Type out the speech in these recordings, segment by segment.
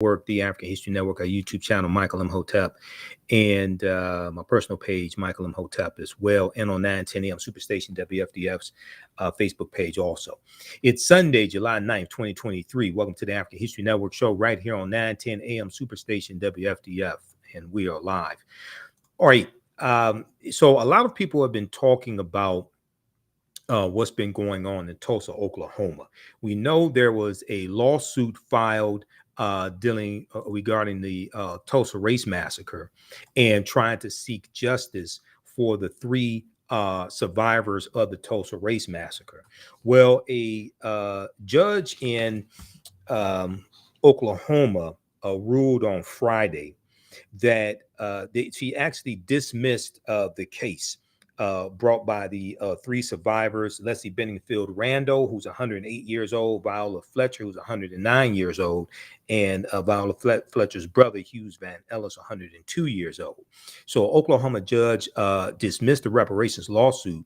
Work, the African History Network, our YouTube channel, Michael Imhotep, and my personal page, Michael Imhotep, as well, and on 910 AM Superstation WFDF's Facebook page also. It's Sunday, July 9th, 2023. Welcome to the African History Network show right here on 910 AM Superstation WFDF, and we are live. All right, so a lot of people have been talking about what's been going on in Tulsa, Oklahoma. We know there was a lawsuit filed dealing regarding the Tulsa Race Massacre and trying to seek justice for the three survivors of the Tulsa Race Massacre. Well, a judge in Oklahoma ruled on Friday that she actually dismissed the case brought by the three survivors: Leslie Benningfield Randall, who's 108 years old; Viola Fletcher, who's 109 years old; and Viola Fletcher's brother, Hughes Van Ellis, 102 years old. So Oklahoma judge dismissed the reparations lawsuit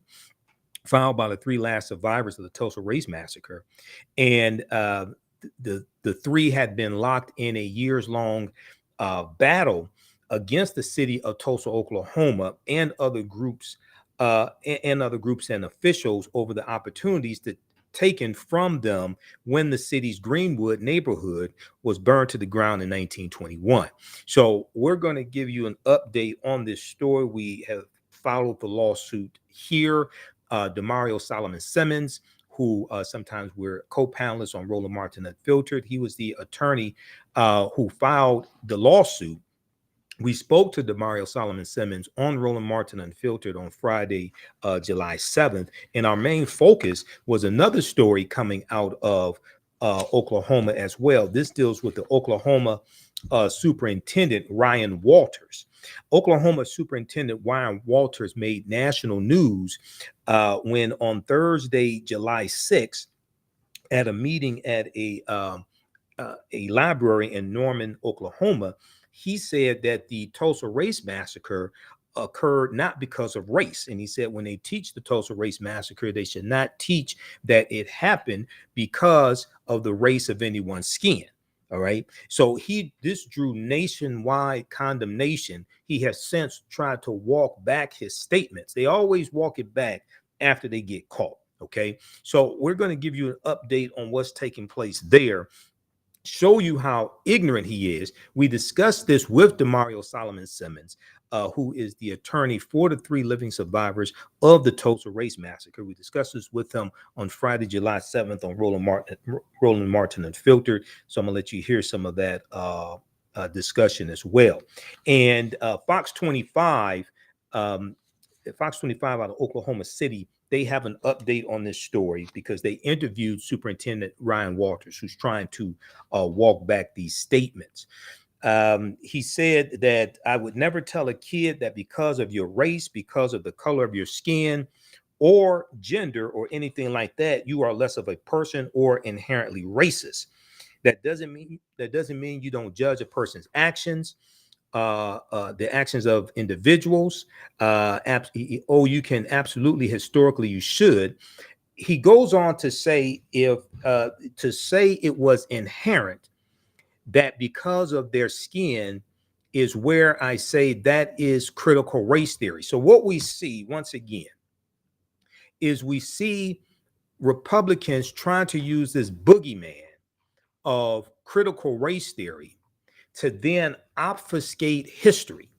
filed by the three last survivors of the Tulsa Race Massacre. And the three had been locked in a years-long battle against the city of Tulsa, Oklahoma, and other groups and officials over the opportunities taken from them when the city's Greenwood neighborhood was burned to the ground in 1921. So we're going to give you an update on this story. We have followed the lawsuit here. Demario Solomon Simmons, who sometimes we're co-panelists on Roland Martin Unfiltered. He was the attorney who filed the lawsuit. We spoke to Demario Solomon Simmons on Roland Martin Unfiltered on Friday, July 7th. And our main focus was another story coming out of Oklahoma as well. This deals with the Oklahoma Superintendent Ryan Winters. Oklahoma Superintendent Ryan Winters made national news when on Thursday, July 6th, at a meeting at a library in Norman, Oklahoma, he said that the Tulsa Race Massacre occurred not because of race. And he said when they teach the Tulsa Race Massacre, they should not teach that it happened because of the race of anyone's skin. All right. So this drew nationwide condemnation. He has since tried to walk back his statements. They always walk it back after they get caught. OK, so we're going to give you an update on what's taking place there, show you how ignorant he is. We discussed this with Demario Solomon Simmons, who is the attorney for the three living survivors of the Tulsa Race Massacre. We discussed this with him on Friday, July 7th on Roland Martin Unfiltered. So I'm going to let you hear some of that discussion as well. And Fox 25 out of Oklahoma City, they have an update on this story because they interviewed Superintendent Ryan Winters, who's trying to walk back these statements. He said that I would never tell a kid that because of your race, because of the color of your skin, or gender, or anything like that, you are less of a person or inherently racist. That doesn't mean you don't judge a person's actions. The actions of individuals. You can absolutely, historically, you should. He goes on to say, to say it was inherent, that because of their skin is where I say that is critical race theory. So what we see, once again, is we see Republicans trying to use this boogeyman of critical race theory to then obfuscate history.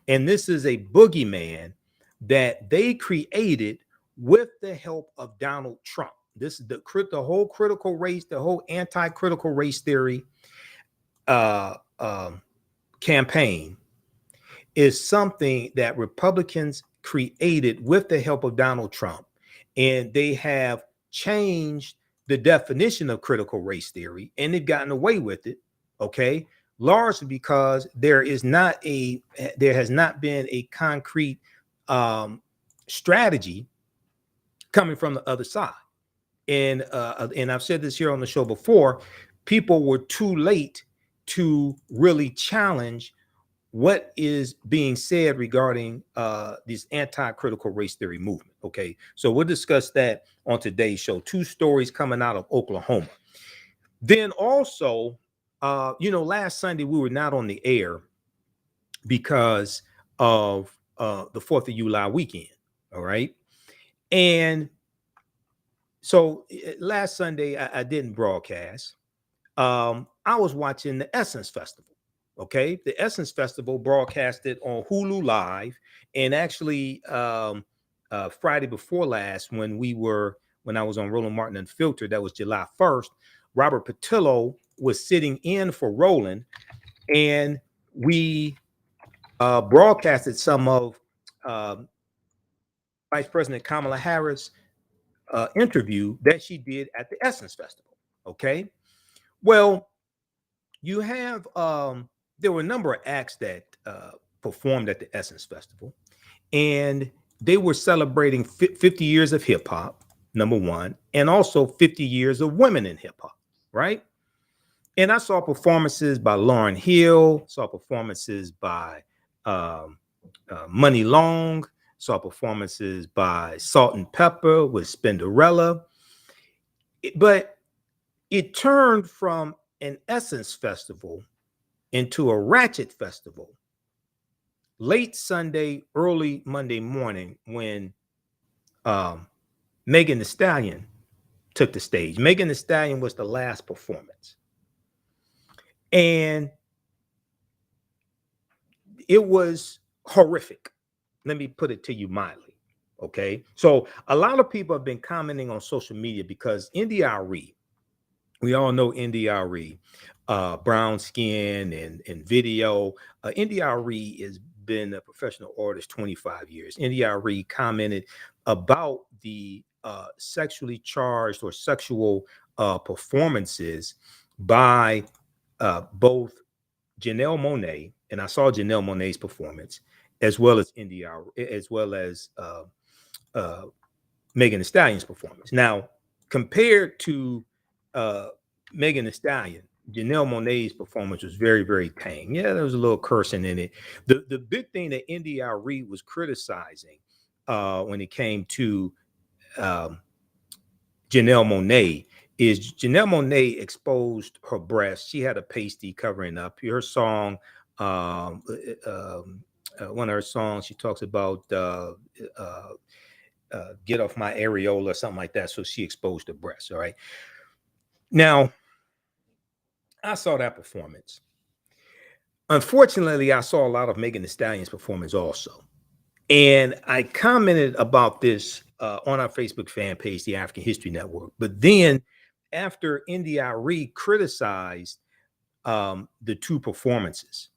And this is a boogeyman that they created with the help of Donald Trump. This is the whole critical race, the whole anti-critical race theory campaign is something that Republicans created with the help of Donald Trump. And they have changed the definition of critical race theory, and they've gotten away with it. Okay. Largely because there has not been a concrete strategy coming from the other side. And I've said this here on the show before, people were too late to really challenge what is being said regarding this anti-critical race theory movement. Okay, so we'll discuss that on today's show. Two stories coming out of Oklahoma. Then also, Last Sunday we were not on the air because of the 4th of July weekend. All right. And so last Sunday I didn't broadcast. I was watching the Essence Festival. Okay. The Essence Festival broadcasted on Hulu Live. And actually, Friday before last, when I was on Roland Martin Unfiltered, that was July 1st, Robert Patillo was sitting in for Roland, and we broadcasted some of Vice President Kamala Harris' interview that she did at the Essence Festival. Okay. Well, you have there were a number of acts that performed at the Essence Festival, and they were celebrating 50 years of hip hop, number one, and also 50 years of women in hip hop, right? And I saw performances by Lauryn Hill, saw performances by Money Long, saw performances by Salt and Pepper with Spinderella. But it turned from an Essence Festival into a Ratchet Festival late Sunday, early Monday morning, when Megan Thee Stallion took the stage. Megan Thee Stallion was the last performance. And it was horrific. Let me put it to you mildly. Okay. So a lot of people have been commenting on social media because India.Arie, we all know India.Arie, brown skin and video. India.Arie has been a professional artist 25 years. India.Arie commented about the sexually charged or sexual performances by both Janelle Monáe, and I saw Janelle Monáe's performance, as well as as well as Megan Thee Stallion's performance. Now, compared to Megan Thee Stallion, Janelle Monáe's performance was very, very tame. Yeah, there was a little cursing in it. The big thing that India.Arie was criticizing when it came to Janelle Monáe is Janelle Monáe exposed her breast. She had a pasty covering up her song. One of her songs, she talks about get off my areola or something like that. So she exposed her breast. All right. Now, I saw that performance. Unfortunately, I saw a lot of Megan Thee Stallion's performance also. And I commented about this on our Facebook fan page, the African History Network. But then after India.Arie criticized the two performances,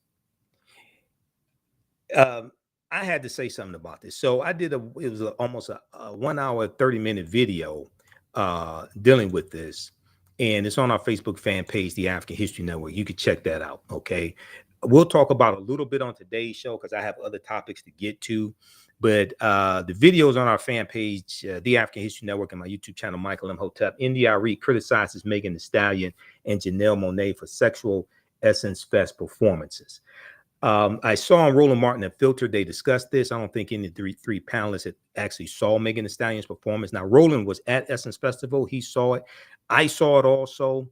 I had to say something about this. So I did it was almost a 1 hour, 30-minute video dealing with this. And it's on our Facebook fan page, the African History Network. You can check that out. Okay. We'll talk about a little bit on today's show because I have other topics to get to. But the videos on our fan page, the African History Network, and my YouTube channel, Michael Imhotep. India.Arie criticizes Megan Thee Stallion and Janelle Monáe for sexual Essence Fest performances. I saw on Roland Martin Unfiltered, they discussed this. I don't think any of the three panelists had actually saw Megan Thee Stallion's performance. Now, Roland was at Essence Festival. He saw it. I saw it also.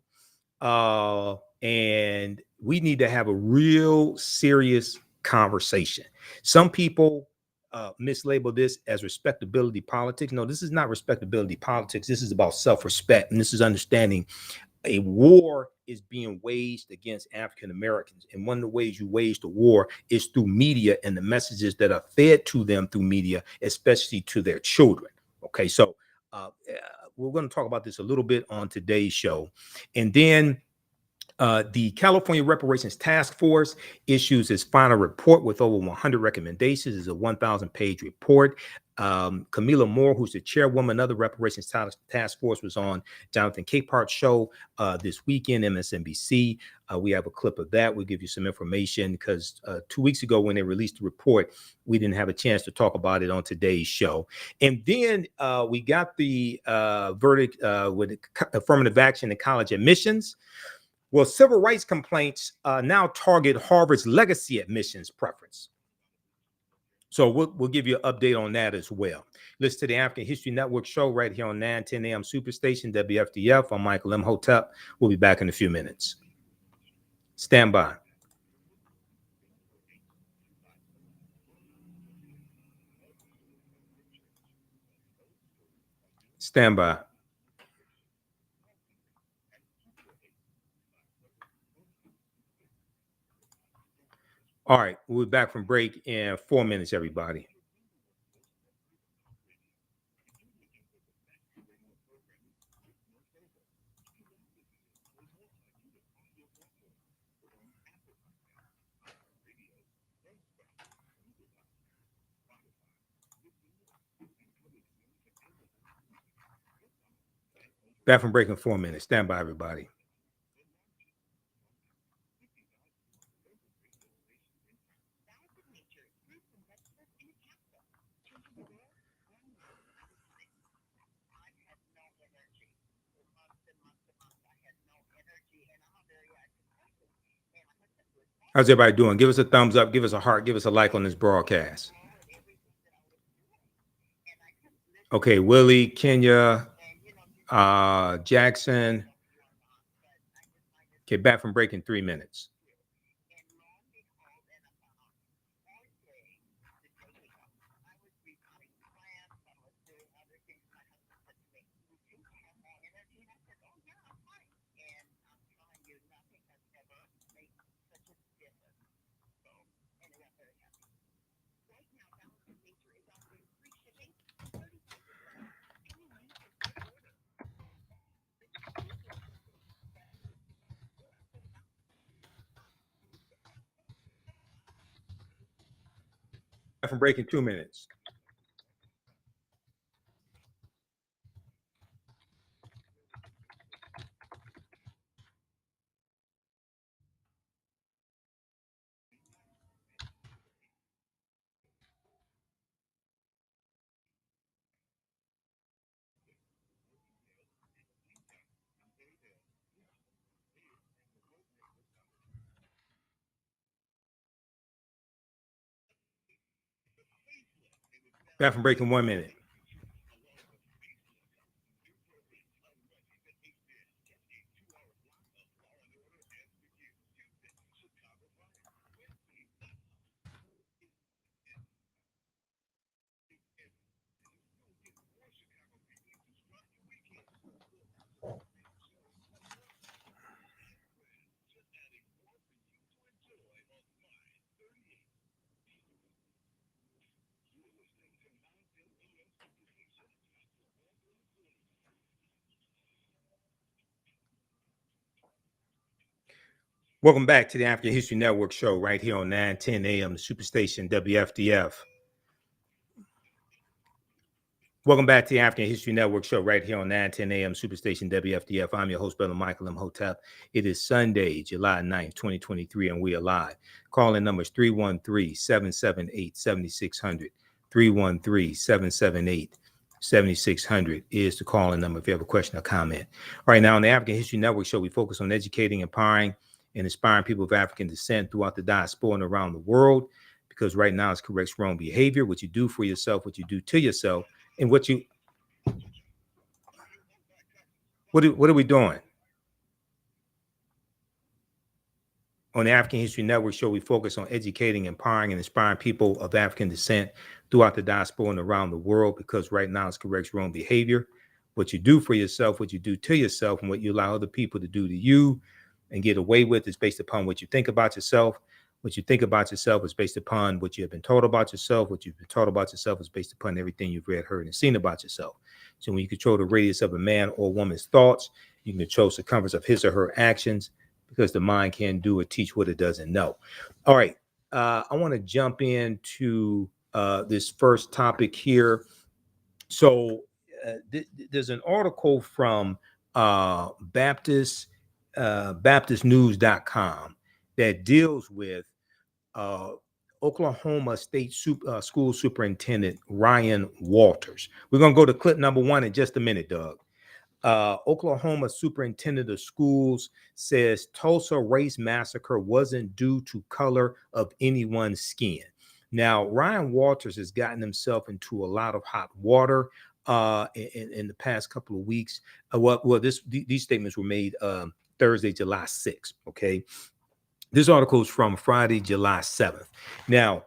And we need to have a real serious conversation. Some people mislabel this as respectability politics. No, this is not respectability politics. This is about self-respect. And this is understanding a war is being waged against African Americans. And one of the ways you wage the war is through media and the messages that are fed to them through media, especially to their children. Okay, so we're going to talk about this a little bit on today's show. And then the California Reparations Task Force issues its final report with over 100 recommendations. It's a 1,000-page report. Camila Moore, who's the chairwoman of the Reparations Task Force, was on Jonathan Capehart's show this weekend, MSNBC. We have a clip of that. We'll give you some information because 2 weeks ago when they released the report, we didn't have a chance to talk about it on today's show. And then we got the verdict with affirmative action in college admissions. Well, civil rights complaints now target Harvard's legacy admissions preference. So we'll give you an update on that as well. Listen to the African History Network show right here on 910 AM Superstation, WFDF. I'm Michael Imhotep. We'll be back in a few minutes. Stand by. Stand by. All right, we'll be back from break in 4 minutes, everybody. Back from break in 4 minutes. Stand by, everybody. How's everybody doing? Give us a thumbs up, give us a heart, give us a like on this broadcast. Okay, Willie, Kenya, Jackson. Okay, back from break in 3 minutes. Back from break in 2 minutes. Back from break in 1 minute. Welcome back to the African History Network show right here on 910 AM, the Superstation WFDF. Welcome back to the African History Network show right here on 910 AM, Superstation WFDF. I'm your host, Brother Michael Imhotep. It is Sunday, July 9th, 2023, and we are live. Calling numbers 313-778-7600. 313-778-7600 is the calling number if you have a question or comment. All right, now on the African History Network show, we focus on educating, empowering, and inspiring people of African descent throughout the diaspora and around the world, because right now it's corrects wrong behavior, what you do for yourself, what you do to yourself, and what are we doing? On the African History Network show, we focus on educating, empowering, and inspiring people of African descent throughout the diaspora and around the world, because right now it's corrects wrong behavior, what you do for yourself, what you do to yourself, and what you allow other people to do to you and get away with is based upon what you think about yourself. What you think about yourself is based upon what you have been told about yourself. What you've been taught about yourself is based upon everything you've read, heard, and seen about yourself. So when you control the radius of a man or woman's thoughts, you can control the circumference of his or her actions, because the mind can't do or teach what it doesn't know. All right. I want to jump into this first topic here. So there's an article from baptistnews.com that deals with Oklahoma State School Superintendent Ryan Walters. We're going to go to clip number 1 in just a minute, Doug. Oklahoma Superintendent of Schools says Tulsa Race Massacre wasn't due to color of anyone's skin. Now, Ryan Walters has gotten himself into a lot of hot water in the past couple of weeks. These statements were made Thursday, July 6th. Okay. This article is from Friday, July 7th. Now,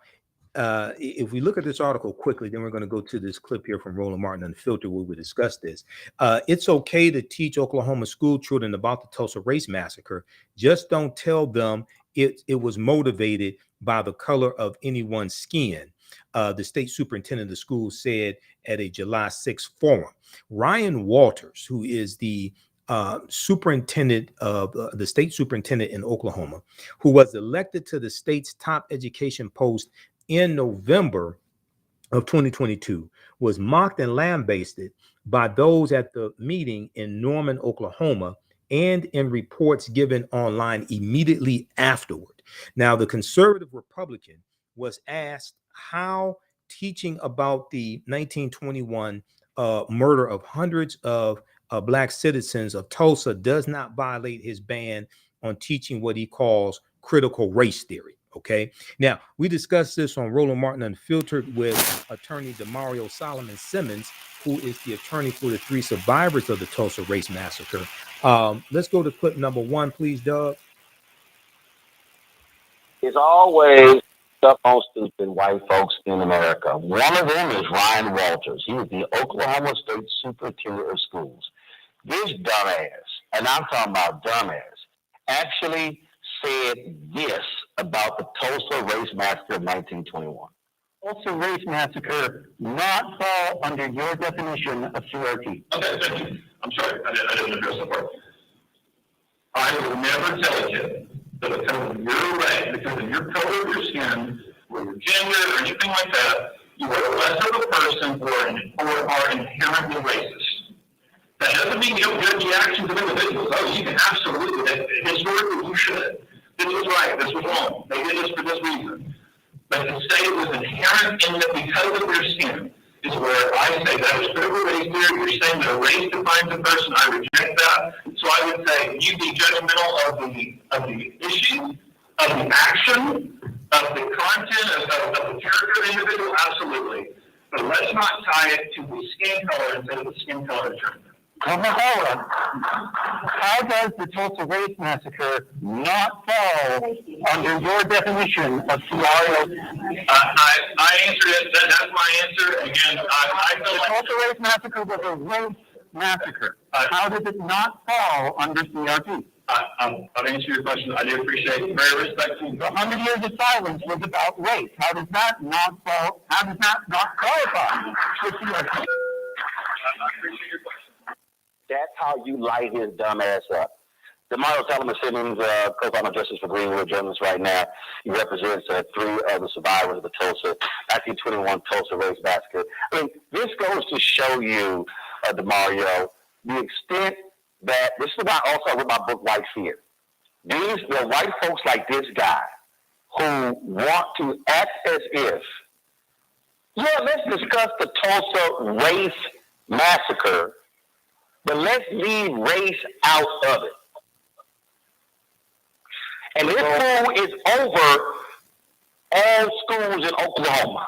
if we look at this article quickly, then we're going to go to this clip here from Roland Martin Unfiltered where we discuss this. It's okay to teach Oklahoma school children about the Tulsa Race Massacre. Just don't tell them it was motivated by the color of anyone's skin. The state superintendent of the school said at a July 6th forum. Ryan Walters, who is the superintendent of the state superintendent in Oklahoma, who was elected to the state's top education post in November of 2022, was mocked and lambasted by those at the meeting in Norman, Oklahoma, and in reports given online immediately afterward. Now, the conservative Republican was asked how teaching about the 1921 murder of hundreds of Black citizens of Tulsa does not violate his ban on teaching what he calls critical race theory. Okay. Now, we discussed this on Roland Martin Unfiltered with attorney Demario Solomon Simmons, who is the attorney for the 3 survivors of the Tulsa Race Massacre. Let's go to clip number 1, please, Doug. There's always stupid white folks in America. One of them is Ryan Winters. He was the Oklahoma State Superintendent of Schools. This dumbass, and I'm talking about dumbass, actually said this about the Tulsa Race Massacre of 1921. Tulsa Race Massacre not fall under your definition of CRT. Okay, thank you. I'm sorry, I didn't address that part. I will never tell a kid that because of your race, because of your color of your skin, or your gender, or anything like that, you are less of a person or are inherently racist. That doesn't mean you don't judge the actions of individuals. Oh, you can absolutely. Historically, you should. This was right. This was wrong. They did this for this reason. But to say it was inherent in that because of their skin is where I say that is critical race theory. You're saying that a race defines a person. I reject that. So I would say you be judgmental of the issue, of the action, of the content, of the character of the individual. Absolutely. But let's not tie it to the skin color instead of the skin color determinant. How does the Tulsa Race Massacre not fall under your definition of CRT? I answered it. That's my answer. Again, I feel the Tulsa Race Massacre was a race massacre. How does it not fall under CRT? I'll answer your question. I do appreciate it. Very respectful. 100 years of silence was about race. How does that not fall? How does that not qualify for CRT? I appreciate your question. That's how you light his dumb ass up. Demario Solomon Simmons, co-founder Justice for Greenwood, joins us right now. He represents 3 of the survivors of the Tulsa 1921 Tulsa Race Massacre. I mean, this goes to show you, Demario, the extent that this is about also with my book White Fear. The white folks like this guy who want to act as if, let's discuss the Tulsa Race Massacre, but let's leave race out of it. And this fool is over all schools in Oklahoma.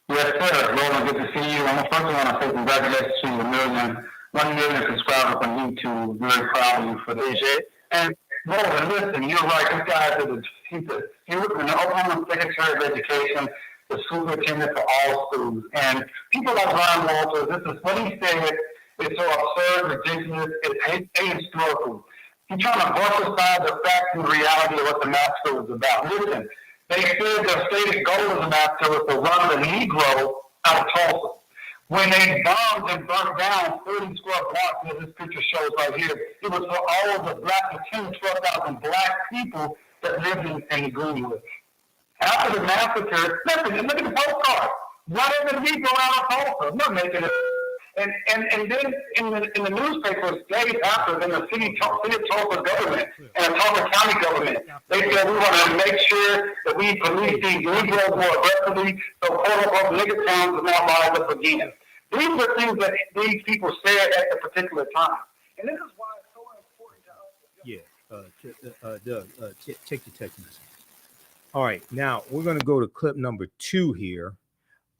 Yes, sir. Roland, good to see you. First I want to say congratulations to you, 1 million subscribers on YouTube. Very proud of you for this. And Roland, listen, you're right. This guy he's the Oklahoma Secretary of Education, the superintendent for all schools. And people like Ryan Walters, this is what he said. It's so absurd, ridiculous, it's ahistorical. He's trying to brush aside the facts and the reality of what the massacre was about. Listen, they said their stated goal of the massacre was to run the Negro out of Tulsa. When they bombed and burnt down 30 square blocks, as this picture shows right here, it was for all of the black, the 10,000 to 12,000 black people that lived in Greenwood. After the massacre, listen, look at the postcard. Why doesn't he go out of Tulsa? I'm not making it. And then in the newspapers days after, then the city of Tulsa government and the Tulsa County government, they said we want to make sure that we police these Negroes more aggressively, so quote-unquote nigger towns will not rise up again. These are things that these people said at a particular time. And this is why it's so important to us. Yeah, Doug, check your text message. All right, now we're going to go to clip number 2 here.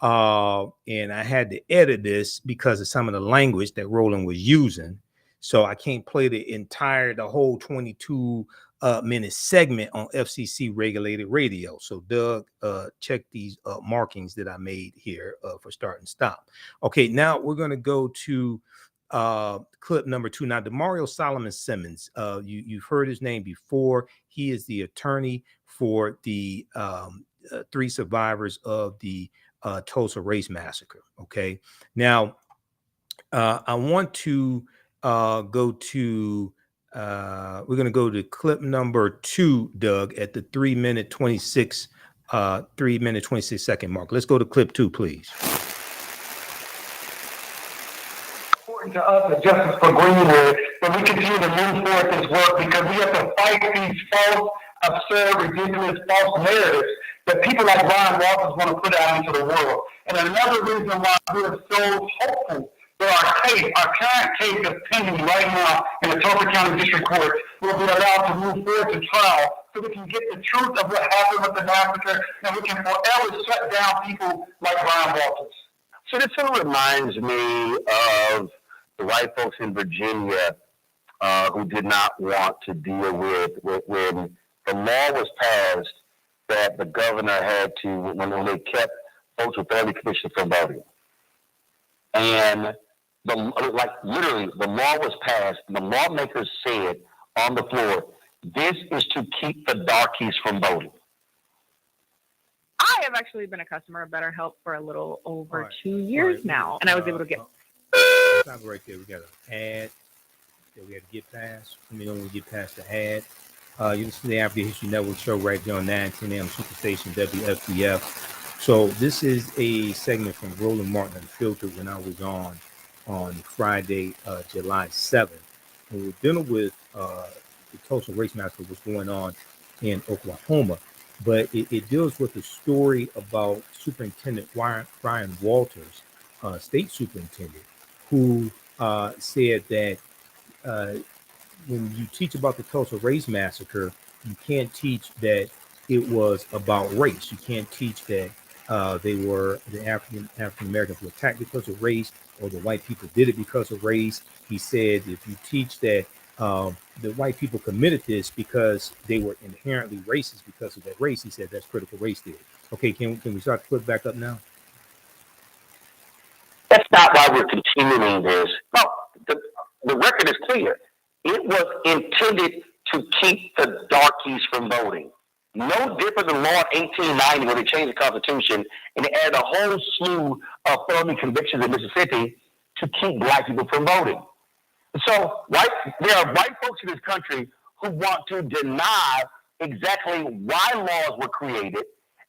And I had to edit this because of some of the language that Roland was using. So I can't play the whole 22 minute segment on FCC regulated radio. So Doug, check these markings that I made here for start and stop. Okay, now we're going to go to clip number 2. Now, Demario Solomon Simmons, you've heard his name before. He is the attorney for the 3 survivors of the Tulsa Race Massacre. Okay, now I want to go to we're going to go to clip number 2, Doug, at the 3-minute 26 second mark. Let's go to clip 2, please. Important to us at Justice for Greenwood that we continue to move forward this work, because we have to fight these false, absurd, ridiculous, false narratives that people like Ryan Walters want to put out into the world. And another reason why we're so hopeful that our current case that's pending right now in the Tulsa County District Court will be allowed to move forward to trial, so we can get the truth of what happened with the massacre, and we can forever shut down people like Ryan Walters. So this sort of reminds me of the white folks in Virginia who did not want to deal with when the law was passed that the governor had to, when they kept folks with felony convictions from voting. And literally, the law was passed, and the lawmakers said on the floor, this is to keep the darkies from voting. I have actually been a customer of BetterHelp for a little over 2 years now, and I was able to get. Stop right there. We got an ad that we had to get past. Let me know when we get past the ad. You listen to the African History Network show right here on 910 AM Superstation WFDF. So this is a segment from Roland Martin Unfiltered when I was on Friday, July 7th. And we're dealing with the Tulsa Race Massacre, what's going on in Oklahoma. But it deals with the story about Superintendent Ryan Walters, state superintendent, who said that when you teach about the Tulsa Race Massacre, you can't teach that it was about race. You can't teach that the African Americans were attacked because of race, or the white people did it because of race. He said if you teach that the white people committed this because they were inherently racist because of that race, he said that's critical race theory. Okay, can we start to put back up now? That's not why we're continuing this. No, the record is clear. It was intended to keep the darkies from voting. No different than law in 1890 when they changed the Constitution and they added a whole slew of felony convictions in Mississippi to keep black people from voting. So there are white folks in this country who want to deny exactly why laws were created,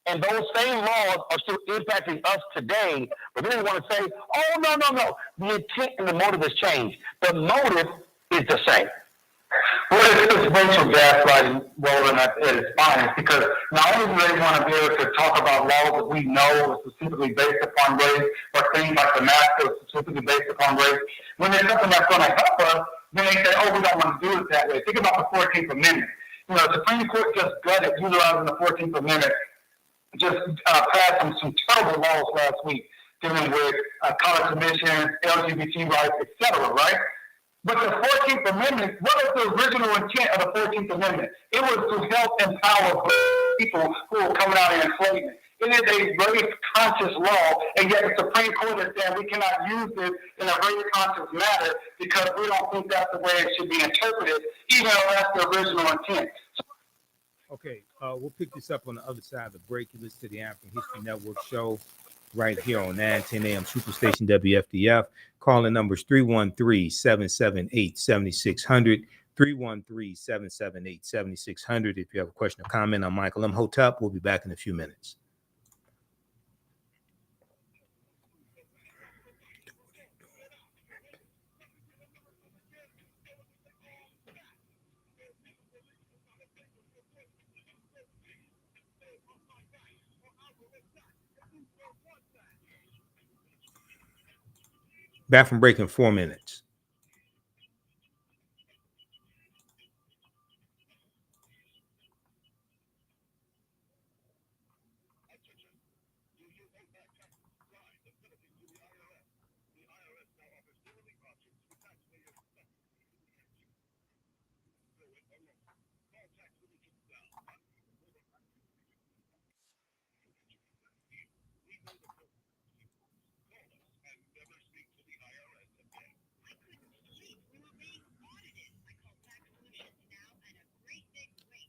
and those same laws are still impacting us today, but then they want to say, oh, no, the intent and the motive has changed. The motive is the same. Well, it's racial gaslighting rolling at its finest, because not only do they want to be able to talk about laws that we know are specifically based upon race, or things like the massacre are specifically based upon race, when there's something that's going to help us, then they say, oh, we don't want to do it that way. Think about the 14th Amendment. You know, the Supreme Court just gutted utilizing the 14th Amendment, just passed some terrible laws last week dealing with college admissions, LGBT rights, etc., right? But the 14th Amendment, what was the original intent of the 14th Amendment? It was to help empower people who are coming out of enslavement. It is a race-conscious law, and yet the Supreme Court is saying we cannot use this in a race-conscious manner because we don't think that's the way it should be interpreted, even though that's the original intent. Okay, we'll pick this up on the other side of the break. You listen to the African History Network show right here on 910 AM Superstation WFDF. Calling numbers 313-778-7600, 313-778-7600. If you have a question or comment on Michael Imhotep, we'll be back in a few minutes. Back from break in 4 minutes.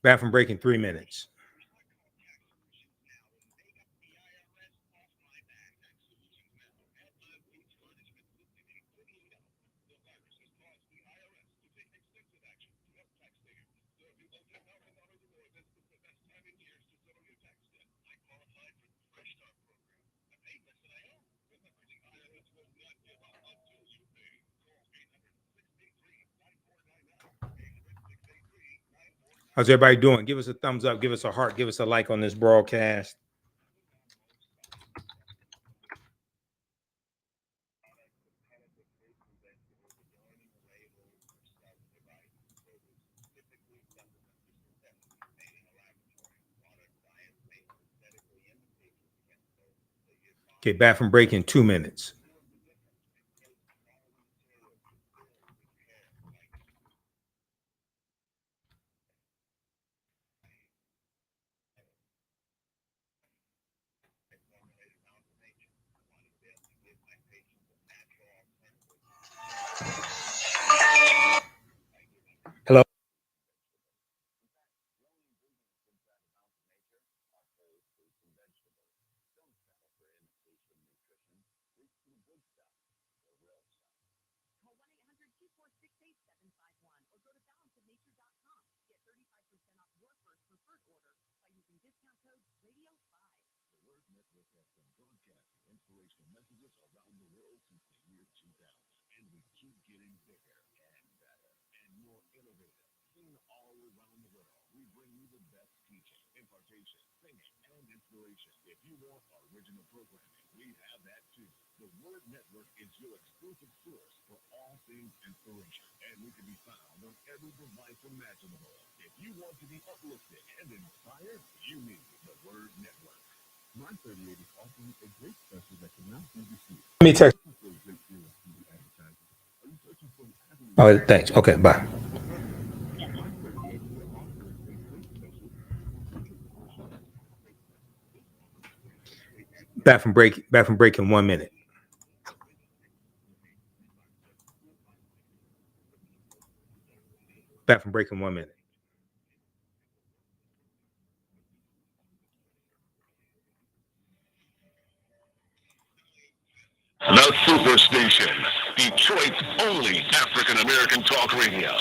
Bathroom break in 3 minutes. How's everybody doing? Give us a thumbs up, give us a heart, give us a like on this broadcast. Okay, bathroom break in 2 minutes. Hello. Let me text. Oh, thanks. Okay, bye. Bathroom break in 1 minute. Bathroom break in 1 minute. The Superstation, Detroit's only African-American talk radio.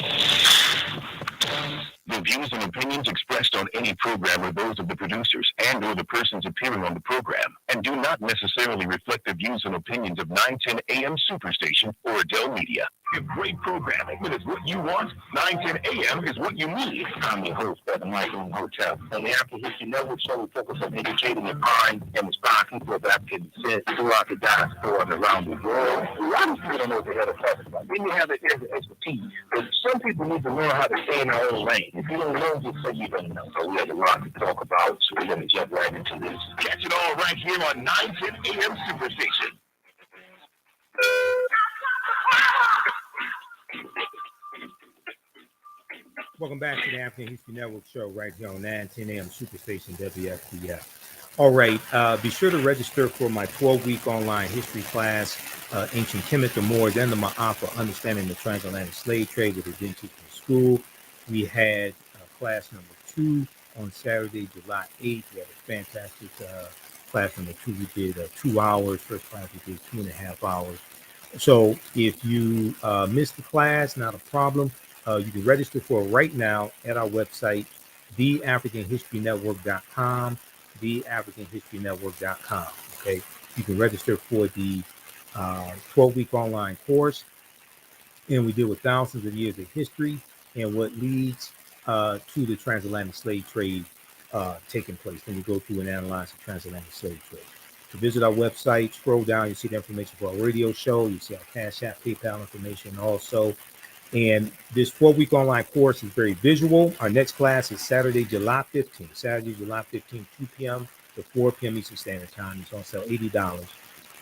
The views and opinions expressed on any program are those of the producers and or the persons appearing on the program, and do not necessarily reflect the views and opinions of 910 AM Superstation or Adele Media. If great programming is what you want, 910 AM is what you need. I'm your host, Michael Imhotep. On the African History Network show, we focus on educating, empowering, and inspiring people of African descent throughout the diaspora and around the world. A lot of people don't know what the hell they're talking about. Then you have the expertise. But some people need to learn how to stay in their own lane. If you don't know, just say you don't know. So we have a lot to talk about, so we're going to jump right into this. Catch it all right here on 910 AM Superstation. Welcome back to the African History Network show right here on 910 AM Superstation WFDF. All right, be sure to register for my 12-week online history class, Ancient Kemet, the Moors, and the Maafa, Understanding the Transatlantic Slave Trade, with a didn't teach in school. We had class number 2 on Saturday, July 8th. We had a fantastic class number 2. We did 2 hours. First class we did 2.5 hours. So if you missed the class, not a problem. You can register for it right now at our website, TheAHNShow.com, TheAHNShow.com. Okay, you can register for the 12-week online course, and we deal with thousands of years of history and what leads to the transatlantic slave trade taking place. Then we go through and analyze the transatlantic slave trade. To visit our website, scroll down, you see the information for our radio show. You see our Cash App, PayPal information also. And this 12-week online course is very visual. Our next class is Saturday, July 15th. Saturday, July 15th, 2 p.m. to 4 p.m. Eastern Standard Time. It's on sale, $80.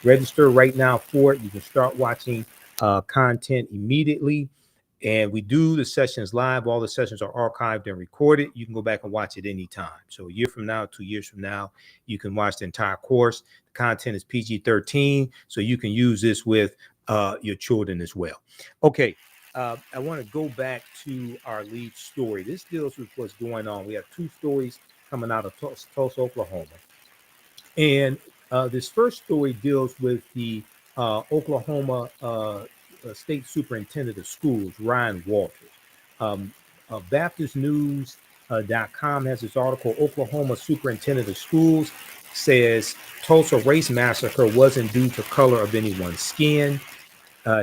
Register right now for it. You can start watching content immediately. And we do the sessions live. All the sessions are archived and recorded. You can go back and watch it anytime. So a year from now, 2 years from now, you can watch the entire course. The content is PG-13, so you can use this with your children as well. Okay. I want to go back to our lead story. This deals with what's going on. We have two stories coming out of Tulsa, Oklahoma. And this first story deals with the Oklahoma State Superintendent of Schools, Ryan Walters. BaptistNews.com has this article. Oklahoma Superintendent of Schools says Tulsa Race Massacre wasn't due to color of anyone's skin.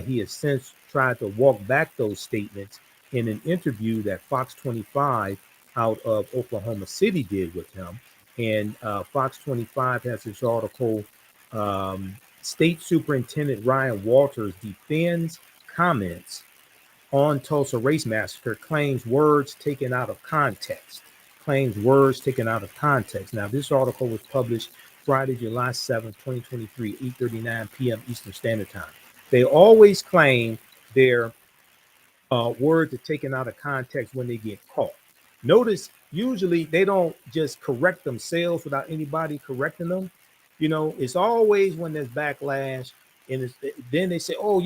He has since tried to walk back those statements in an interview that Fox 25 out of Oklahoma City did with him. And Fox 25 has this article, State Superintendent Ryan Winters defends comments on Tulsa Race Massacre, claims words taken out of context. Now, this article was published Friday, July 7th, 2023, 8:39 p.m. Eastern Standard Time. They always claim their words are taken out of context when they get caught. Notice, usually they don't just correct themselves without anybody correcting them. You know, it's always when there's backlash, and then they say, "Oh,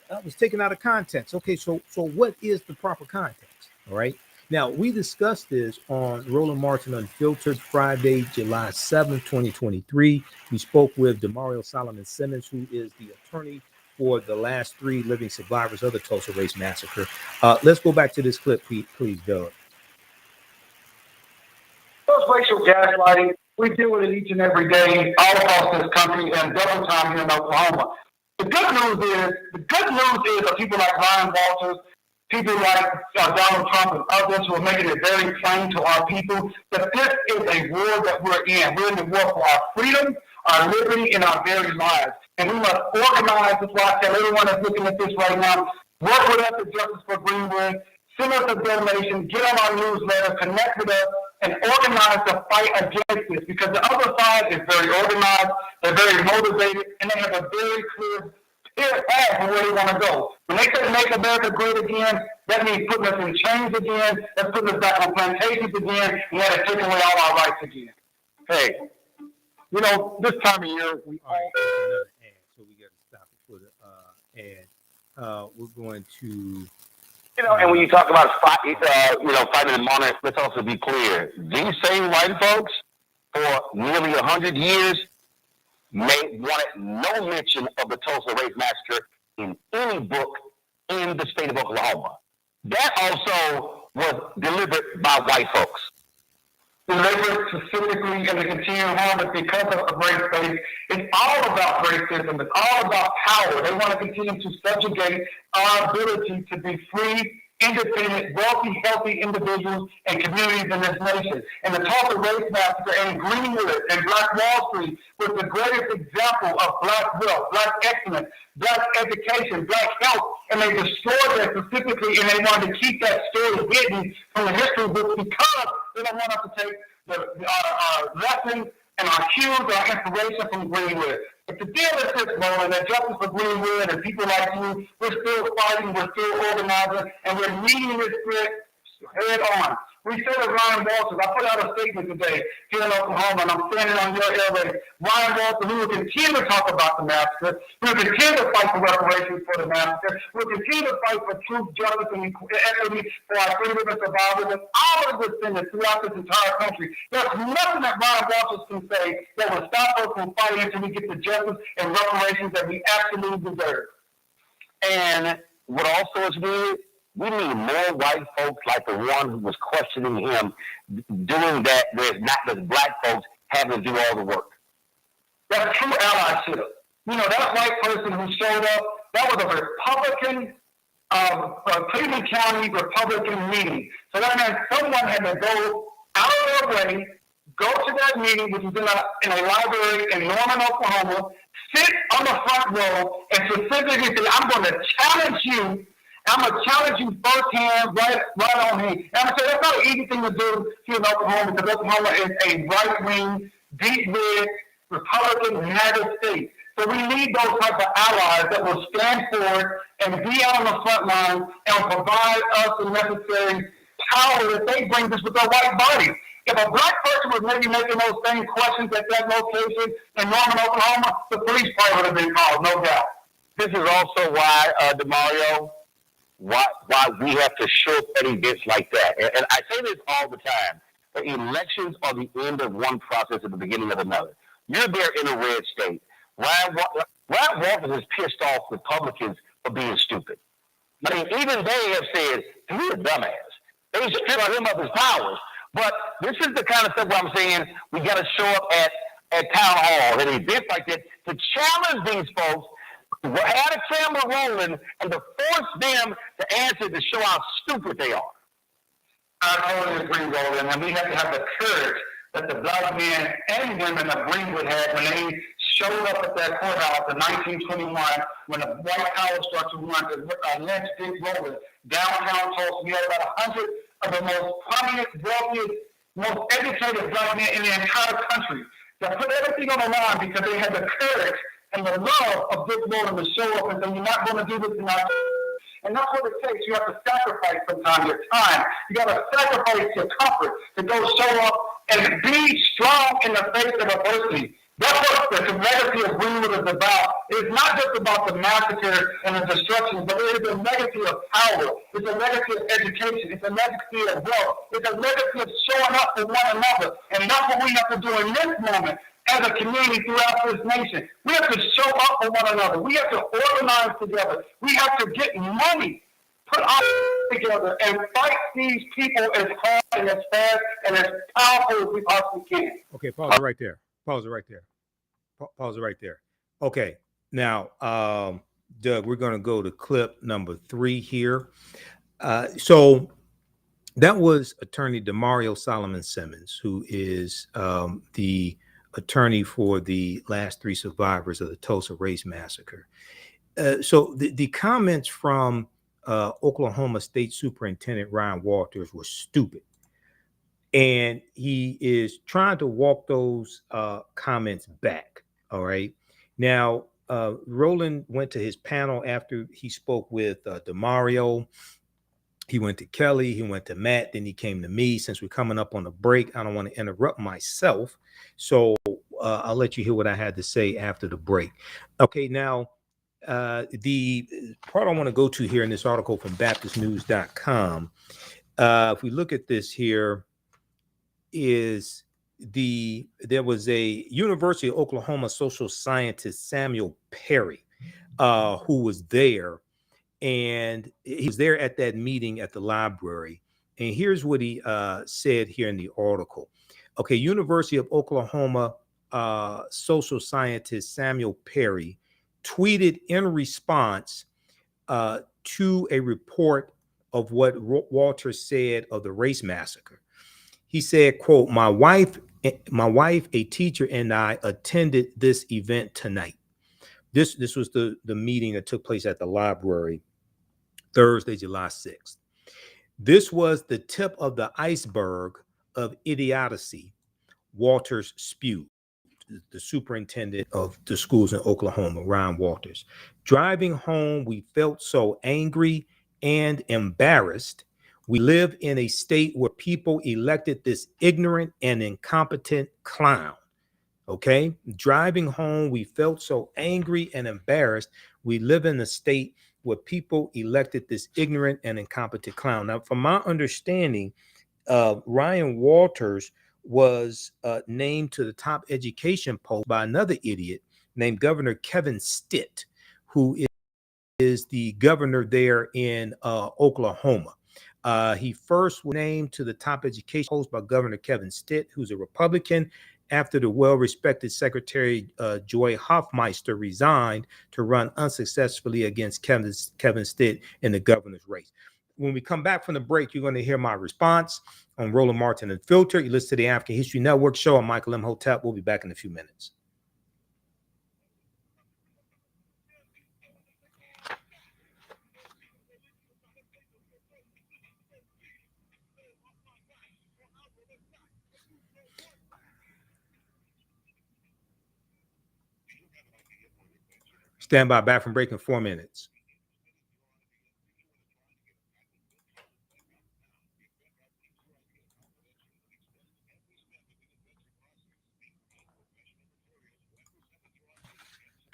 that was taken out of context." Okay, so what is the proper context? All right. Now, we discussed this on Roland Martin Unfiltered Friday, July 7th, 2023. We spoke with Demario Solomon Simmons, who is the attorney for the last three living survivors of the Tulsa Race Massacre. Let's go back to this clip, please, Doug. Those racial gaslighting, we deal with it each and every day all across this country and double time here in Oklahoma. The good news is that people like Ryan Walters, people like Donald Trump and others who are making it very plain to our people that this is a war that we're in. We're in the war for our freedom, our liberty, and our very lives. And we must organize. That's why I tell everyone that's looking at this right now, work with us at Justice for Greenwood, send us a donation, get on our newsletter, connect with us, and organize to fight against this, because the other side is very organized, they're very motivated, and they have a very clear path for where they want to go. When they say make America great again, that means putting us in chains again, that's putting us back on plantations again, and that is taking away all our rights again. Hey, you know, this time of year, we all right, another ad, so we got to stop it for the ad. We're going to... You know, and when you talk about fighting the monarch, let's also be clear. These same white folks, for nearly 100 years, wanted no mention of the Tulsa Race Massacre in any book in the state of Oklahoma. That also was delivered by white folks. Delivered specifically in the continuing harm is because of race-based. It's all about racism. It's all about power. They want to continue to subjugate our ability to be free, independent, wealthy, healthy individuals and communities in this nation. And the Tulsa Race Massacre and Greenwood and Black Wall Street was the greatest example of black wealth, black excellence, black education, black health, and they destroyed that specifically, and they wanted to keep that story hidden from the history books because they don't want us to take our lessons and our cues, our inspiration from Greenwood. But the deal is this, Roland, that Justice for Greenwood and people like you, we're still fighting, we're still organizing, and we're meeting this threat head on. We said to Ryan Walters, I put out a statement today here in Oklahoma, and I'm standing on your airways. Ryan Walters, we will continue to talk about the massacre. We will continue to fight for reparations for the massacre. We will continue to fight for truth, justice, and equity for our freedom and survival and all of the descendants throughout this entire country. There's nothing that Ryan Walters can say that will stop us from fighting until we get the justice and reparations that we absolutely deserve. And what also is weird, we need more white folks like the one who was questioning him doing that, where not the black folks having to do all the work. That's true allyship. You know, that white person who showed up, that was a Republican, Cleveland County Republican meeting. So that meant someone had to go out of their way, go to that meeting, which was in a library in Norman, Oklahoma, sit on the front row, and specifically say, I'm going to challenge you. I'm going to challenge you firsthand, right on me. And I'm going to say that's not an easy thing to do here in Oklahoma, because Oklahoma is a right-wing, deep red, Republican MAGA state. So we need those type of allies that will stand forward and be out on the front line and provide us the necessary power that they bring us with their white bodies. If a black person was maybe making those same questions at that location in Norman, Oklahoma, the police probably would have been called, no doubt. This is also why, Demario, why we have to show up at events like that. And I say this all the time. Elections are the end of one process at the beginning of another. You're there in a red state. Ryan Walters is pissed off Republicans for being stupid. I mean, even they have said, he's a dumbass. They stripped him of his powers. But this is the kind of stuff where I'm saying we got to show up at town hall, at events like that, to challenge these folks, have a camera rolling, and to force them to answer to show how stupid they are. I totally agree, Roland, and we have to have the courage that the black men and women of Greenwood had when they showed up at that courthouse in 1921 when the white power structure won to lynch Dick Rowland downtown Tulsa. We had about 100 of the most prominent, wealthiest, most educated black men in the entire country that put everything on the line because they had the courage and the love of Dick Rowland to show up and say, you're not going to do this, you're not. And that's what it takes. You have to sacrifice sometimes your time. You got to sacrifice your comfort to go show up and be strong in the face of adversity. That's what the legacy of Greenwood is about. It's not just about the massacre and the destruction, but it is a legacy of power. It's a legacy of education. It's a legacy of wealth. It's a legacy of showing up for one another. And that's what we have to do in this moment as a community throughout this nation. We have to show up for one another. We have to organize together. We have to get money, put our together, and fight these people as hard and as fast and as powerful as we possibly can. Okay, pause it right there. Pause it right there. Pause it right there. Okay, now, Doug, we're going to go to clip number 3 here. So that was Attorney Demario Solomon Simmons, who is the attorney for the last 3 survivors of the Tulsa Race Massacre. So the comments from Oklahoma State Superintendent Ryan Winters were stupid. And he is trying to walk those comments back. All right. Now, Roland went to his panel after he spoke with Demario. He went to Kelly. He went to Matt. Then he came to me. Since we're coming up on a break, I don't want to interrupt myself. So I'll let you hear what I had to say after the break. Okay. Now, the part I want to go to here in this article from BaptistNews.com, if we look at this here, there was a University of Oklahoma social scientist, Samuel Perry, who was there, and he was there at that meeting at the library. And here's what he said here in the article. Okay, University of Oklahoma social scientist Samuel Perry tweeted in response to a report of what Walters said of the race massacre. He said, quote, my wife, a teacher, and I attended this event tonight. This was the meeting that took place at the library Thursday, July 6th. This was the tip of the iceberg of idiocy, Walters spewed, the superintendent of the schools in Oklahoma, Ryan Winters. Driving home, we felt so angry and embarrassed. We live in a state where people elected this ignorant and incompetent clown. Okay. Driving home, we felt so angry and embarrassed. We live in a state where people elected this ignorant and incompetent clown. Now, from my understanding, Ryan Winters was named to the top education poll by another idiot named Governor Kevin Stitt, who is the governor there in Oklahoma. He first was named to the top education post by Governor Kevin Stitt, who's a Republican, after the well-respected Secretary Joy Hoffmeister resigned to run unsuccessfully against Kevin Stitt in the governor's race. When we come back from the break, you're going to hear my response on Roland Martin Unfiltered. You listen to the African History Network show. I'm Michael Imhotep. We'll be back in a few minutes. Stand by, back from break in 4 minutes.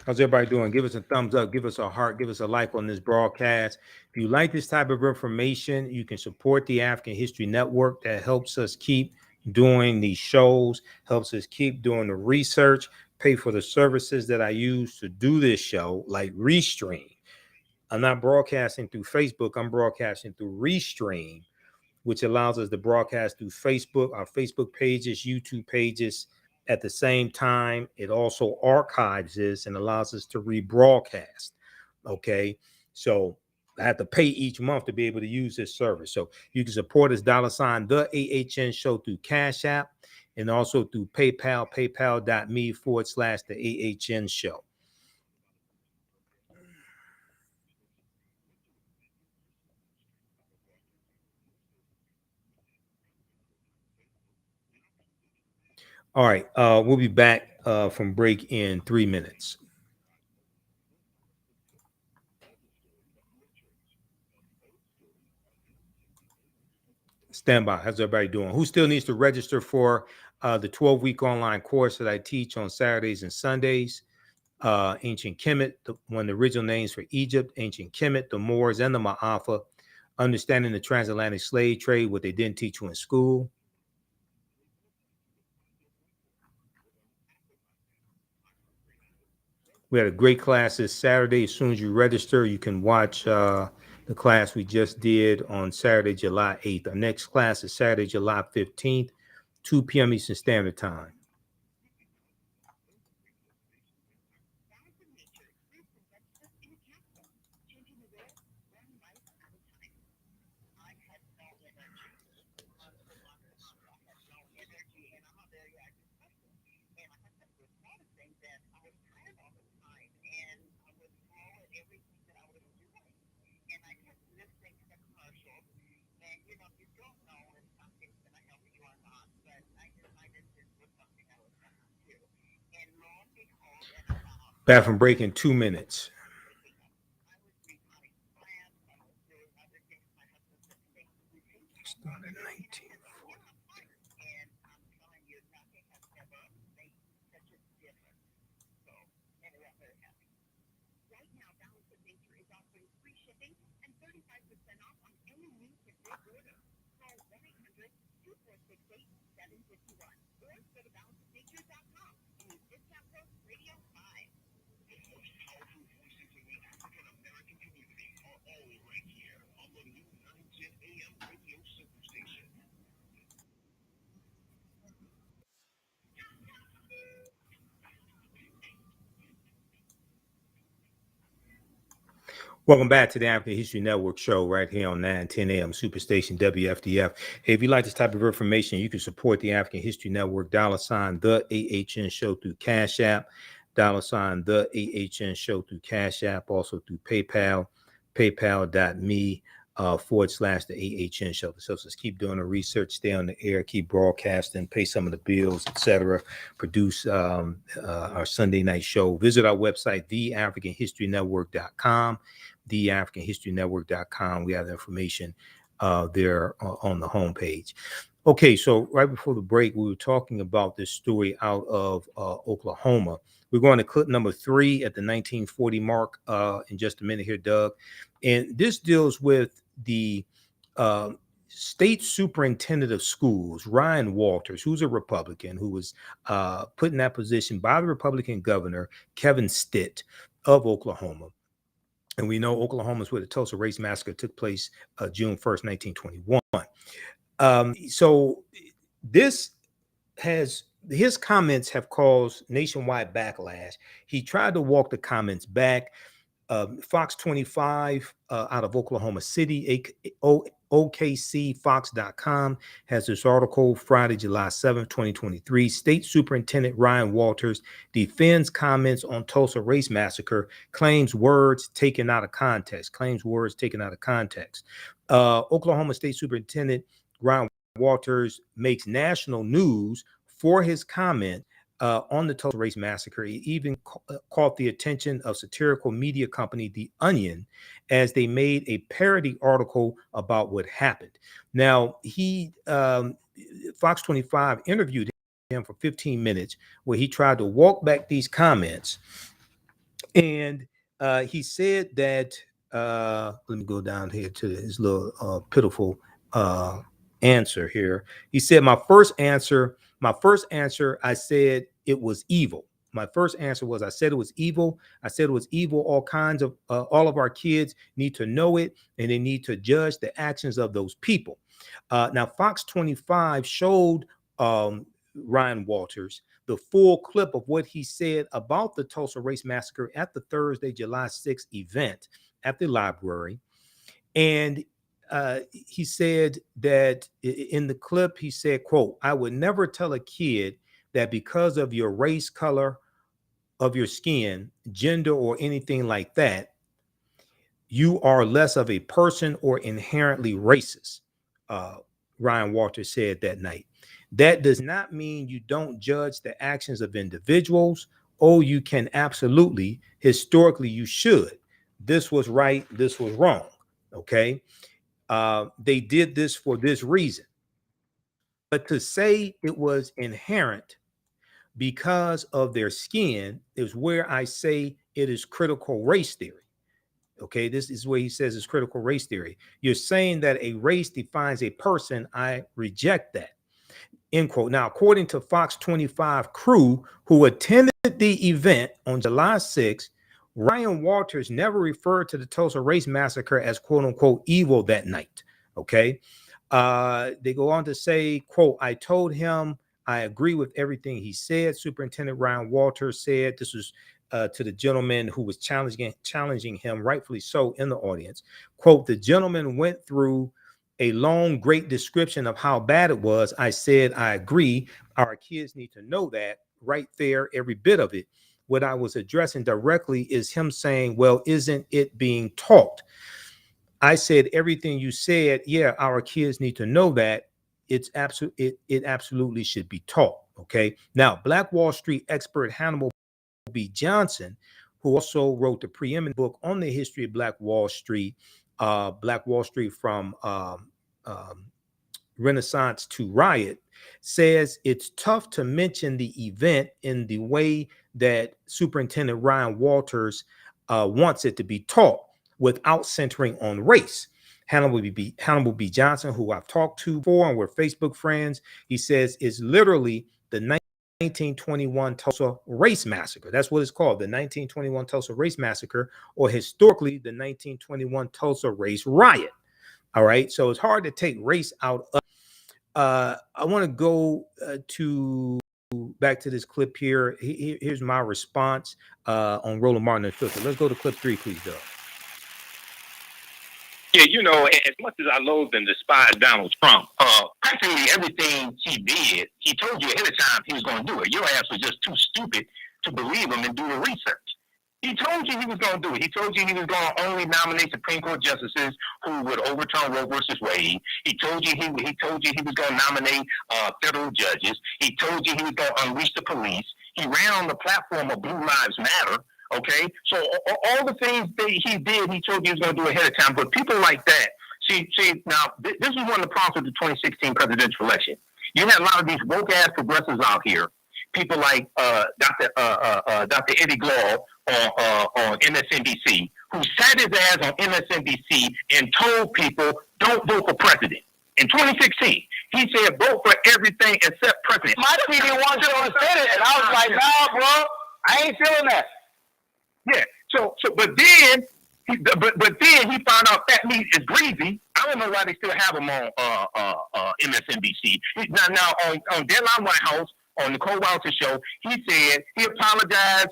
How's everybody doing? Give us a thumbs up, give us a heart, give us a like on this broadcast. If you like this type of information, you can support the African History Network. That helps us keep doing these shows, helps us keep doing the research, pay for the services that I use to do this show, like Restream. I'm not broadcasting through Facebook, I'm broadcasting through Restream, which allows us to broadcast through Facebook, our Facebook pages, YouTube pages at the same time. It also archives this and allows us to rebroadcast. Okay. So I have to pay each month to be able to use this service. So you can support us $ TheAHNShow through Cash App and also through PayPal, paypal.me/TheAHNShow. All right. We'll be back from break in 3 minutes. Stand by. How's everybody doing? Who still needs to register for the 12-week online course that I teach on Saturdays and Sundays? Ancient Kemet, one of the original names for Egypt, Ancient Kemet, the Moors, and the Maafa, understanding the transatlantic slave trade, what they didn't teach you in school. We had a great class this Saturday. As soon as you register, you can watch the class we just did on Saturday, July 8th. Our next class is Saturday, July 15th, 2 p.m. Eastern Standard Time. Back from break in 2 minutes. Started 19. Welcome back to the African History Network show right here on 910 AM Superstation WFDF. Hey, if you like this type of information, you can support the African History Network, $TheAHNShow through Cash App, $TheAHNShow through Cash App, also through PayPal, paypal.me /TheAHNShow. So let's keep doing the research, stay on the air, keep broadcasting, pay some of the bills, etc. Produce our Sunday night show. Visit our website, theafricanhistorynetwork.com. TheAfricanHistoryNetwork.com. We have the information there on the homepage. Okay, so right before the break, we were talking about this story out of Oklahoma. We're going to clip number 3 at the 1940 mark in just a minute here, Doug. And this deals with the state superintendent of schools, Ryan Walters, who's a Republican, who was put in that position by the Republican governor, Kevin Stitt of Oklahoma. And we know Oklahoma is where the Tulsa Race Massacre took place June 1st, 1921. So his comments have caused nationwide backlash. He tried to walk the comments back. Fox 25 out of Oklahoma City, OKCFox.com has this article, Friday, July 7th, 2023. State Superintendent Ryan Winters defends comments on Tulsa Race Massacre, claims words taken out of context. Oklahoma State Superintendent Ryan Winters makes national news for his comment on the Tulsa Race Massacre. He even caught the attention of satirical media company The Onion as they made a parody article about what happened. Now, Fox 25 interviewed him for 15 minutes where he tried to walk back these comments And he said that, let me go down here to his little pitiful answer here. He said, my first answer, I said it was evil. My first answer was, I said it was evil. I said it was evil. All kinds of, all of our kids need to know it, and they need to judge the actions of those people. Now, Fox 25 showed Ryan Walters the full clip of what he said about the Tulsa Race Massacre at the Thursday, July 6th event at the library. And he said that in the clip, he said, quote, I would never tell a kid that because of your race, color of your skin, gender, or anything like that, you are less of a person or inherently racist, Ryan Walters said that night. That does not mean you don't judge the actions of individuals. Oh, you can absolutely. Historically, you should. This was right. This was wrong. Okay. They did this for this reason. But to say it was inherent because of their skin is where I say it is critical race theory. Okay, this is where he says it's critical race theory. You're saying that a race defines a person. I reject that. End quote. Now, according to Fox 25 crew who attended the event on July 6th, Ryan Walters never referred to the Tulsa Race Massacre as quote unquote evil that night. Okay. They go on to say, quote, I told him I agree with everything he said. Superintendent Ryan Winters said, this was to the gentleman who was challenging him, rightfully so, in the audience. Quote, the gentleman went through a long, great description of how bad it was. I said, I agree. Our kids need to know that right there, every bit of it. What I was addressing directly is him saying, well, isn't it being taught? I said, everything you said, yeah, our kids need to know that. It absolutely should be taught. Okay. Now, Black Wall Street expert Hannibal B. Johnson, who also wrote the preeminent book on the history of Black Wall Street from Renaissance to Riot, says it's tough to mention the event in the way that Superintendent Ryan Winters wants it to be taught without centering on race. Hannibal B. Johnson, who I've talked to before and we're Facebook friends, he says it's literally the 1921 Tulsa Race Massacre. That's what it's called, the 1921 Tulsa Race Massacre, or historically the 1921 Tulsa Race Riot. All right, so it's hard to take race out of. I want to go back to this clip here. Here's my response on Roland Martin and Filter. Let's go to clip 3, please, Doug. Yeah, you know, as much as I loathe and despise Donald Trump, practically everything he did, he told you ahead of time he was going to do it. Your ass was just too stupid to believe him and do the research. He told you he was going to do it. He told you he was going to only nominate Supreme Court justices who would overturn Roe versus Wade. He told you he was going to nominate federal judges. He told you he was going to unleash the police. He ran on the platform of Blue Lives Matter. Okay, so all the things that he did, he told you he was going to do ahead of time. But people like that, see, now this is one of the problems with the 2016 presidential election. You had a lot of these woke ass progressives out here, people like Dr. Eddie Glaw on MSNBC, who sat his ass on MSNBC and told people don't vote for president. In 2016, he said vote for everything except president. My TV wanted you to say it, and I was like, nah, bro, I ain't feeling that. Yeah. But then he found out fat meat is greasy. I don't know why they still have him on MSNBC. Now on Deadline White House on Nicole Walters' show, he said he apologized,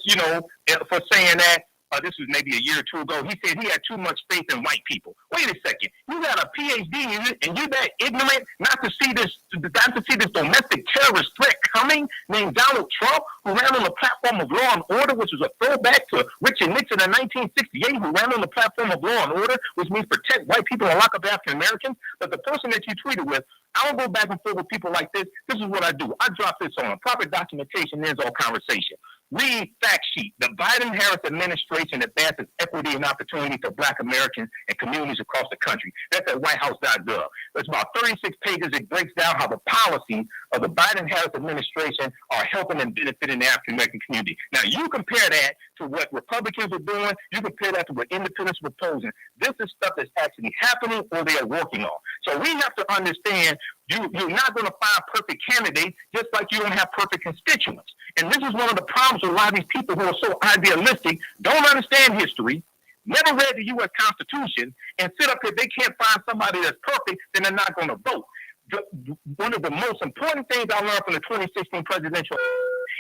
for saying that. This was maybe a year or two ago. He said he had too much faith in white people. Wait a second. You got a PhD in it, and you that ignorant not to see this domestic terrorist threat coming named Donald Trump, who ran on the platform of law and order, which was a throwback to Richard Nixon in 1968, who ran on the platform of law and order, which means protect white people and lock up African Americans. But the person that you tweeted with, I don't go back and forth with people like this. This is what I do. I drop this on proper documentation, ends all conversation. Read fact sheet. The Biden-Harris administration advances equity and opportunity for Black Americans and communities across the country. That's at whitehouse.gov. It's about 36 pages. It breaks down how the policies of the Biden-Harris administration are helping and benefiting the African-American community. Now, you compare that to what Republicans are doing. You compare that to what independents are proposing. This is stuff that's actually happening or they are working on. So we have to understand you're not going to find perfect candidates, just like you don't have perfect constituents. And this is one of the problems with a lot of these people who are so idealistic, don't understand history, never read the U.S. Constitution, and sit up here, they can't find somebody that's perfect, then they're not going to vote. One of the most important things I learned from the 2016 presidential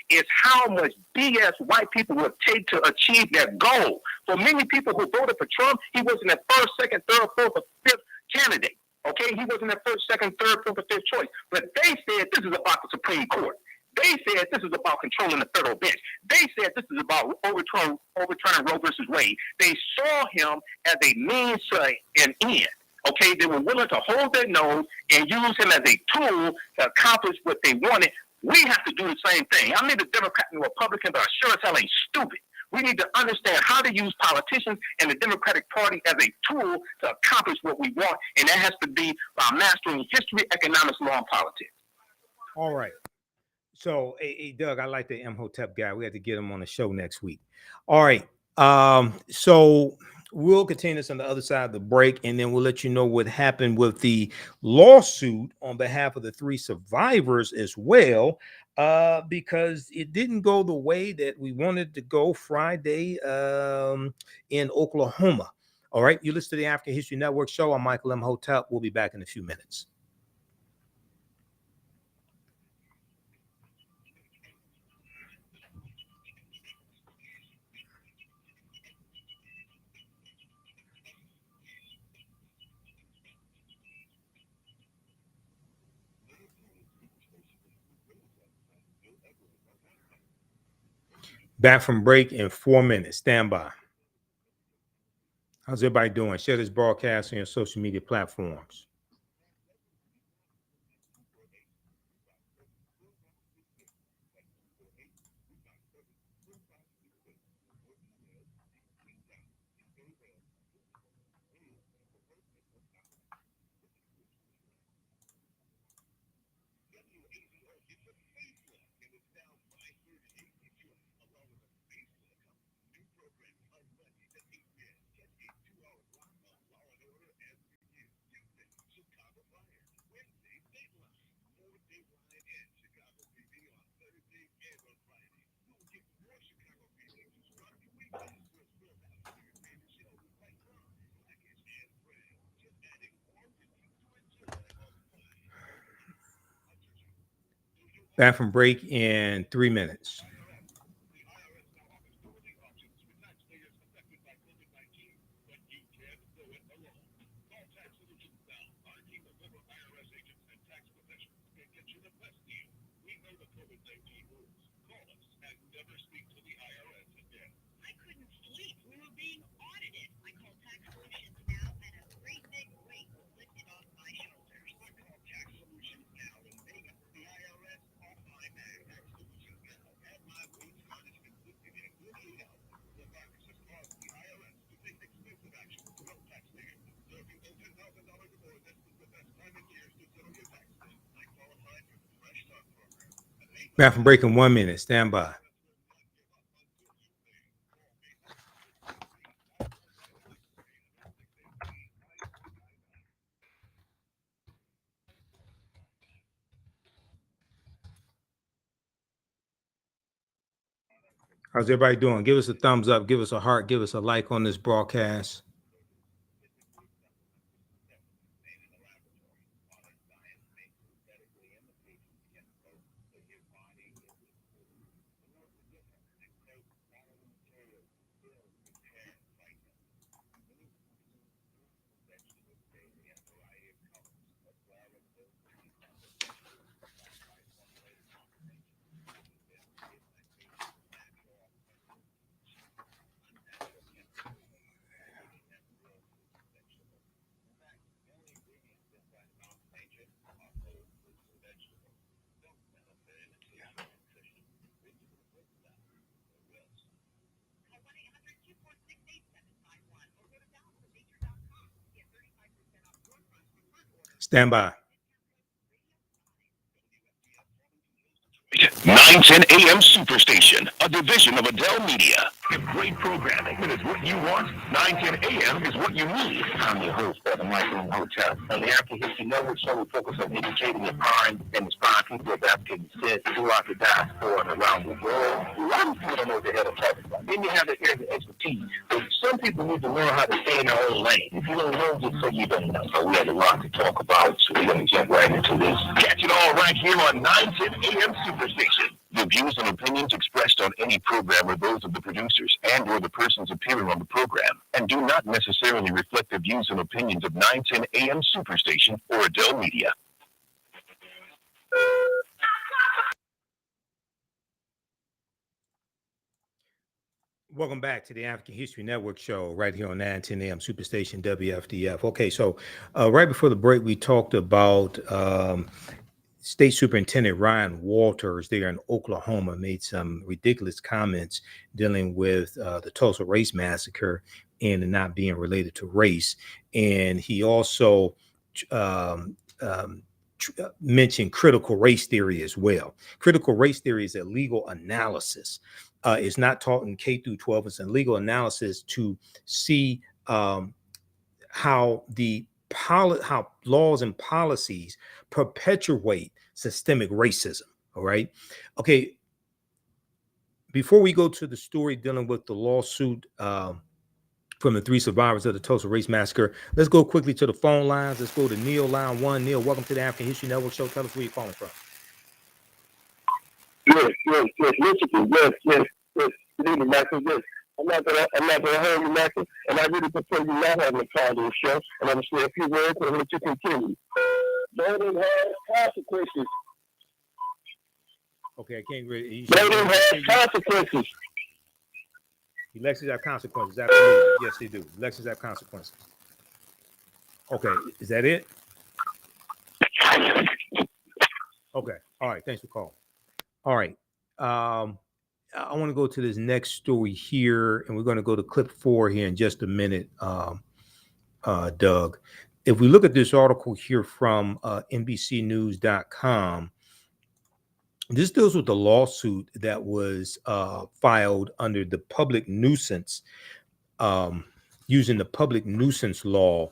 is how much BS white people will take to achieve their goal. For many people who voted for Trump, he wasn't their first, second, third, fourth, or fifth candidate. Okay, he wasn't their first, second, third, fourth, or fifth choice. But they said this is about the Supreme Court. They said this is about controlling the federal bench. They said this is about overturning Roe versus Wade. They saw him as a means to an end. Okay, they were willing to hold their nose and use him as a tool to accomplish what they wanted. We have to do the same thing. I mean, the Democrats and the Republicans are sure as hell ain't stupid. We need to understand how to use politicians and the Democratic Party as a tool to accomplish what we want, and that has to be by mastering history, economics, law, and politics. All right. So, hey, Doug, I like the Imhotep guy. We have to get him on the show next week. All right. So we'll continue this on the other side of the break, and then we'll let you know what happened with the lawsuit on behalf of the 3 survivors as well, because it didn't go the way that we wanted to go Friday in Oklahoma. All right. You listen to the African History Network show. I'm Michael Imhotep. We'll be back in a few minutes. Back from break in 4 minutes. Stand by. How's everybody doing? Share this broadcast on your social media platforms. Back from break in 3 minutes. Back from break in 1 minute. Stand by. How's everybody doing? Give us a thumbs up, give us a heart, give us a like on this broadcast. Stand by. 910 AM Superstation, a division of Adele Media. If great programming is what you want, 910 AM is what you need. I'm your host, Brother Michael Imhotep. On the African History Network show, we focus on educating, empowering, and inspiring people of African descent throughout the diaspora and around the world. A lot of people don't know what the hell they're talking about. Then you have the area of expertise. But some people need to learn how to stay in their own lane. If you don't know, just so you don't know. So we have a lot to talk about, so we're going to jump right into this. Catch it all right here on 910 AM Superstation. The views and opinions expressed on any program are those of the producers and or the persons appearing on the program and do not necessarily reflect the views and opinions of 910 AM Superstation or Adele Media. Welcome back to the African History Network show right here on 910 AM Superstation WFDF. Okay, so right before the break, we talked about State Superintendent Ryan Winters there in Oklahoma made some ridiculous comments dealing with the Tulsa Race Massacre and not being related to race. And he also mentioned critical race theory as well. Critical race theory is a legal analysis. It's not taught in K through 12. It's a legal analysis to see how laws and policies perpetuate systemic racism. All right. Okay. Before we go to the story dealing with the lawsuit from the 3 survivors of the Tulsa Race Massacre, let's go quickly to the phone lines. Let's go to Neil, line 1. Neil, welcome to the African History Network show. Tell us where you're calling from. Yes, Michigan. Yes. Good evening, Michael. Yes. I'm not gonna hold you, Michael, and I really prefer you not having a part of the show. And I'm gonna say a few words and let you continue. Voting has consequences. Okay, I can't really. Voting has consequences. Elections have consequences. Absolutely. Yes, they do. Elections have consequences. Okay, is that it? Okay. All right. Thanks for calling. All right. I want to go to this next story here, and we're going to go to clip 4 here in just a minute, Doug. If we look at this article here from NBCnews.com, this deals with the lawsuit that was filed under the public nuisance, using the public nuisance law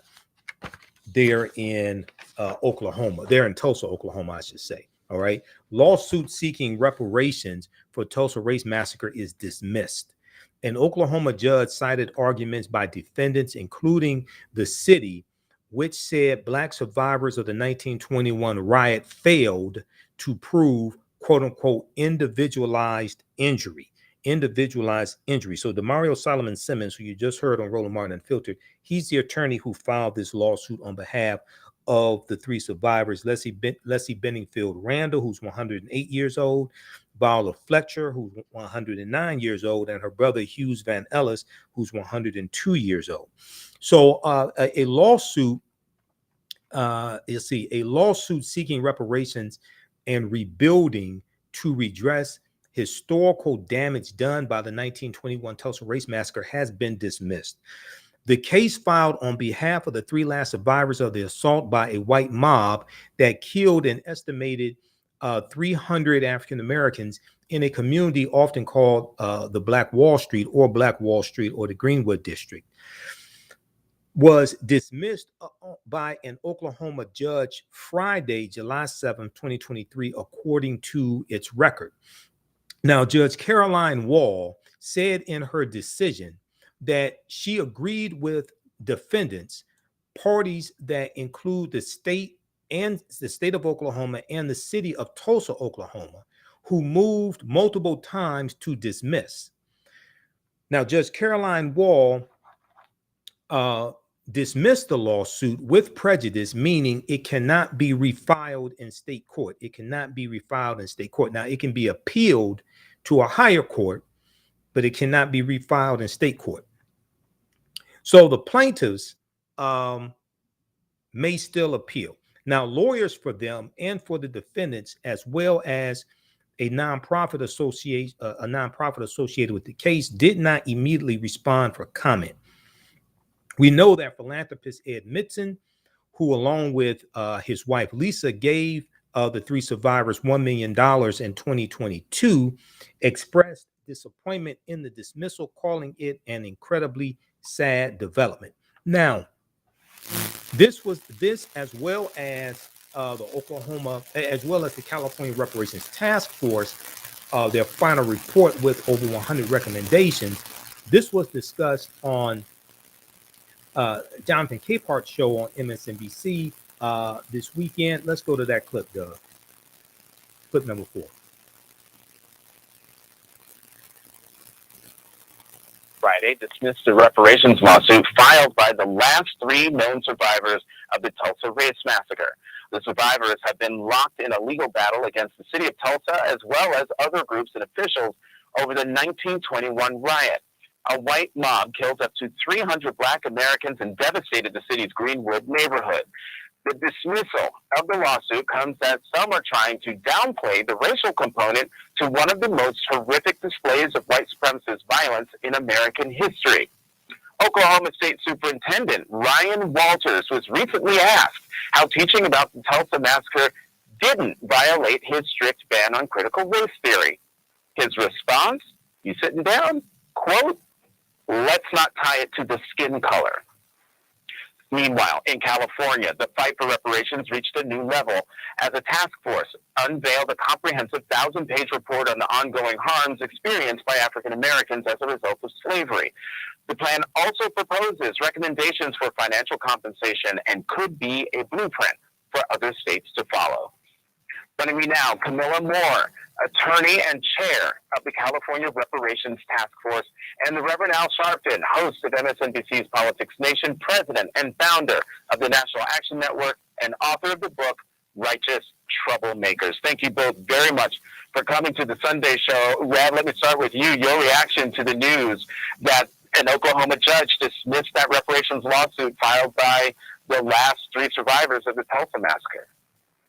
there in Oklahoma, there in Tulsa, Oklahoma, I should say. All right. Lawsuit seeking reparations for Tulsa Race Massacre is dismissed. An Oklahoma judge cited arguments by defendants, including the city, which said Black survivors of the 1921 riot failed to prove, quote unquote, individualized injury. So Demario Solomon Simmons, who you just heard on Roland Martin Unfiltered, he's the attorney who filed this lawsuit on behalf of the 3 survivors: Leslie Benningfield Randall, who's 108 years old, Viola Fletcher, who's 109 years old, and her brother Hughes Van Ellis, who's 102 years old. So a lawsuit seeking reparations and rebuilding to redress historical damage done by the 1921 Tulsa Race Massacre has been dismissed. The case filed on behalf of the 3 last survivors of the assault by a white mob that killed an estimated 300 African Americans in a community often called the Black Wall Street or the Greenwood District was dismissed by an Oklahoma judge Friday, July 7, 2023, according to its record. Now, Judge Caroline Wall said in her decision that she agreed with defendants, parties that include the state of Oklahoma and the city of Tulsa, Oklahoma, who moved multiple times to dismiss. Now, Judge Caroline Wall dismissed the lawsuit with prejudice, meaning it cannot be refiled in state court. Now, it can be appealed to a higher court, but it cannot be refiled in state court. So the plaintiffs may still appeal. Now, lawyers for them and for the defendants, as well as a nonprofit associated with the case, did not immediately respond for comment. We know that philanthropist Ed Mitson, who, along with his wife Lisa, gave the three survivors $1 million in 2022, expressed disappointment in the dismissal, calling it an incredibly sad development. Now, this, as well as the Oklahoma, as well as the California Reparations Task Force, their final report with over 100 recommendations. This was discussed on Jonathan Capehart's show on MSNBC this weekend. Let's go to that clip, Doug. Clip number 4. Friday dismissed the reparations lawsuit filed by the last 3 known survivors of the Tulsa Race Massacre. The survivors have been locked in a legal battle against the city of Tulsa, as well as other groups and officials, over the 1921 riot. A white mob killed up to 300 Black Americans and devastated the city's Greenwood neighborhood. The dismissal of the lawsuit comes as some are trying to downplay the racial component to one of the most horrific displays of white supremacist violence in American history. Oklahoma State Superintendent Ryan Winters was recently asked how teaching about the Tulsa Massacre didn't violate his strict ban on critical race theory. His response, you sitting down? Quote, let's not tie it to the skin color. Meanwhile, in California, the fight for reparations reached a new level as a task force unveiled a comprehensive 1,000-page report on the ongoing harms experienced by African Americans as a result of slavery. The plan also proposes recommendations for financial compensation and could be a blueprint for other states to follow. Joining me now, Camilla Moore, attorney and chair of the California Reparations Task Force, and the Reverend Al Sharpton, host of MSNBC's Politics Nation, president and founder of the National Action Network, and author of the book, Righteous Troublemakers. Thank you both very much for coming to the Sunday show. Rad, let me start with you. Your reaction to the news that an Oklahoma judge dismissed that reparations lawsuit filed by the last 3 survivors of the Tulsa Massacre.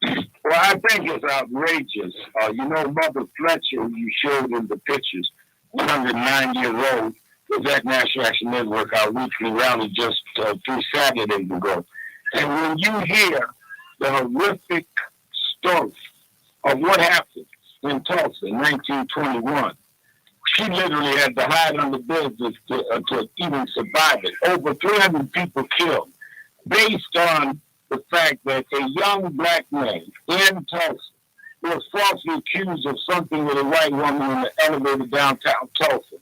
Well, I think it's outrageous. Mother Fletcher, who you showed in the pictures, 109 years old, was at National Action Network, our weekly rally just 3 Saturdays ago. And when you hear the horrific story of what happened in Tulsa in 1921, she literally had to hide under beds to even survive it. Over 300 people killed, based on the fact that a young Black man in Tulsa was falsely accused of something with a white woman in the elevator downtown Tulsa.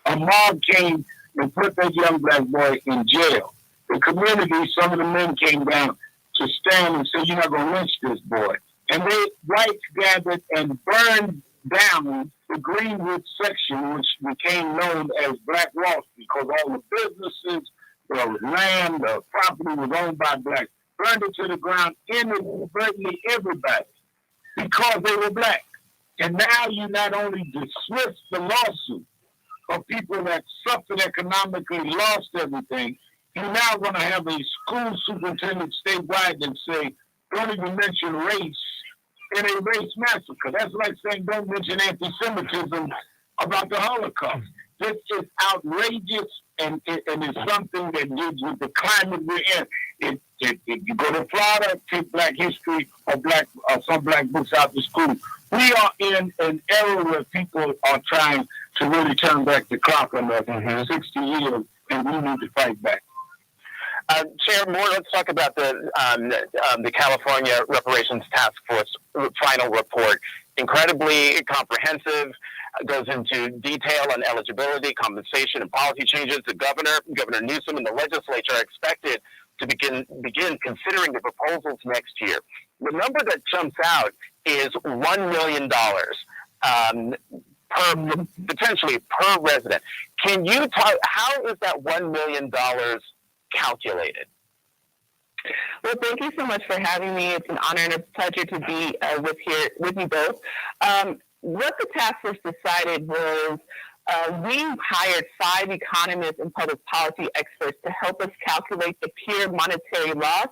A mob came and put that young Black boy in jail. The community, some of the men came down to stand and say, you're not going to lynch this boy. And whites gathered and burned down the Greenwood section, which became known as Black Wall Street, because all the businesses, the land, the property was owned by Blacks. Burned it to the ground, inadvertently everybody, because they were Black. And now you not only dismiss the lawsuit of people that suffered economically, lost everything, you're now going to have a school superintendent statewide that say, don't even mention race in a race massacre. That's like saying don't mention anti-Semitism about the Holocaust. This is outrageous, and it's something that gives with the climate we're in. If you go to Florida, take Black history or some Black books out to school. We are in an era where people are trying to really turn back the clock on us 60 years, and we need to fight back. Chair Moore, let's talk about the California Reparations Task Force final report. Incredibly comprehensive, goes into detail on eligibility, compensation, and policy changes. The Governor Newsom, and the legislature are expected to begin considering the proposals next year. The number that jumps out is $1 million potentially per resident. Can you talk? How is that $1 million calculated? Well, thank you so much for having me. It's an honor and a pleasure to be with you both. What the task force decided was we hired 5 economists and public policy experts to help us calculate the pure monetary loss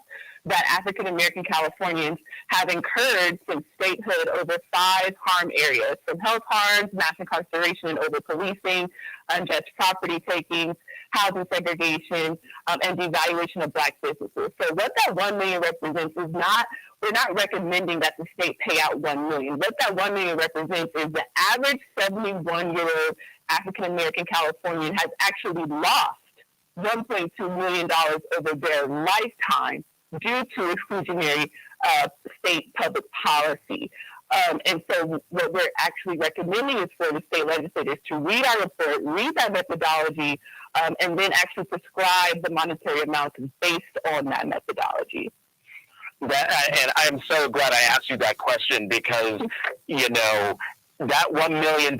that African American Californians have incurred since statehood over 5 harm areas, from health harms, mass incarceration and over policing, unjust property takings, housing segregation, and devaluation of Black businesses. So what that $1 million represents is not, we're not recommending that the state pay out $1 million. What that $1 million represents is the average 71-year-old African American Californian has actually lost $1.2 million over their lifetime due to exclusionary state public policy. And so what we're actually recommending is for the state legislators to read our report, read that methodology, and then actually prescribe the monetary amount based on that methodology. And I'm so glad I asked you that question because, you know, that $1 million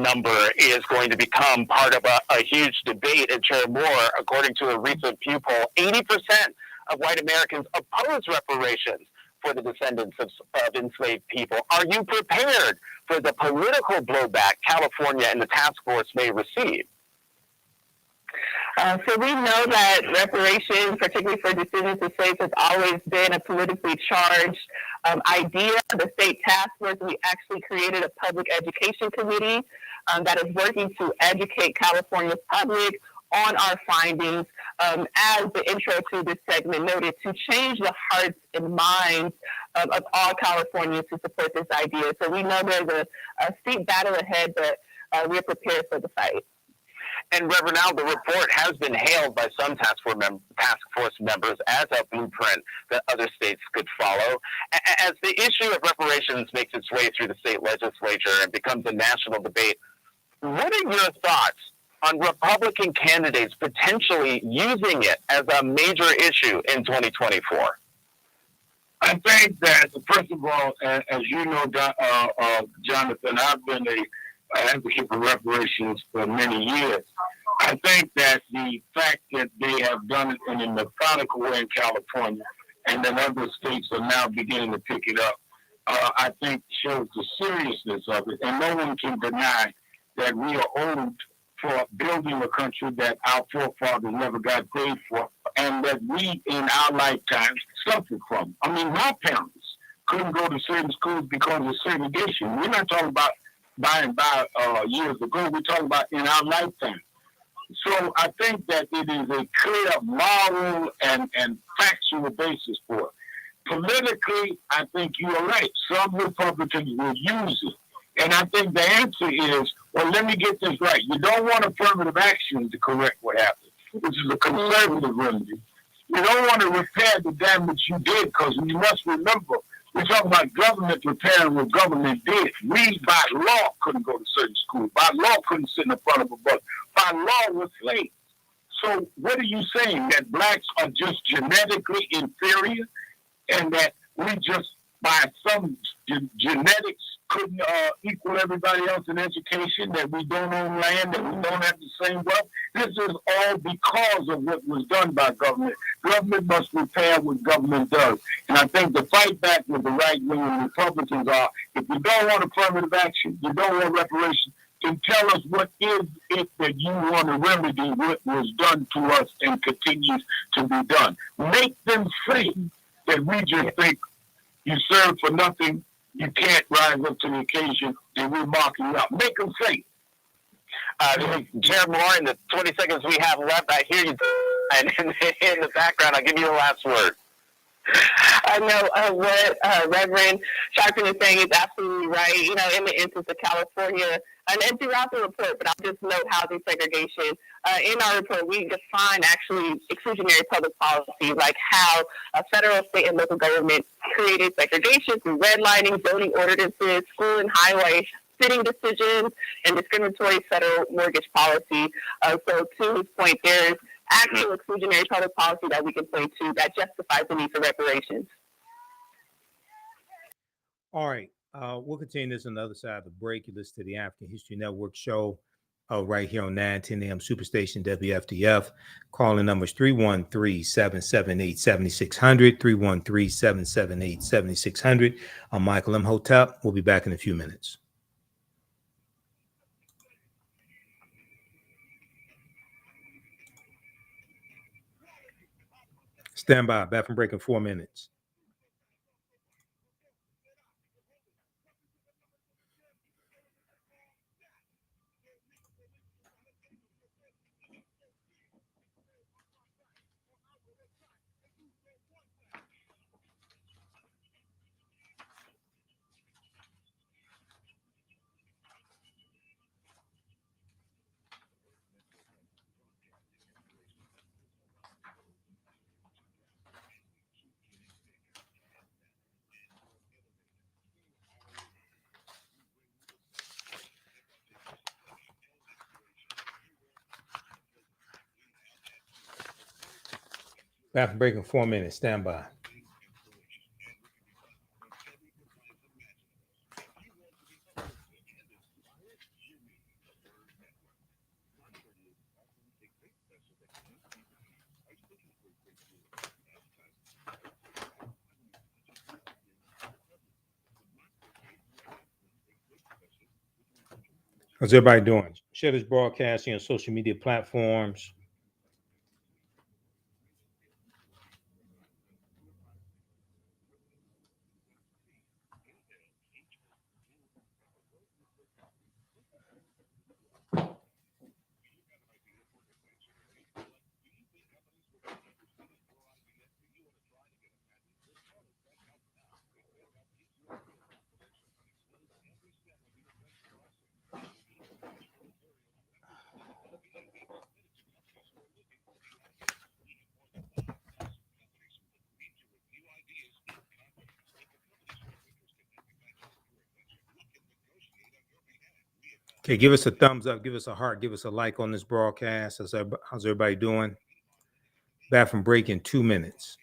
number is going to become part of a huge debate. And Chair Moore, according to a recent Pew poll, 80% of white Americans oppose reparations for the descendants of enslaved people. Are you prepared for the political blowback California and the task force may receive? So we know that reparations, particularly for descendants of slaves, has always been a politically charged idea. The state task force, we actually created a public education committee that is working to educate California's public on our findings, as the intro to this segment noted, to change the hearts and minds of all Californians to support this idea. So we know there's a steep battle ahead, but we're prepared for the fight. And Reverend Al, the report has been hailed by some task force members as a blueprint that other states could follow. As the issue of reparations makes its way through the state legislature and becomes a national debate, what are your thoughts on Republican candidates potentially using it as a major issue in 2024? I think that, first of all, as you know, Jonathan, I've been an advocate for reparations for many years. I think that the fact that they have done it in a methodical way in California and that other states are now beginning to pick it up, I think shows the seriousness of it. And no one can deny that we are owed for building a country that our forefathers never got paid for and that we in our lifetimes suffered from. I mean, my parents couldn't go to certain schools because of segregation. We're not talking about by and by years ago. We're talking about in our lifetime. So I think that it is a clear moral and factual basis for it. Politically, I think you are right. Some Republicans will use it. And I think the answer is, well, let me get this right. You don't want affirmative action to correct what happened, which is a conservative remedy. You don't want to repair the damage you did, because you must remember, we're talking about government repairing what government did. We, by law, couldn't go to certain schools. By law, couldn't sit in front of a bus. By law, we're slaves. So what are you saying? That blacks are just genetically inferior and that we just, by some genetics, couldn't equal everybody else in education, that we don't own land, that we don't have the same wealth? This is all because of what was done by government. Government must repair what government does. And I think the fight back with the right wing and Republicans are, if you don't want affirmative action, you don't want reparations, then tell us what is it that you want to remedy what was done to us and continues to be done. Make them see that we just think you serve for nothing, you can't rise up to the occasion, and we're marking you up. Make them say Chair Moore, in the 20 seconds we have left, I hear you. And in the background, I'll give you the last word. I know what Reverend Sharpton is saying is absolutely right. You know, in the instance of California, and throughout the report, but I'll just note housing segregation. In our report, we define actually exclusionary public policy, like how federal, state, and local government created segregation through redlining, zoning ordinances, school and highway sitting decisions, and discriminatory federal mortgage policy. So to his point, there's actual exclusionary public policy that we can point to that justifies the need for reparations. All right. We'll continue this on the other side of the break. You listen to the African History Network show right here on 910 AM Superstation WFDF. Calling numbers 313-778-7600, 313-778-7600. I'm Michael Imhotep. We'll be back in a few minutes. Stand by. Bathroom break in 4 minutes. Bathroom break in 4 minutes. Stand by. How's everybody doing? Share this broadcasting on social media platforms. Okay, give us a thumbs up, give us a heart, give us a like on this broadcast. How's everybody doing? Bathroom break in 2 minutes.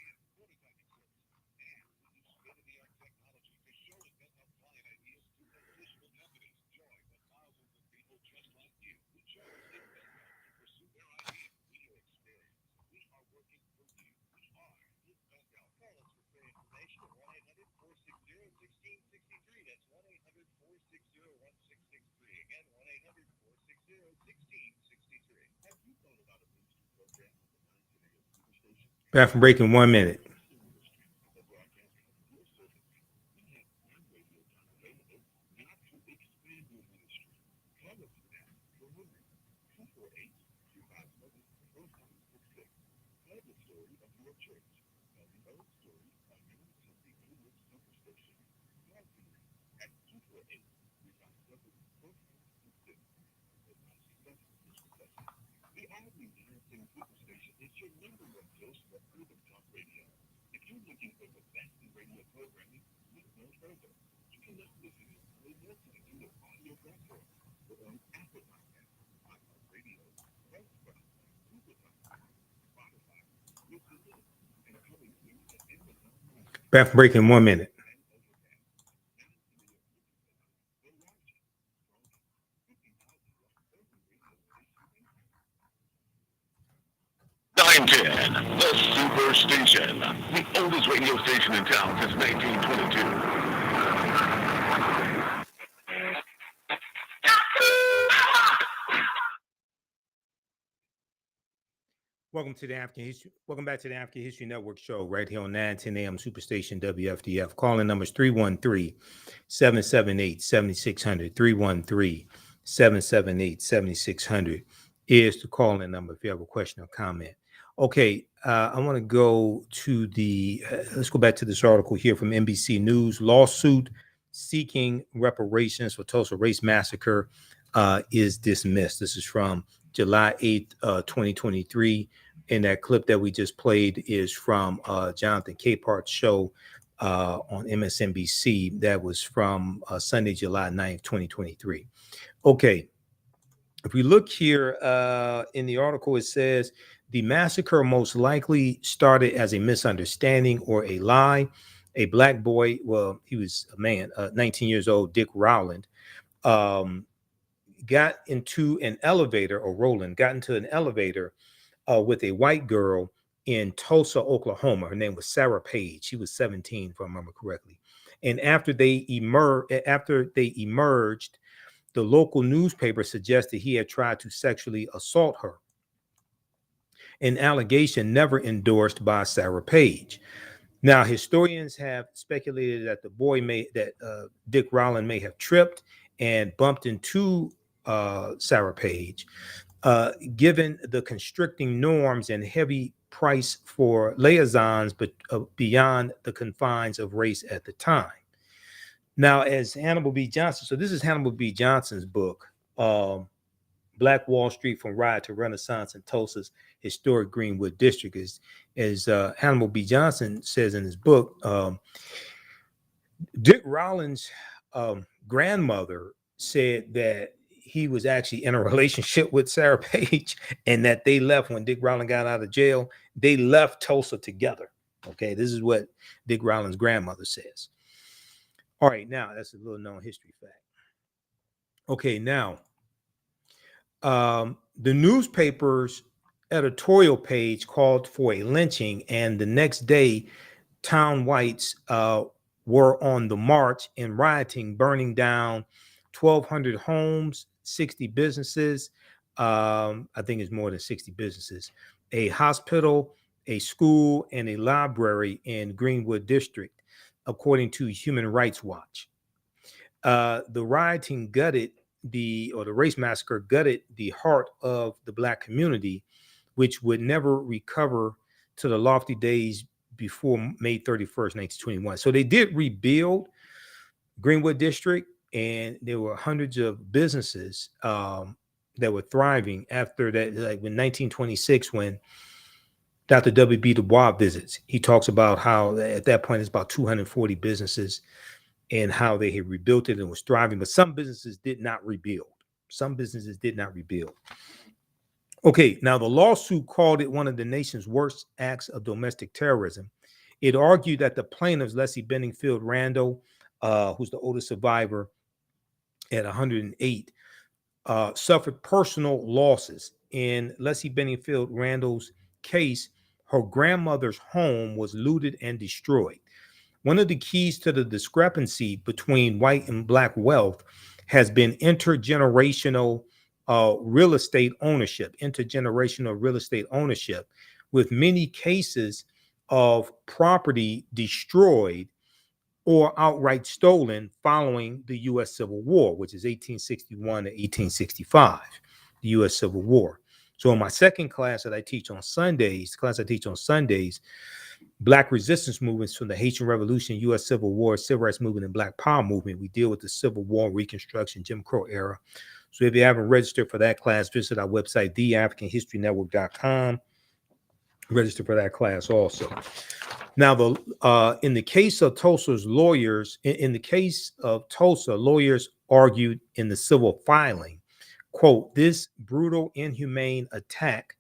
Bathroom break in 1 minute. Bathroom break in 1 minute. Time 10, the Superstation, the oldest radio station in town since 1922. Welcome back to the African History Network show right here on 910 AM Superstation WFDF. Calling numbers 313-778-7600. 313-778-7600 is the calling number if you have a question or comment. Okay, I want to go to let's go back to this article here from NBC News. Lawsuit seeking reparations for Tulsa Race Massacre is dismissed. This is from July 8th, 2023. And that clip that we just played is from Jonathan Capart's show on MSNBC. That was from Sunday, July 9th, 2023. Okay. If we look here in the article, it says the massacre most likely started as a misunderstanding or a lie. A black boy, well, he was a man, 19 years old, Dick Rowland, got into an elevator with a white girl in Tulsa, Oklahoma. Her name was Sarah Page. She was 17, if I remember correctly. And after they emerged, the local newspaper suggested he had tried to sexually assault her. an allegation never endorsed by Sarah Page. Now, historians have speculated that Dick Rowland may have tripped and bumped into Sarah Page, given the constricting norms and heavy price for liaisons, but beyond the confines of race at the time. Now, as Hannibal B. Johnson, so this is Hannibal B. Johnson's book, Black Wall Street from Riot to Renaissance in Tulsa's Historic Greenwood District. As Hannibal B. Johnson says in his book, Dick Rowland's grandmother said that he was actually in a relationship with Sarah Page, and that they left when Dick Rowland got out of jail. They left Tulsa together. Okay, this is what Dick Rowland's grandmother says. All right, now that's a little known history fact. Okay, now the newspaper's editorial page called for a lynching, and the next day, town whites were on the march and rioting, burning down 1,200 homes, 60 businesses. I think it's more than 60 businesses, a hospital, a school, and a library in Greenwood District, according to Human Rights Watch. The rioting the race massacre gutted the heart of the Black community, which would never recover to the lofty days before May 31st, 1921. So they did rebuild Greenwood District, and there were hundreds of businesses that were thriving after that. Like in 1926, when Dr. W.B. Du Bois visits, he talks about how at that point it's about 240 businesses and how they had rebuilt it and was thriving. But some businesses did not rebuild. Okay, now the lawsuit called it one of the nation's worst acts of domestic terrorism. It argued that the plaintiffs, Leslie Benningfield Randall, who's the oldest survivor at 108, suffered personal losses. In Leslie Benningfield Randall's case, her grandmother's home was looted and destroyed. One of the keys to the discrepancy between white and Black wealth has been intergenerational real estate ownership, with many cases of property destroyed or outright stolen following the U.S. Civil War, which is 1861 to 1865, the U.S. Civil War. So in my second class that I teach on Sundays, Black resistance movements from the Haitian Revolution, U.S. Civil War, Civil Rights Movement, and Black Power movement, we deal with the Civil War, Reconstruction, Jim Crow era. So if you haven't registered for that class, visit our website, theafricanhistorynetwork.com. Register for that class also. Now, in the case of Tulsa's lawyers, lawyers argued in the civil filing, quote, this brutal, inhumane attack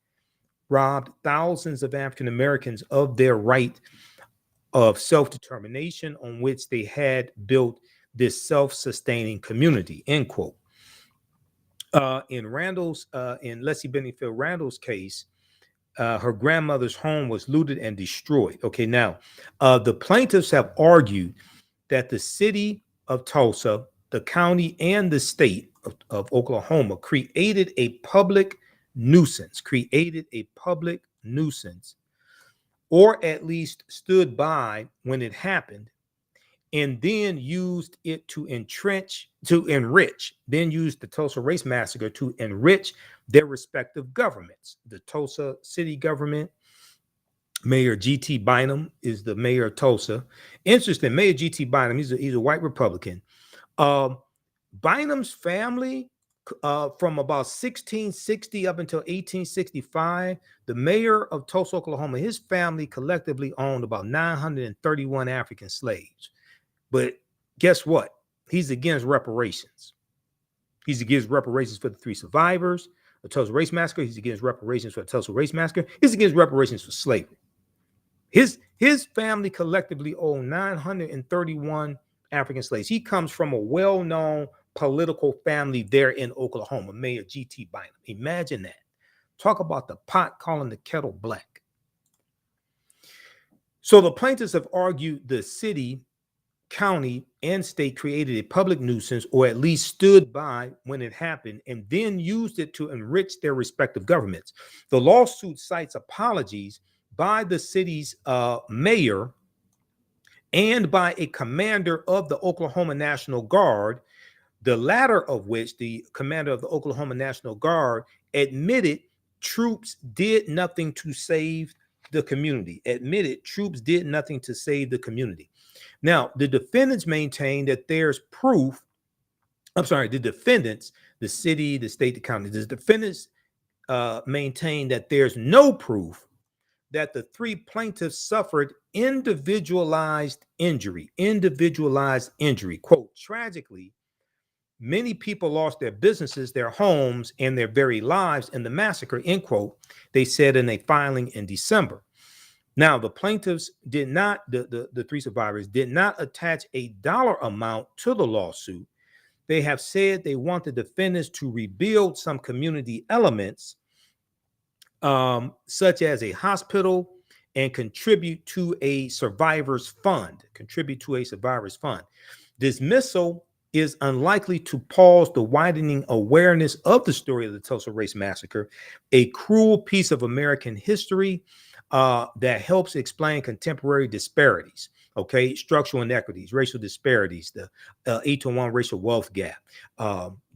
robbed thousands of African Americans of their right of self-determination on which they had built this self-sustaining community, end quote. In Leslie Benningfield Randall's case, her grandmother's home was looted and destroyed. Okay, now the plaintiffs have argued that the city of Tulsa, the county, and the state of Oklahoma created a public nuisance, or at least stood by when it happened, and then used it to enrich, then used the Tulsa Race Massacre to enrich their respective governments. The Tulsa city government, Mayor G.T. Bynum is the mayor of Tulsa. Interesting, Mayor G.T. Bynum, he's a white Republican. Bynum's family, from about 1660 up until 1865, the mayor of Tulsa, Oklahoma, his family collectively owned about 931 African slaves. But guess what? He's against reparations. He's against reparations for the three survivors, the Tulsa Race Massacre. He's against reparations for the Tulsa Race Massacre. He's against reparations for slavery. His family collectively owned 931 African slaves. He comes from a well-known political family there in Oklahoma, Mayor G.T. Bynum. Imagine that. Talk about the pot calling the kettle black. So the plaintiffs have argued the city county and state created a public nuisance, or at least stood by when it happened, and then used it to enrich their respective governments. The lawsuit cites apologies by the city's mayor and by a commander of the Oklahoma National Guard, the latter of which, the commander of the Oklahoma National Guard, admitted troops did nothing to save the community. Admitted troops did nothing to save the community. Now, the defendants maintain that there's proof. I'm sorry, the defendants, the city, the state, the county, the defendants maintain that there's no proof that the three plaintiffs suffered individualized injury. Individualized injury. Quote, tragically, many people lost their businesses, their homes, and their very lives in the massacre, end quote, they said in a filing in December. Now, the plaintiffs did not, the three survivors did not attach a dollar amount to the lawsuit. They have said they want the defendants to rebuild some community elements, such as a hospital, and contribute to a survivors fund. Dismissal is unlikely to pause the widening awareness of the story of the Tulsa Race Massacre, a cruel piece of American history that helps explain contemporary disparities, okay, structural inequities, racial disparities, the 8-to-1 racial wealth gap,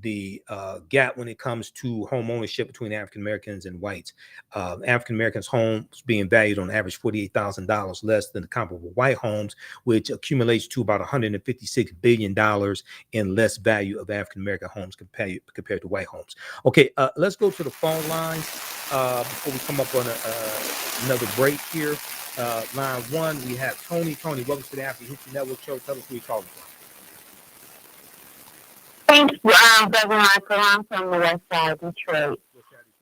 the gap when it comes to home ownership between African Americans and whites, African Americans' homes being valued on average $48,000 less than the comparable white homes, which accumulates to about $156 billion in less value of African American homes compared to white homes. Okay, let's go to the phone lines before we come up on another break here. Line one, we have Tony. Tony, welcome to the After History Network show. Tell us who you're calling from. Thanks, Brother Michael. I'm from the west side of Detroit.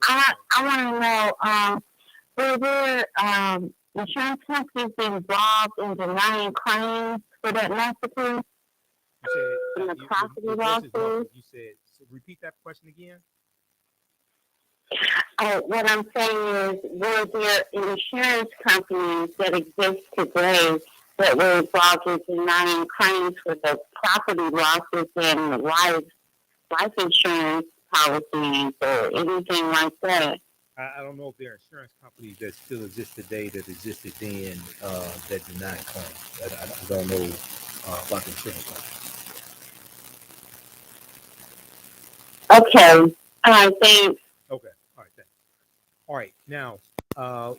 I want to know, were there insurance companies involved in denying claims for that massacre? In the property lawsuit? You said, so repeat that question again. What I'm saying is, were there insurance companies that exist today that were involved in denying claims for the property losses and the life insurance policies or anything like that? I don't know if there are insurance companies that still exist today that existed then that deny claims. I don't know about the insurance companies. Okay. All right, thanks. Okay. All right. Thanks. All right. Now,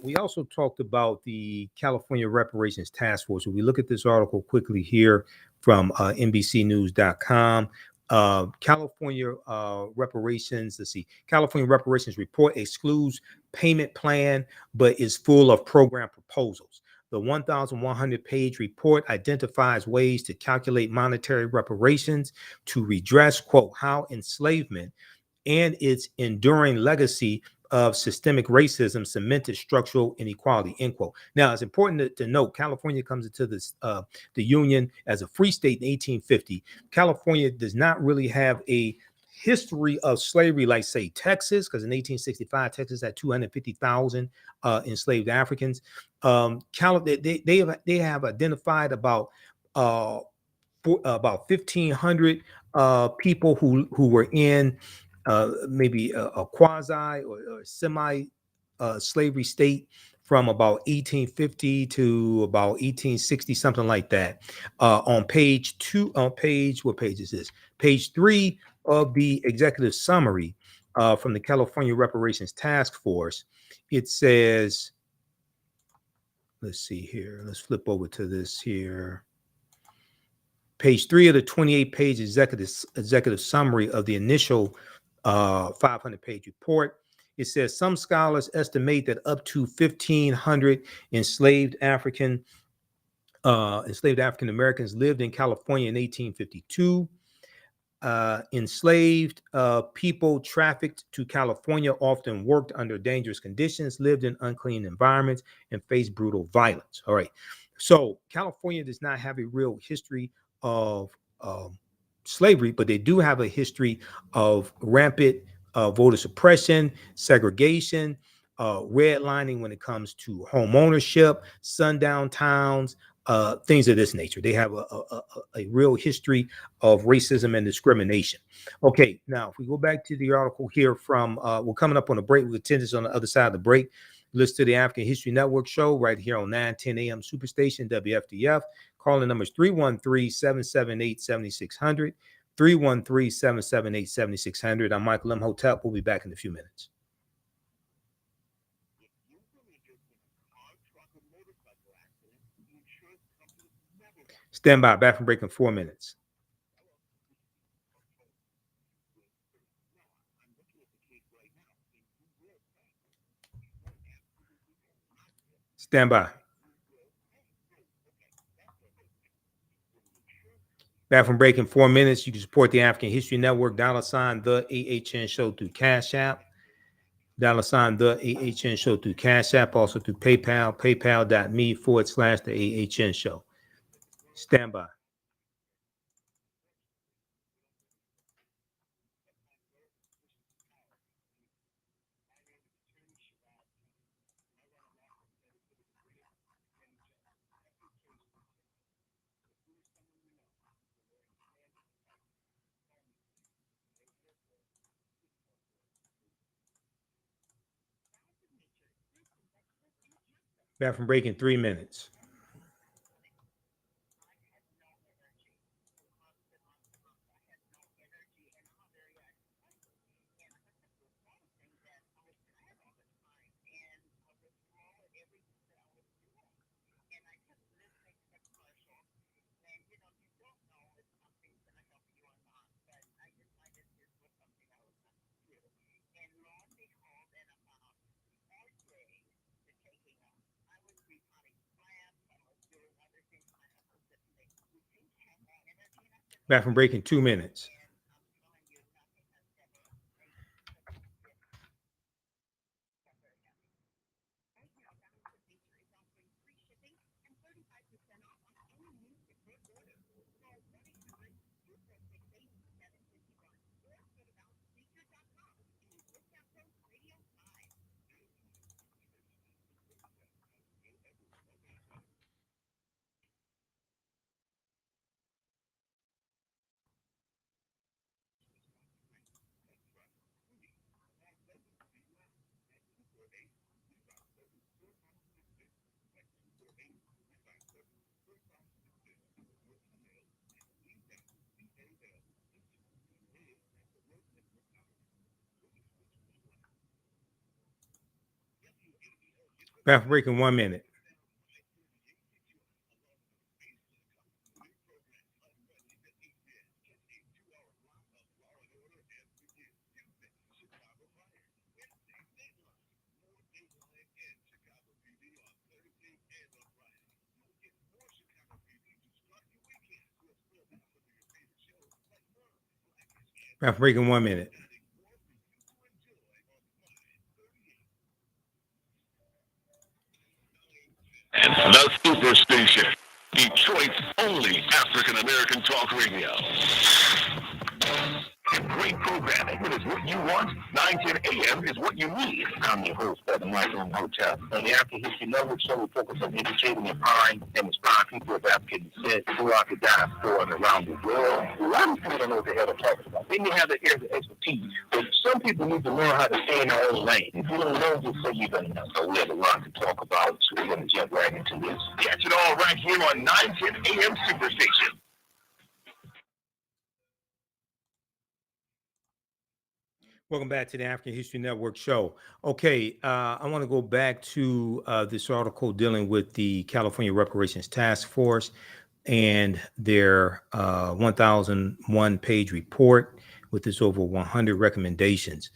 we also talked about the California Reparations Task Force. So we look at this article quickly here from NBCnews.com. California reparations. Let's see. California reparations report excludes payment plan, but is full of program proposals. The 1,100-page report identifies ways to calculate monetary reparations to redress, quote, how enslavement and its enduring legacy of systemic racism cemented structural inequality, end quote. Now, it's important to note, California comes into this the Union as a free state in 1850. California does not really have a history of slavery like, say, Texas, because in 1865, Texas had 250,000 enslaved Africans. They have identified about 1,500 people who were in maybe a quasi or semi slavery state from about 1850 to about 1860, something like that. On page 2, what page is this? Page 3 of the executive summary from the California Reparations Task Force, it says, let's see here. Let's flip over to this here. Page 3 of the 28-page executive summary of the initial 500-page report. It says some scholars estimate that up to 1,500 enslaved African Americans lived in California in 1852. Enslaved people trafficked to California often worked under dangerous conditions, lived in unclean environments, and faced brutal violence. All right. So California does not have a real history of slavery, but they do have a history of rampant voter suppression, segregation, redlining when it comes to home ownership, sundown towns, things of this nature. They have a real history of racism and discrimination. Okay, now if we go back to the article here from, we're coming up on a break with attendance on the other side of the break. Listen to the African History Network show right here on 910 a.m. Superstation, WFDF. Calling numbers 313-778-7600, 313-778-7600. I'm Michael Imhotep. We'll be back in a few minutes. Stand by. Back from break in 4 minutes. Stand by. Back from break in 4 minutes. You can support the African History Network, $ the AHN show through Cash App, $ the AHN show through Cash App, also through PayPal, paypal.me/the AHN show. Stand by. Back from break in 3 minutes. Back from break in 2 minutes. Back from break in 1 minute. Back from break in 1 minute. And the Superstation, Detroit's only African-American talk radio. Great programming. It is what you want. 910 a.m. is what you need. I'm your host, Brother Michael Imhotep. On the African History Network show, we focus on educating, empowering, and inspiring people of African descent throughout the diaspora and around the world. A lot of people don't know what the hell they're talking about. They may have the areas of expertise, but some people need to learn how to stay in their own lane. If you don't know, just say you don't know. So we have a lot to talk about, so we're going to jump right into this. Catch it all right here on 910 a.m. Superstation. Welcome back to the African History Network show. Okay, I want to go back to this article dealing with the California Reparations Task Force and their 1,001-page report with this over 100 recommendations.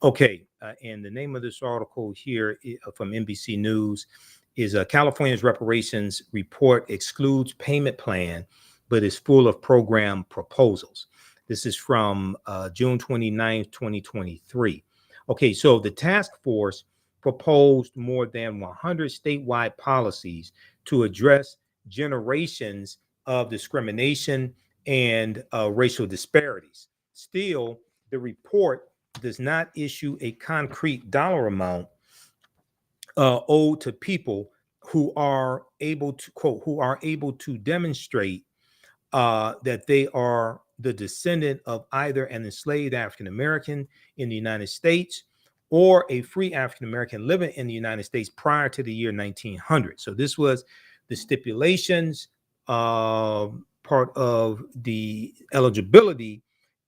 Okay, and the name of this article here from NBC News is California's Reparations Report excludes payment plan, but is full of program proposals. This is from June 29th, 2023. Okay, so the task force proposed more than 100 statewide policies to address generations of discrimination and racial disparities. Still, the report does not issue a concrete dollar amount owed to people who are able to, quote, who are able to demonstrate that they are the descendant of either an enslaved African American in the United States or a free African American living in the United States prior to the year 1900. So this was the stipulations, part of the eligibility.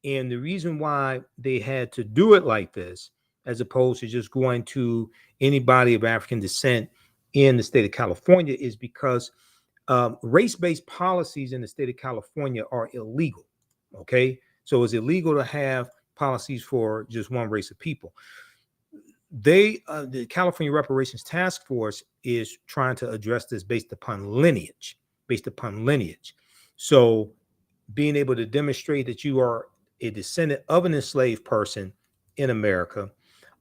And the reason why they had to do it like this, as opposed to just going to anybody of African descent in the state of California, is because race-based policies in the state of California are illegal. Okay, so it's illegal to have policies for just one race of people. The California Reparations Task Force is trying to address this based upon lineage. So being able to demonstrate that you are a descendant of an enslaved person in America,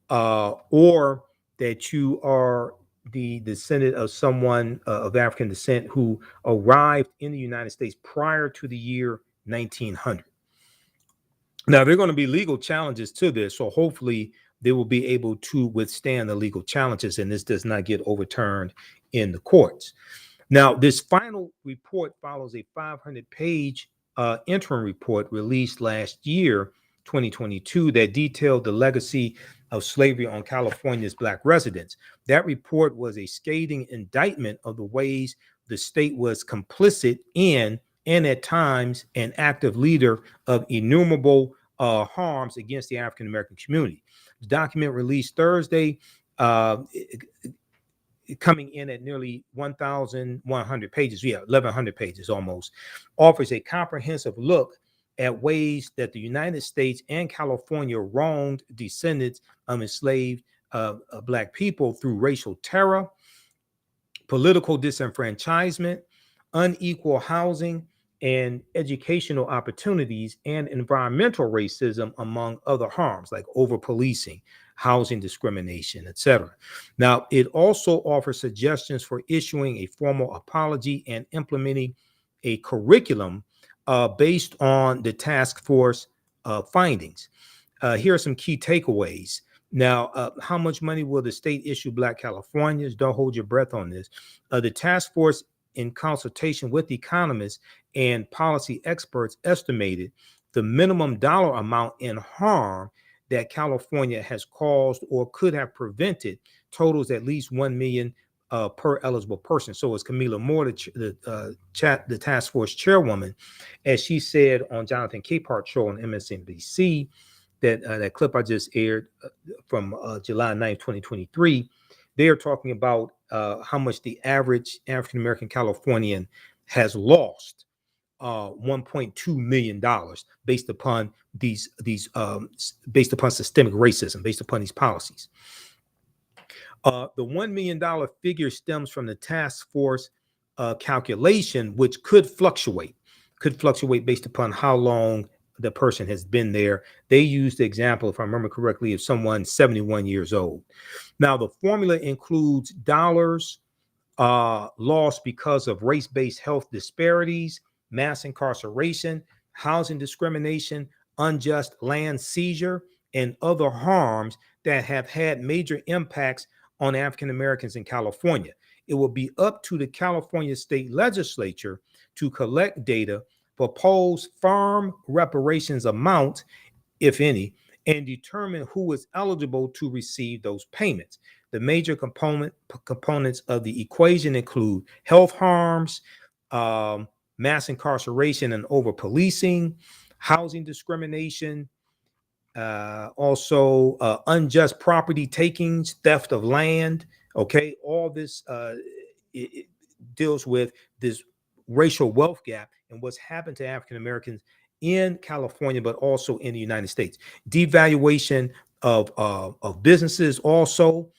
or that you are the descendant of someone of African descent who arrived in the United States prior to the year 1900. Now, there are going to be legal challenges to this, so hopefully they will be able to withstand the legal challenges and this does not get overturned in the courts. Now, this final report follows a 500-page interim report released last year, 2022, that detailed the legacy of slavery on California's Black residents. That report was a scathing indictment of the ways the state was complicit in, and at times an active leader of innumerable harms against the African American community. The document released Thursday, coming in at nearly 1,100 pages, 1,100 pages almost, offers a comprehensive look at ways that the United States and California wronged descendants of enslaved Black people through racial terror, political disenfranchisement, unequal housing and educational opportunities, and environmental racism, among other harms like over-policing, housing discrimination, etc. Now, it also offers suggestions for issuing a formal apology and implementing a curriculum based on the task force findings. Here are some key takeaways. Now, how much money will the state issue Black Californians? Don't hold your breath on this. The task force, in consultation with economists and policy experts, estimated the minimum dollar amount in harm that California has caused or could have prevented totals at least $1 million per eligible person. So as Camila Moore, the task force chairwoman, as she said on Jonathan Capehart's show on MSNBC, that clip I just aired from July 9th, 2023, they are talking about how much the average African-American Californian has lost, $1.2 million based upon based upon systemic racism, based upon these policies. The $1 million figure stems from the task force calculation, which could fluctuate based upon how long the person has been there. They used the example, if I remember correctly, of someone 71 years old. Now, the formula includes dollars lost because of race-based health disparities, mass incarceration, housing discrimination, unjust land seizure, and other harms that have had major impacts on African Americans in California. It will be up to the California state legislature to collect data, propose firm reparations amount, if any, and determine who is eligible to receive those payments. The major components of the equation include health harms, mass incarceration and over-policing, housing discrimination, also unjust property takings, theft of land. Okay, all this it deals with this racial wealth gap and what's happened to African Americans in California, but also in the United States. Devaluation of businesses also.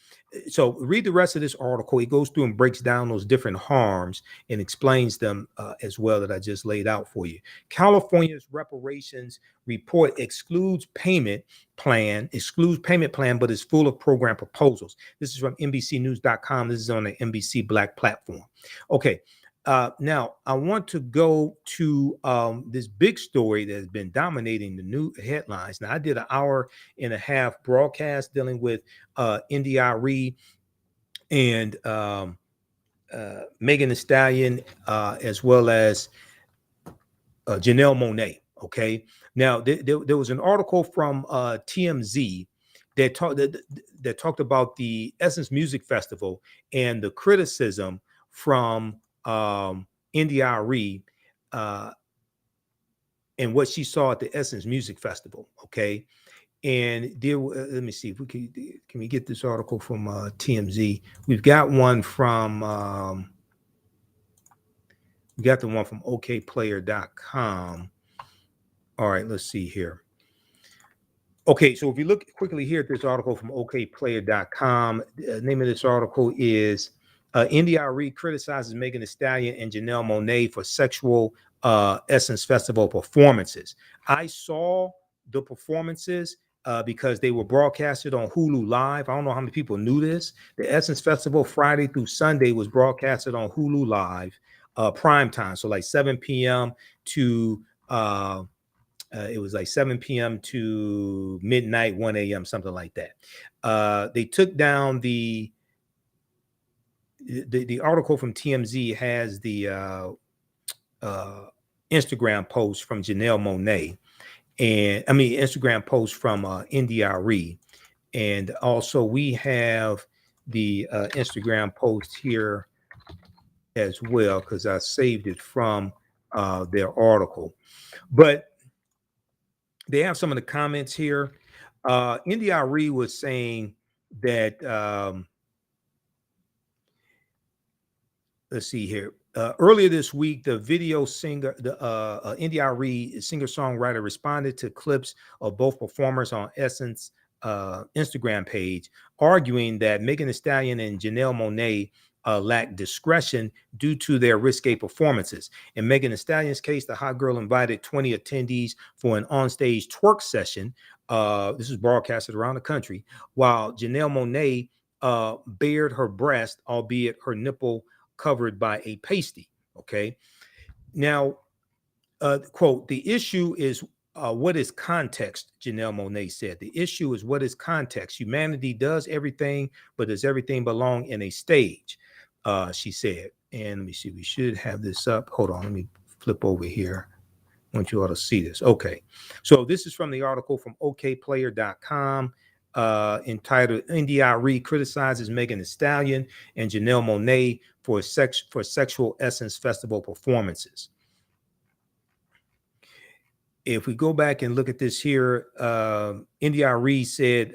So read the rest of this article. It goes through and breaks down those different harms and explains them as well, that I just laid out for you. California's reparations report excludes payment plan, but is full of program proposals. This is from NBCnews.com. This is on the NBC Black platform. Okay. Now, I want to go to this big story that has been dominating the new headlines. Now, I did an 1.5 hour broadcast dealing with India.Arie and Megan Thee Stallion, as well as Janelle Monáe. Okay. Now there was an article from TMZ that talked about the Essence Music Festival and the criticism from India.Arie and what she saw at the Essence Music Festival. Okay. And there, let me see if we can we get this article from TMZ. We've got one from we got the one from okplayer.com. All right, let's see here. Okay, so if you look quickly here at this article from okplayer.com, the name of this article is India.Arie criticizes Megan Thee Stallion and Janelle Monáe for sexual Essence Festival performances. I saw the performances because they were broadcasted on Hulu Live. I don't know how many people knew this. The Essence Festival Friday through Sunday was broadcasted on Hulu Live, prime time. So like 7 p.m. to it was like 7 p.m. to midnight, 1 a.m., something like that. They took down the article from TMZ has the Instagram post from Janelle Monáe, and I mean Instagram post from India.Arie, and also we have the Instagram post here as well because I saved it from their article, but they have some of the comments here. India.Arie was saying that, let's see here. Earlier this week, the video singer, the India.Arie singer-songwriter responded to clips of both performers on Essence Instagram page, arguing that Megan Thee Stallion and Janelle Monáe lack discretion due to their risque performances. In Megan Thee Stallion's case, the hot girl invited 20 attendees for an onstage twerk session. This is broadcasted around the country, while Janelle Monáe bared her breast, albeit her nipple covered by a pasty. Okay. Now, quote, the issue is what is context, Janelle Monáe said. The issue is what is context. Humanity does everything, but does everything belong in a stage? She said. And let me see, we should have this up. Hold on, let me flip over here. I want you all to see this. Okay. So this is from the article from okplayer.com entitled India.Arie criticizes Megan Thee Stallion and Janelle Monáe for sexual Essence Festival performances. If we go back and look at this here, India.Arie said,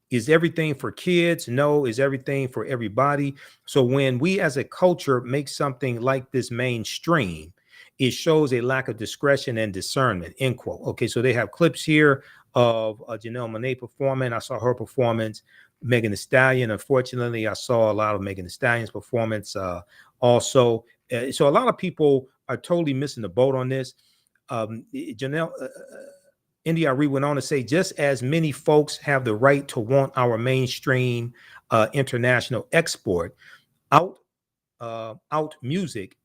is everything for kids? No. Is everything for everybody? So when we as a culture make something like this mainstream, it shows a lack of discretion and discernment, end quote. Okay, so they have clips here of Janelle Monáe performing. I saw her performance. Megan Thee Stallion, unfortunately, I saw a lot of Megan Thee Stallion's performance also. So a lot of people are totally missing the boat on this. Janelle, India.Arie went on to say, just as many folks have the right to want our mainstream international export out music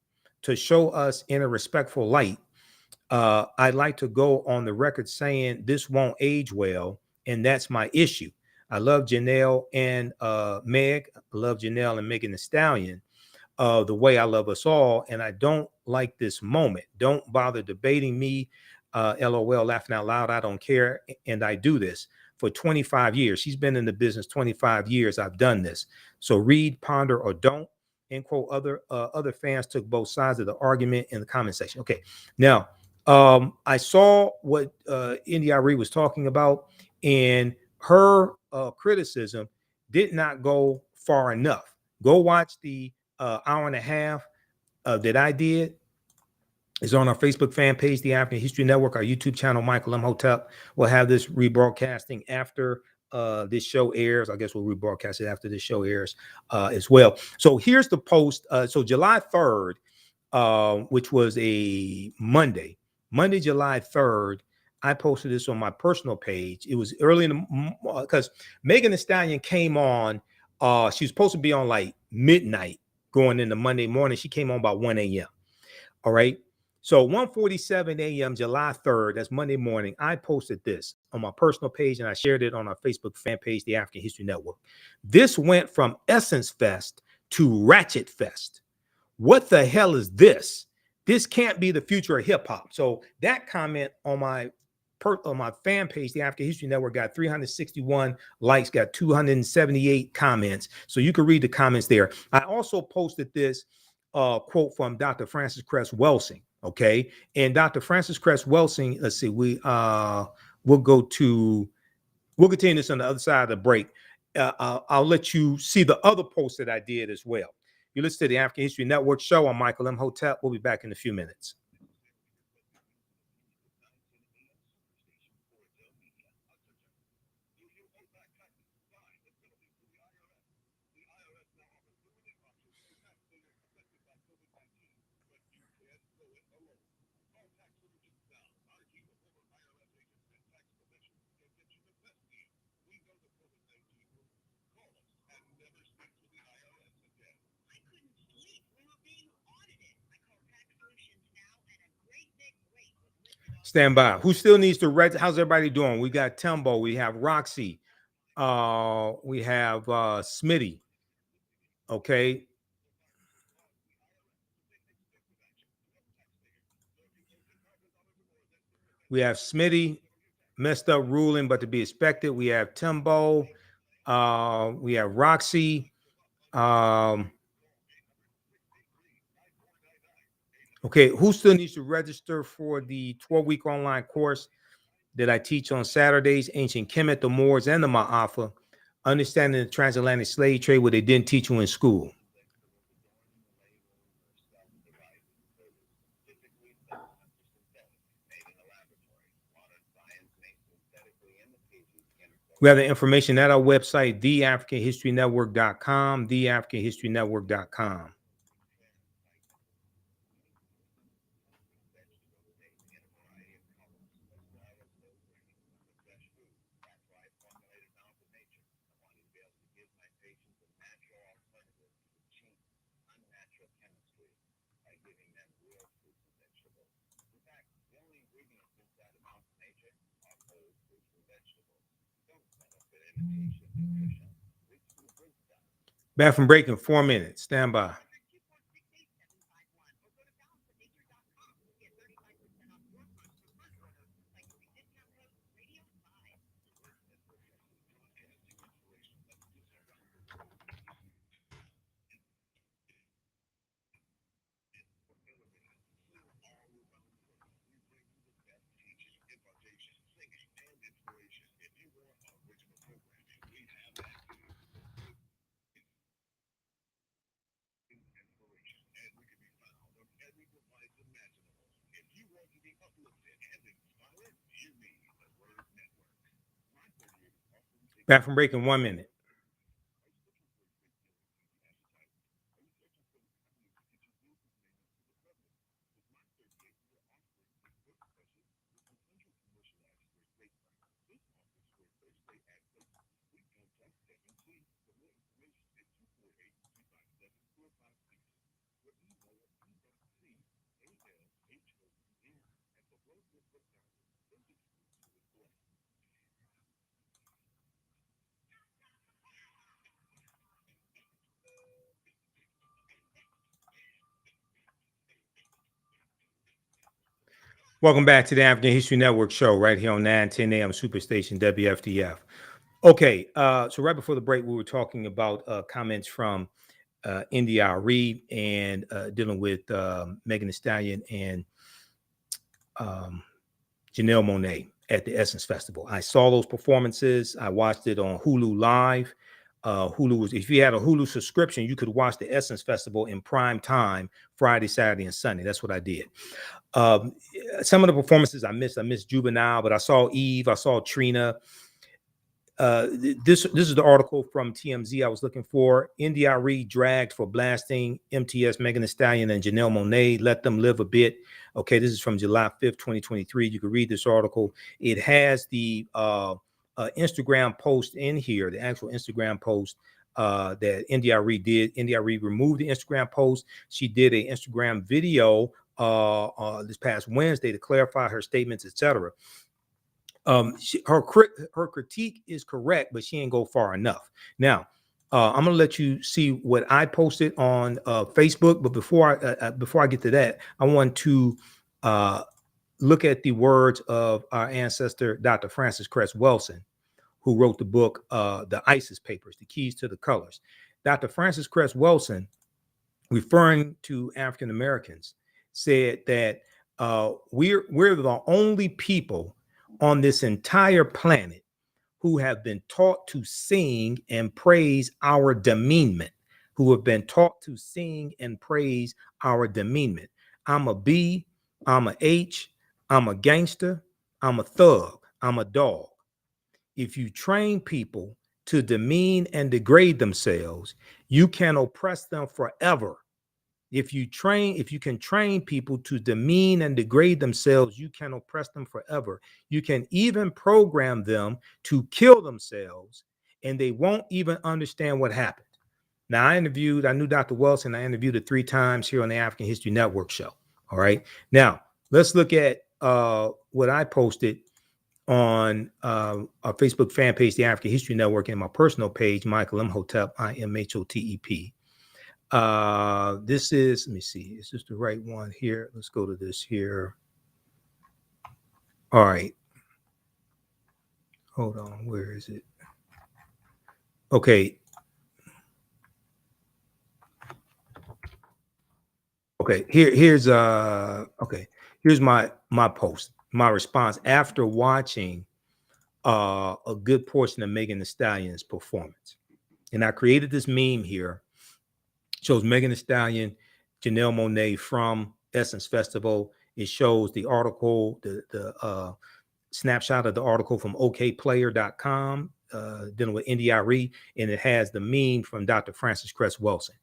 to show us in a respectful light, I'd like to go on the record saying this won't age well, and that's my issue. I love Janelle and Meg. I love Janelle and Megan Thee Stallion the way I love us all, and I don't like this moment. Don't bother debating me. LOL, laughing out loud. I don't care, and I do this for 25 years. She's been in the business 25 years. I've done this. So read, ponder, or don't. End quote. Other fans took both sides of the argument in the comment section. Okay, now I saw what India.Arie was talking about, and her criticism did not go far enough. Go watch the hour and a half that I did. It's on our Facebook fan page, the African History Network, our YouTube channel, Michael Imhotep. We'll have this rebroadcasting after this show airs. I guess we'll rebroadcast it after this show airs as well. So here's the post. So July 3rd, which was a Monday, July 3rd, I posted this on my personal page. It was early in the, because Megan Thee Stallion came on. She was supposed to be on like midnight going into Monday morning. She came on about 1 a.m. All right. So 1:47 a.m. July 3rd, that's Monday morning, I posted this on my personal page and I shared it on our Facebook fan page, the African History Network. This went from Essence Fest to Ratchet Fest. What the hell is this? This can't be the future of hip hop. So that comment on my fan page, the African History Network, got 361 likes, got 278 comments. So you can read the comments there. I also posted this quote from Dr. Francis Cress Welsing. Okay. And Dr. Francis Cress Welsing, let's see, we'll continue this on the other side of the break. I'll let you see the other post that I did as well. You listen to the African History Network show. I'm Michael Imhotep. We'll be back in a few minutes. Stand by. Who still needs to register? How's everybody doing? We got Tembo. We have Roxy. We have Smitty. Okay. We have Smitty, messed up ruling, but to be expected. We have Tembo. We have Roxy. Okay, who still needs to register for the 12-week online course that I teach on Saturdays? Ancient Kemet, the Moors, and the Maafa. Understanding the transatlantic slave trade, what they didn't teach you in school. We have the information at our website, TheAfricanHistoryNetwork.com, TheAfricanHistoryNetwork.com. Back from break in 4 minutes. Stand by. Back from break in 1 minute. Welcome back to the African History Network show right here on 910 AM Superstation WFDF. Okay, so right before the break, we were talking about comments from India.Arie and dealing with Megan Thee Stallion and Janelle Monáe at the Essence Festival. I saw those performances. I watched it on Hulu Live. Hulu was, if you had a Hulu subscription, you could watch the Essence Festival in prime time, Friday, Saturday, and Sunday. That's what I did. Some of the performances I missed Juvenile, but I saw Eve, I saw Trina. This is the article from TMZ I was looking for. India.Arie dragged for blasting MTS, Megan Thee Stallion, and Janelle Monáe. Let them live a bit. Okay, this is from July 5th, 2023. You can read this article. It has the Instagram post in here, the actual Instagram post that India.Arie did. India.Arie removed the Instagram post. She did an Instagram video this past Wednesday to clarify her statements, etc. Her critique is correct, but she ain't go far enough. Now, I'm gonna let you see what I posted on Facebook. But before I get to that, I want to look at the words of our ancestor, Dr. Francis Cress Welsing, who wrote the book, The ISIS Papers, The Keys to the Colors. Dr. Francis Cress Welsing, referring to African Americans, said that we're the only people on this entire planet who have been taught to sing and praise our demeanment, who have been taught to sing and praise our demeanment. I'm a B, I'm a H, I'm a gangster, I'm a thug, I'm a dog. If you train people to demean and degrade themselves, you can oppress them forever. If you can train people to demean and degrade themselves, you can oppress them forever. You can even program them to kill themselves, and they won't even understand what happened. Now, I knew Dr. Welsing. I interviewed her 3 times here on the African History Network show. All right. Now, let's look at what I posted on our Facebook fan page, the African History Network, and my personal page, Michael Imhotep, IMHOTEP. This is, let me see, is this the right one here? Let's go to this here. All right. Hold on. Where is it? Okay. Okay. Here's my post, my response after watching a good portion of Megan Thee Stallion's performance. And I created this meme here. Shows Megan Thee Stallion, Janelle Monáe from Essence Festival. It shows the article, the snapshot of the article from okplayer.com dealing with India.Arie, and it has the meme from Dr. Francis Cress Welsing.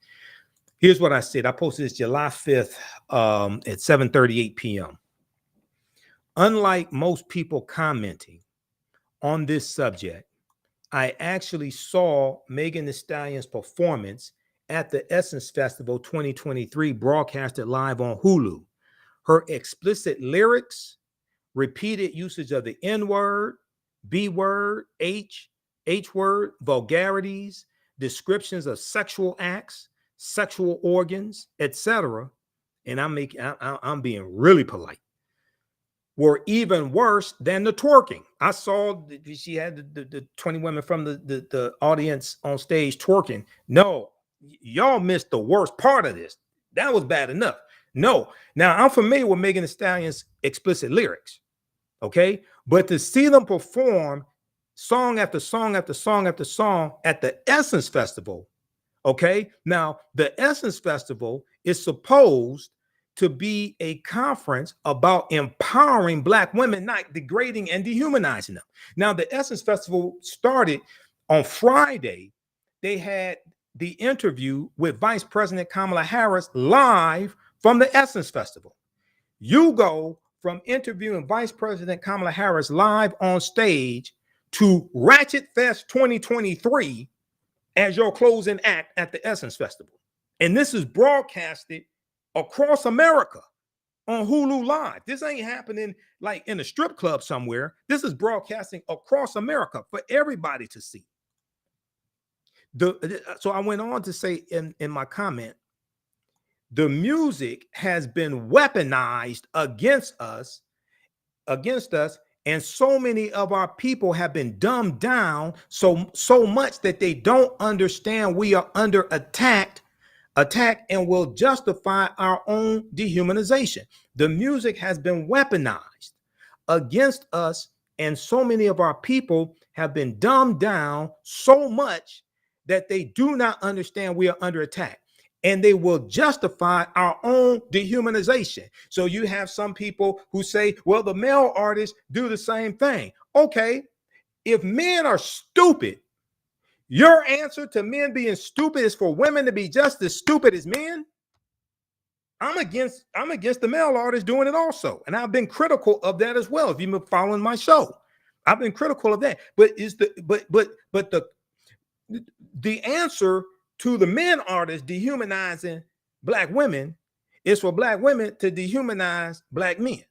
Here's what I said. I posted this July 5th at 7:38 p.m. Unlike most people commenting on this subject, I actually saw Megan Thee Stallion's performance at the Essence Festival 2023, broadcasted live on Hulu. Her explicit lyrics, repeated usage of the N-word, B-word, H-word, vulgarities, descriptions of sexual acts, sexual organs, etc. And I'm being really polite, were even worse than the twerking. I saw she had the 20 women from the audience on stage twerking. No, y'all missed the worst part of this. That was bad enough. No. Now, I'm familiar with Megan Thee Stallion's explicit lyrics, okay? But to see them perform song after song after song after song at the Essence Festival, okay? Now, the Essence Festival is supposed to be a conference about empowering Black women, not degrading and dehumanizing them. Now, the Essence Festival started on Friday. They had the interview with Vice President Kamala Harris live from the Essence Festival. You go from interviewing Vice President Kamala Harris live on stage to Ratchet Fest 2023 as your closing act at the Essence Festival. And this is broadcasted across America on Hulu Live. This ain't happening like in a strip club somewhere. This is broadcasting across America for everybody to see. So I went on to say in my comment, the music has been weaponized against us, and so many of our people have been dumbed down so much that they don't understand we are under attack and will justify our own dehumanization. The music has been weaponized against us, and so many of our people have been dumbed down so much that they do not understand we are under attack, and they will justify our own dehumanization. So you have some people who say, well, the male artists do the same thing. Okay, if men are stupid, your answer to men being stupid is for women to be just as stupid as men? I'm against the male artists doing it also. And I've been critical of that as well. If you've been following my show, I've been critical of that. But the answer to the men artists dehumanizing Black women is for Black women to dehumanize Black men.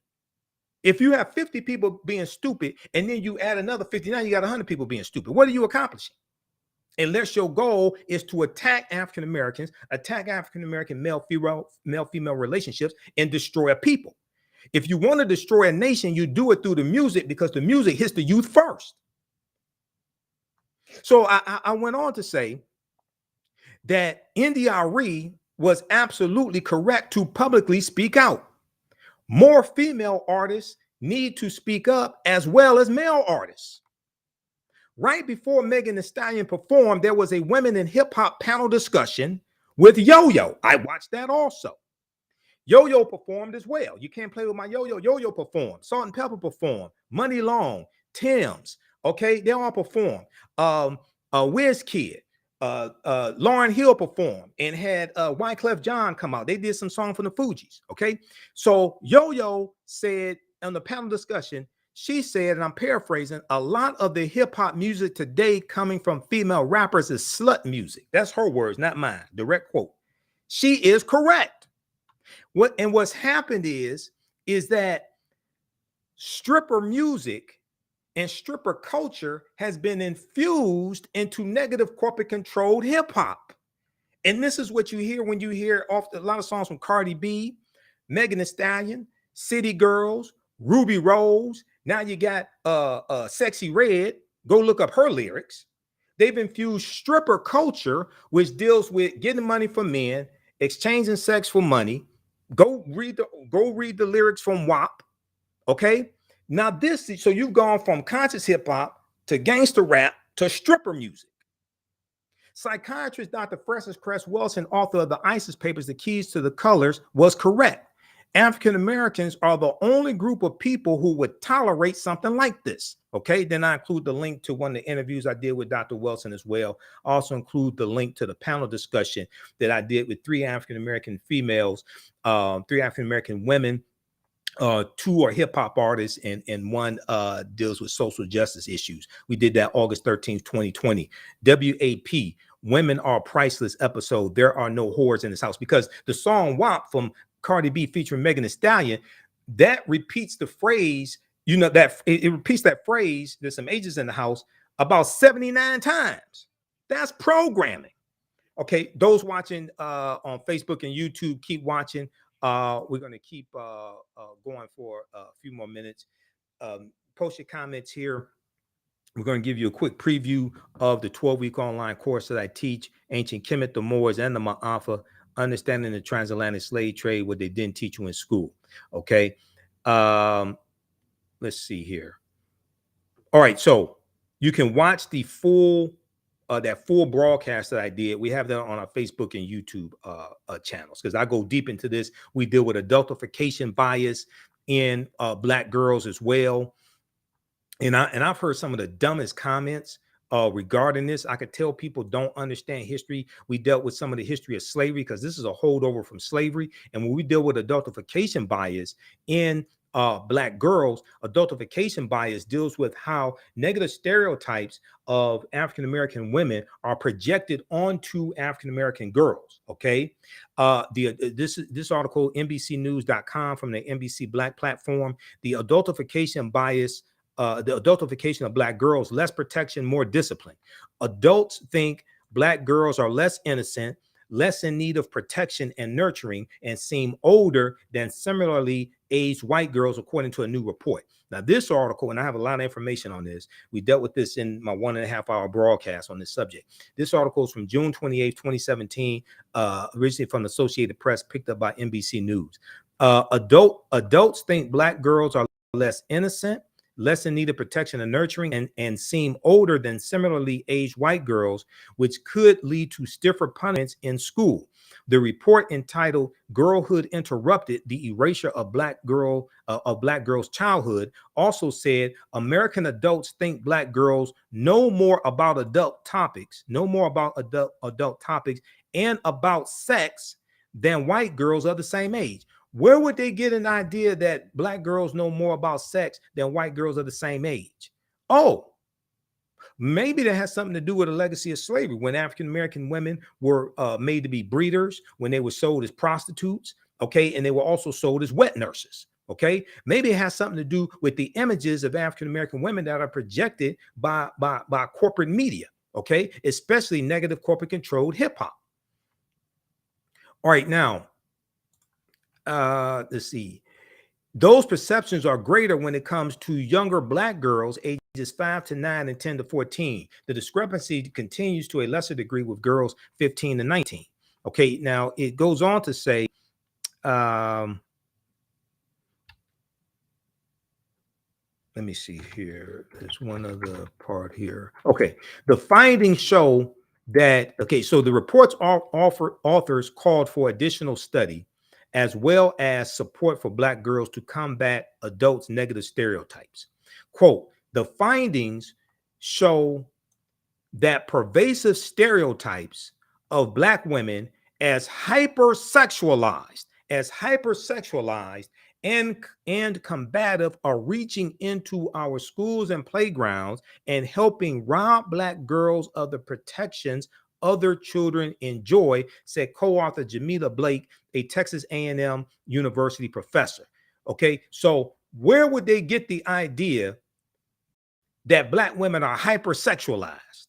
If you have 50 people being stupid and then you add another 50, now you got 100 people being stupid. What are you accomplishing? unless your goal is to attack African Americans, attack African American male female relationships, and destroy a people. If you want to destroy a nation, you do it through the music, because the music hits the youth first. So I went on to say that India.Arie was absolutely correct to publicly speak out. More female artists need to speak up, as well as male artists. Right before Megan Thee Stallion performed, there was a women in hip hop panel discussion with Yo-Yo. I watched that also. Yo-Yo performed as well. You can't play with my Yo-Yo. Yo-Yo performed. Salt and Pepper performed. Money Long, Tim's. Okay, they all performed. Wizkid, Lauryn Hill performed, and had Wyclef Jean come out. They did some song from the Fugees. Okay, so Yo-Yo said on the panel discussion, she said, and I'm paraphrasing, a lot of the hip hop music today coming from female rappers is slut music. That's her words, not mine. Direct quote. She is correct. What's happened is that stripper music and stripper culture has been infused into negative corporate controlled hip hop. And this is what you hear when you hear a lot of songs from Cardi B, Megan Thee Stallion, City Girls, Ruby Rose. Now you got Sexy Red. Go look up her lyrics. They've infused stripper culture, which deals with getting money from men, exchanging sex for money. Go read the lyrics from WAP. Okay. Now so you've gone from conscious hip hop to gangster rap to stripper music. Psychiatrist Dr. Francis Cress Wilson, author of the ISIS papers, The Keys to the Colors, was correct. African Americans are the only group of people who would tolerate something like this. Okay, then I include the link to one of the interviews I did with Dr. Wilson as well. I also include the link to the panel discussion that I did with 3 African American females, 3 African American women. 2 are hip hop artists, and 1 deals with social justice issues. We did that August 13th, 2020. WAP, Women Are Priceless episode. There are no whores in this house, because the song WAP from Cardi B featuring Megan Thee Stallion, that repeats the phrase, that it repeats that phrase, there's some ages in the house, about 79 times. That's programming. Okay, those watching on Facebook and YouTube, keep watching. We're going to keep going for a few more minutes. Post your comments here. We're going to give you a quick preview of the 12-week online course that I teach, Ancient Kemet, the Moors, and the Maafa, Understanding the Transatlantic Slave Trade, what they didn't teach you in school. Okay. Let's see here. All right. So you can watch the full broadcast that I did. We have that on our Facebook and YouTube channels, because I go deep into this. We deal with adultification bias in Black girls as well. And I've heard some of the dumbest comments regarding this. I could tell people don't understand history. We dealt with some of the history of slavery, because this is a holdover from slavery. And when we deal with adultification bias in Black girls, adultification bias deals with how negative stereotypes of African American women are projected onto African American girls. Okay, this article, NBCnews.com, from the NBC Black platform, the adultification bias. The adultification of Black girls, less protection, more discipline. Adults think Black girls are less innocent, less in need of protection and nurturing, and seem older than similarly aged white girls, according to a new report. Now, this article, and I have a lot of information on this, we dealt with this in my 1.5-hour broadcast on this subject. This article is from June 28, 2017, originally from the Associated Press, picked up by NBC News. Adults think Black girls are less innocent, less in need of protection and nurturing, and seem older than similarly aged white girls, which could lead to stiffer punishments in school. The report, entitled "Girlhood Interrupted: The Erasure of Black Girls' Childhood," also said American adults think Black girls know more about adult topics, and about sex than white girls of the same age. Where would they get an idea that Black girls know more about sex than white girls of the same age? Oh, maybe that has something to do with the legacy of slavery, when African American women were made to be breeders, when they were sold as prostitutes, okay, and they were also sold as wet nurses, okay? Maybe it has something to do with the images of African American women that are projected by corporate media, okay? Especially negative corporate controlled hip hop. All right, now, let's see. Those perceptions are greater when it comes to younger Black girls ages 5 to 9 and 10 to 14. The discrepancy continues to a lesser degree with girls 15 to 19. Okay, now it goes on to say, let me see here. There's one other part here. Okay, the findings show that, okay, so the report's authors called for additional study as well as support for Black girls to combat adults' negative stereotypes. Quote, the findings show that pervasive stereotypes of Black women as hypersexualized and combative are reaching into our schools and playgrounds and helping rob Black girls of the protections other children enjoy, said co-author Jamila Blake, a Texas A&M University professor. Okay, so where would they get the idea that Black women are hypersexualized?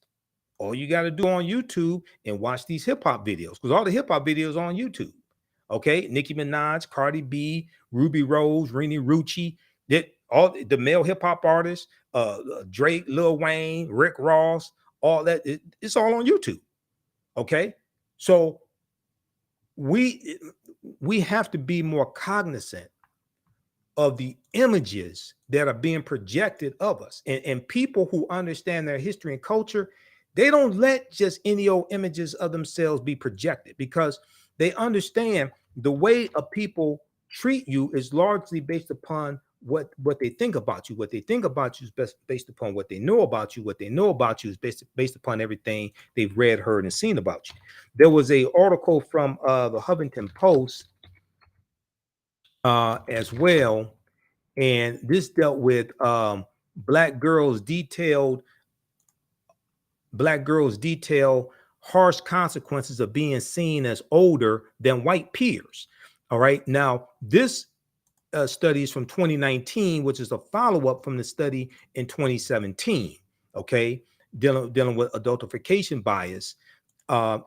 All you got to do on YouTube and watch these hip hop videos, because all the hip hop videos are on YouTube. Okay, Nicki Minaj, Cardi B, Ruby Rose, Rini Rucci, all the male hip hop artists, Drake, Lil Wayne, Rick Ross, all that. It's all on YouTube. Okay, so we have to be more cognizant of the images that are being projected of us, and people who understand their history and culture, they don't let just any old images of themselves be projected, because they understand the way a people treat you is largely based upon what they think about you. What they think about you is based upon what they know about you. What they know about you is based upon everything they've read, heard, and seen about you. There was an article from the Huffington Post as well, and this dealt with Black girls detail harsh consequences of being seen as older than white peers. All right, now this study is from 2019, which is a follow-up from the study in 2017. Okay, dealing with adultification bias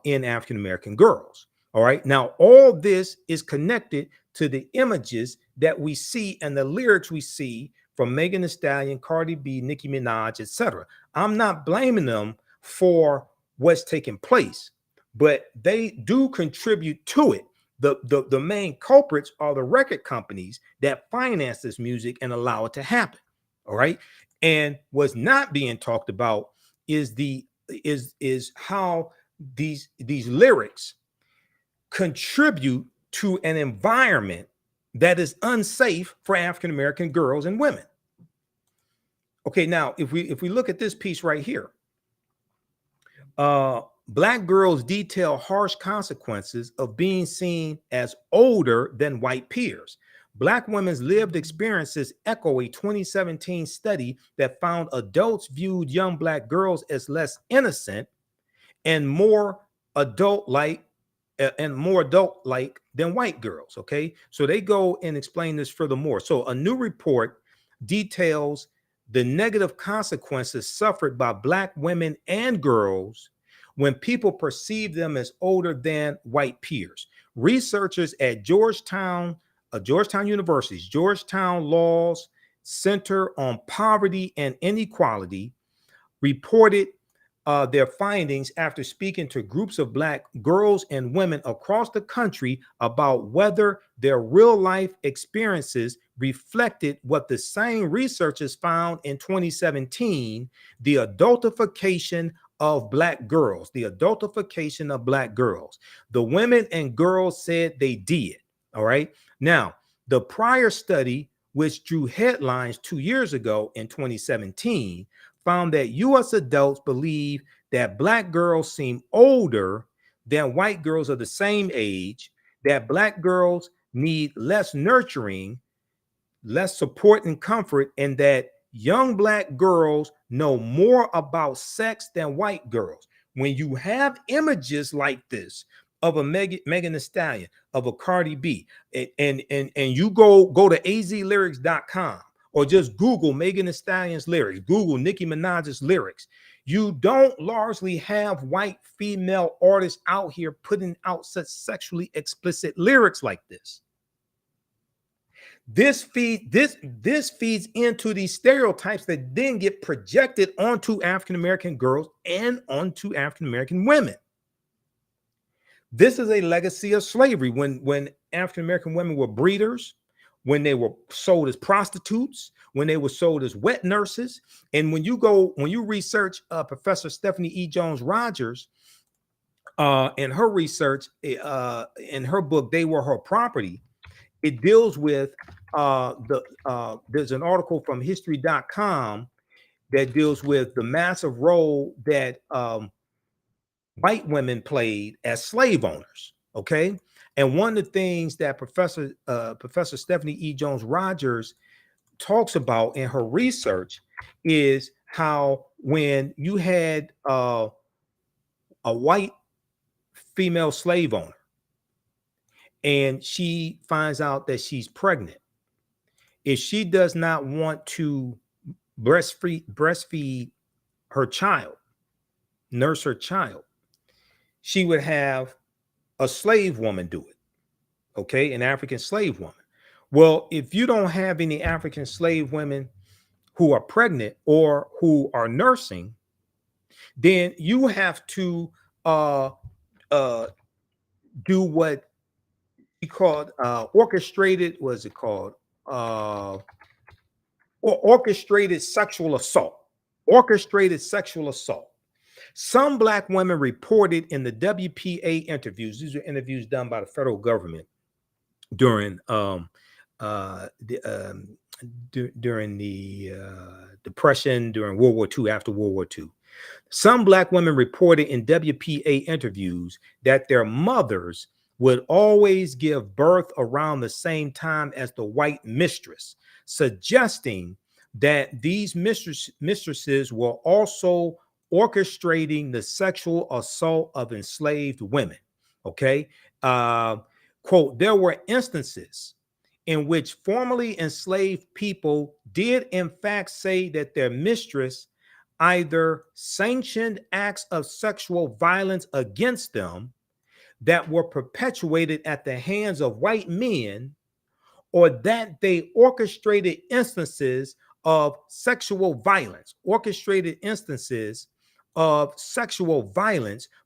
in African American girls. All right, now all this is connected to the images that we see and the lyrics we see from Megan Thee Stallion, Cardi B, Nicki Minaj, etc. I'm not blaming them for what's taking place, but they do contribute to it. The main culprits are the record companies that finance this music and allow it to happen. All right, and what's not being talked about is how these lyrics contribute to an environment that is unsafe for African American girls and women. Okay, now if we look at this piece right here, Black girls detail harsh consequences of being seen as older than white peers. Black women's lived experiences echo a 2017 study that found adults viewed young Black girls as less innocent and more adult-like than white girls. Okay, so they go and explain this furthermore. So a new report details the negative consequences suffered by Black women and girls when people perceive them as older than white peers. Researchers at Georgetown University's Georgetown Law's Center on Poverty and Inequality reported their findings after speaking to groups of Black girls and women across the country about whether their real life experiences reflected what the same researchers found in 2017, the adultification of Black girls. The women and girls said they did. All right. Now, the prior study, which drew headlines 2 years ago in 2017, found that U.S. adults believe that Black girls seem older than white girls of the same age, that Black girls need less nurturing, less support and comfort, and that young Black girls know more about sex than white girls. When you have images like this of a Megan Thee Stallion, of a Cardi B, and you go to azlyrics.com, or just Google Megan Thee Stallion's lyrics, Google Nicki Minaj's lyrics, You don't largely have white female artists out here putting out such sexually explicit lyrics like this. This feeds into these stereotypes that then get projected onto African American girls and onto African American women. This is a legacy of slavery. When African American women were breeders, when they were sold as prostitutes, when they were sold as wet nurses, and when you research Professor Stephanie E. Jones Rogers in her research in her book "They Were Her Property," it deals with there's an article from History.com that deals with the massive role that white women played as slave owners. Okay. And one of the things that Professor Stephanie E. Jones Rogers talks about in her research is how when you had a white female slave owner and she finds out that she's pregnant, if she does not want to breastfeed her child, nurse her child, she would have a slave woman do it. Okay, an African slave woman. Well, if you don't have any African slave women who are pregnant or who are nursing, then you have to do what he called orchestrated. What is it called? Or orchestrated sexual assault. Orchestrated sexual assault. Some Black women reported in the WPA interviews. These are interviews done by the federal government during during the Depression, during World War II, after World War II. Some Black women reported in WPA interviews that their mothers would always give birth around the same time as the white mistress, suggesting that these mistresses were also orchestrating the sexual assault of enslaved women. Okay. Quote, there were instances in which formerly enslaved people did in fact say that their mistress either sanctioned acts of sexual violence against them that were perpetuated at the hands of white men, or that they orchestrated instances of sexual violence,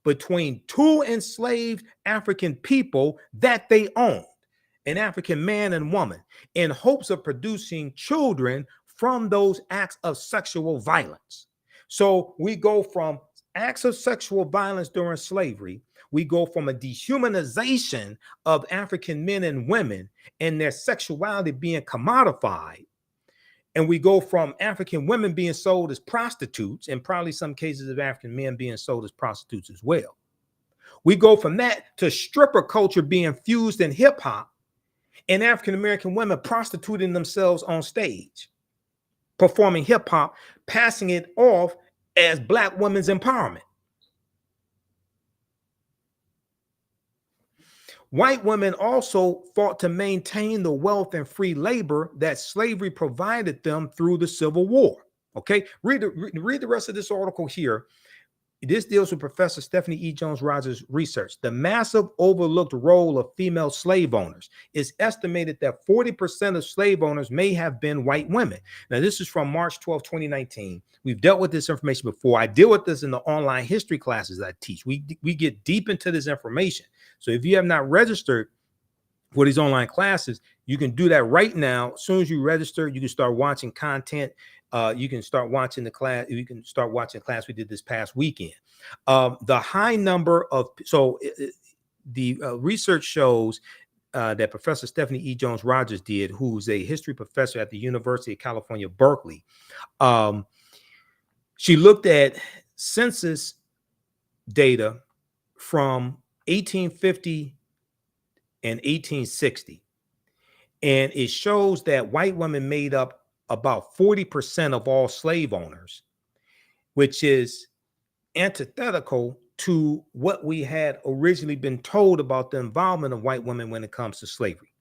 between two enslaved African people that they owned, an African man and woman, in hopes of producing children from those acts of sexual violence. So we go from acts of sexual violence during slavery, we go from a dehumanization of African men and women and their sexuality being commodified, and we go from African women being sold as prostitutes, and probably some cases of African men being sold as prostitutes as well. We go from that to stripper culture being fused in hip hop, and African American women prostituting themselves on stage, performing hip hop, passing it off as Black women's empowerment. White women also fought to maintain the wealth and free labor that slavery provided them through the Civil War. Okay, read the rest of this article here. This deals with Professor Stephanie E. Jones Rogers' research. The massive overlooked role of female slave owners. Is estimated that 40% of slave owners may have been white women. Now, this is from March 12, 2019. We've dealt with this information before. I deal with this in the online history classes I teach. We get deep into this information. So if you have not registered for these online classes, you can do that right now. As soon as you register, you can start watching content. You can start watching the class. You can start watching the class we did this past weekend. The high number of the research shows that Professor Stephanie E. Jones Rogers did, who's a history professor at the University of California, Berkeley. She looked at census data from 1850 and 1860, and it shows that white women made up about 40% of all slave owners, which is antithetical to what we had originally been told about the involvement of white women when it comes to slavery.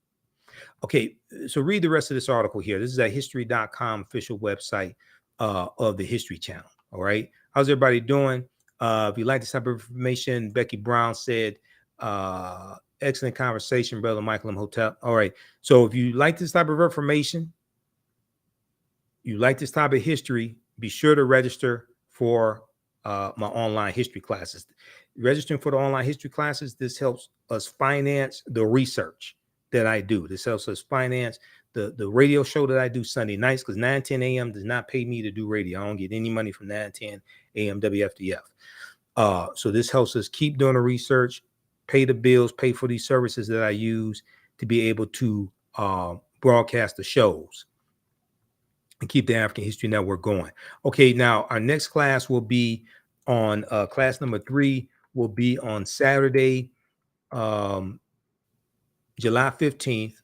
Okay, so read the rest of this article here. This is a history.com official website of the History Channel. All right. How's everybody doing? If you like this type of information, Becky Brown said, excellent conversation, brother Michael Imhotep. All right. So if you like this type of information, you like this type of history, be sure to register for my online history classes. Registering for the online history classes, this helps us finance the research that I do. This helps us finance the radio show that I do Sunday nights, because 9:10 a.m. does not pay me to do radio. I don't get any money from 9:10 a.m. WFDF. So this helps us keep doing the research, pay the bills, pay for these services that I use to be able to broadcast the shows and keep the African History Network going. Okay, now our next class will be on class number 3 will be on Saturday, July 15th,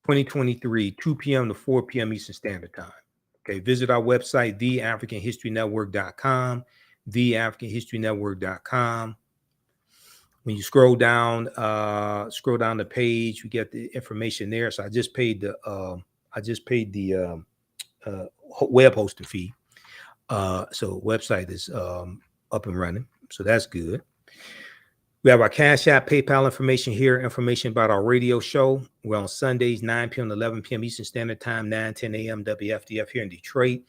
2023, 2 p.m. to 4 p.m. Eastern Standard Time. Okay, visit our website, TheAHNShow.com, TheAHNShow.com. When you scroll down the page, you get the information there. So I just paid the web hosting fee. So website is up and running. So that's good. We have our Cash App, PayPal information here, information about our radio show. We're on Sundays, 9 p.m. to 11 p.m. Eastern Standard Time, 9:10 a.m. WFDF here in Detroit.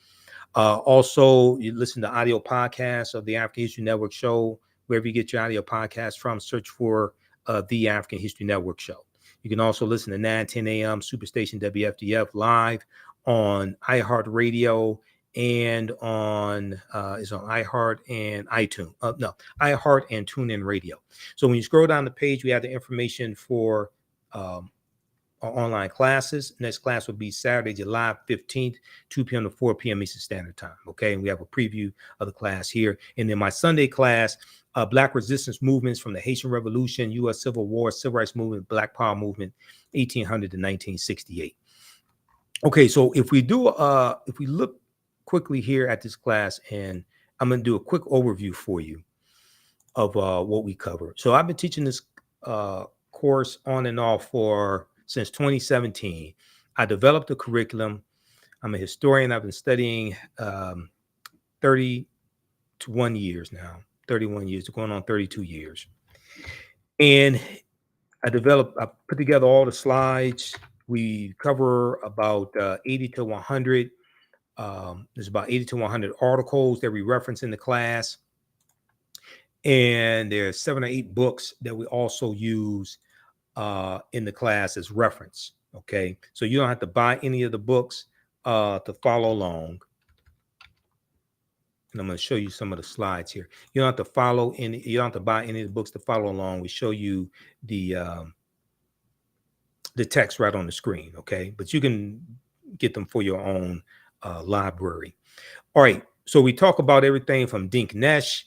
Also, you listen to audio podcasts of the African History Network show. Wherever you get your audio podcast from, search for the African History Network show. You can also listen to 9:10 a.m. Superstation WFDF live on iHeartRadio and on is on iHeart and iTunes. iHeart and TuneIn Radio. So when you scroll down the page, we have the information for our online classes. Next class will be Saturday, July 15th, 2 p.m. to 4 p.m. Eastern Standard Time. Okay, and we have a preview of the class here. And then my Sunday class, Black resistance movements from the Haitian Revolution, U.S. Civil War, Civil Rights Movement, Black Power Movement, 1800 to 1968. Okay, so if we look quickly here at this class, and I'm going to do a quick overview for you of what we cover. So I've been teaching this course on and off since 2017. I developed a curriculum. I'm a historian. I've been studying 31 years now, 31 years, going on 32 years. And I put together all the slides. We cover about 80 to 100. There's about 80 to 100 articles that we reference in the class. And there's 7 or 8 books that we also use in the class as reference. Okay, so you don't have to buy any of the books to follow along. And I'm going to show you some of the slides here. You don't have to you don't have to buy any of the books to follow along. We show you the text right on the screen. Okay, but you can get them for your own library. All right, so we talk about everything from Dink Nesh,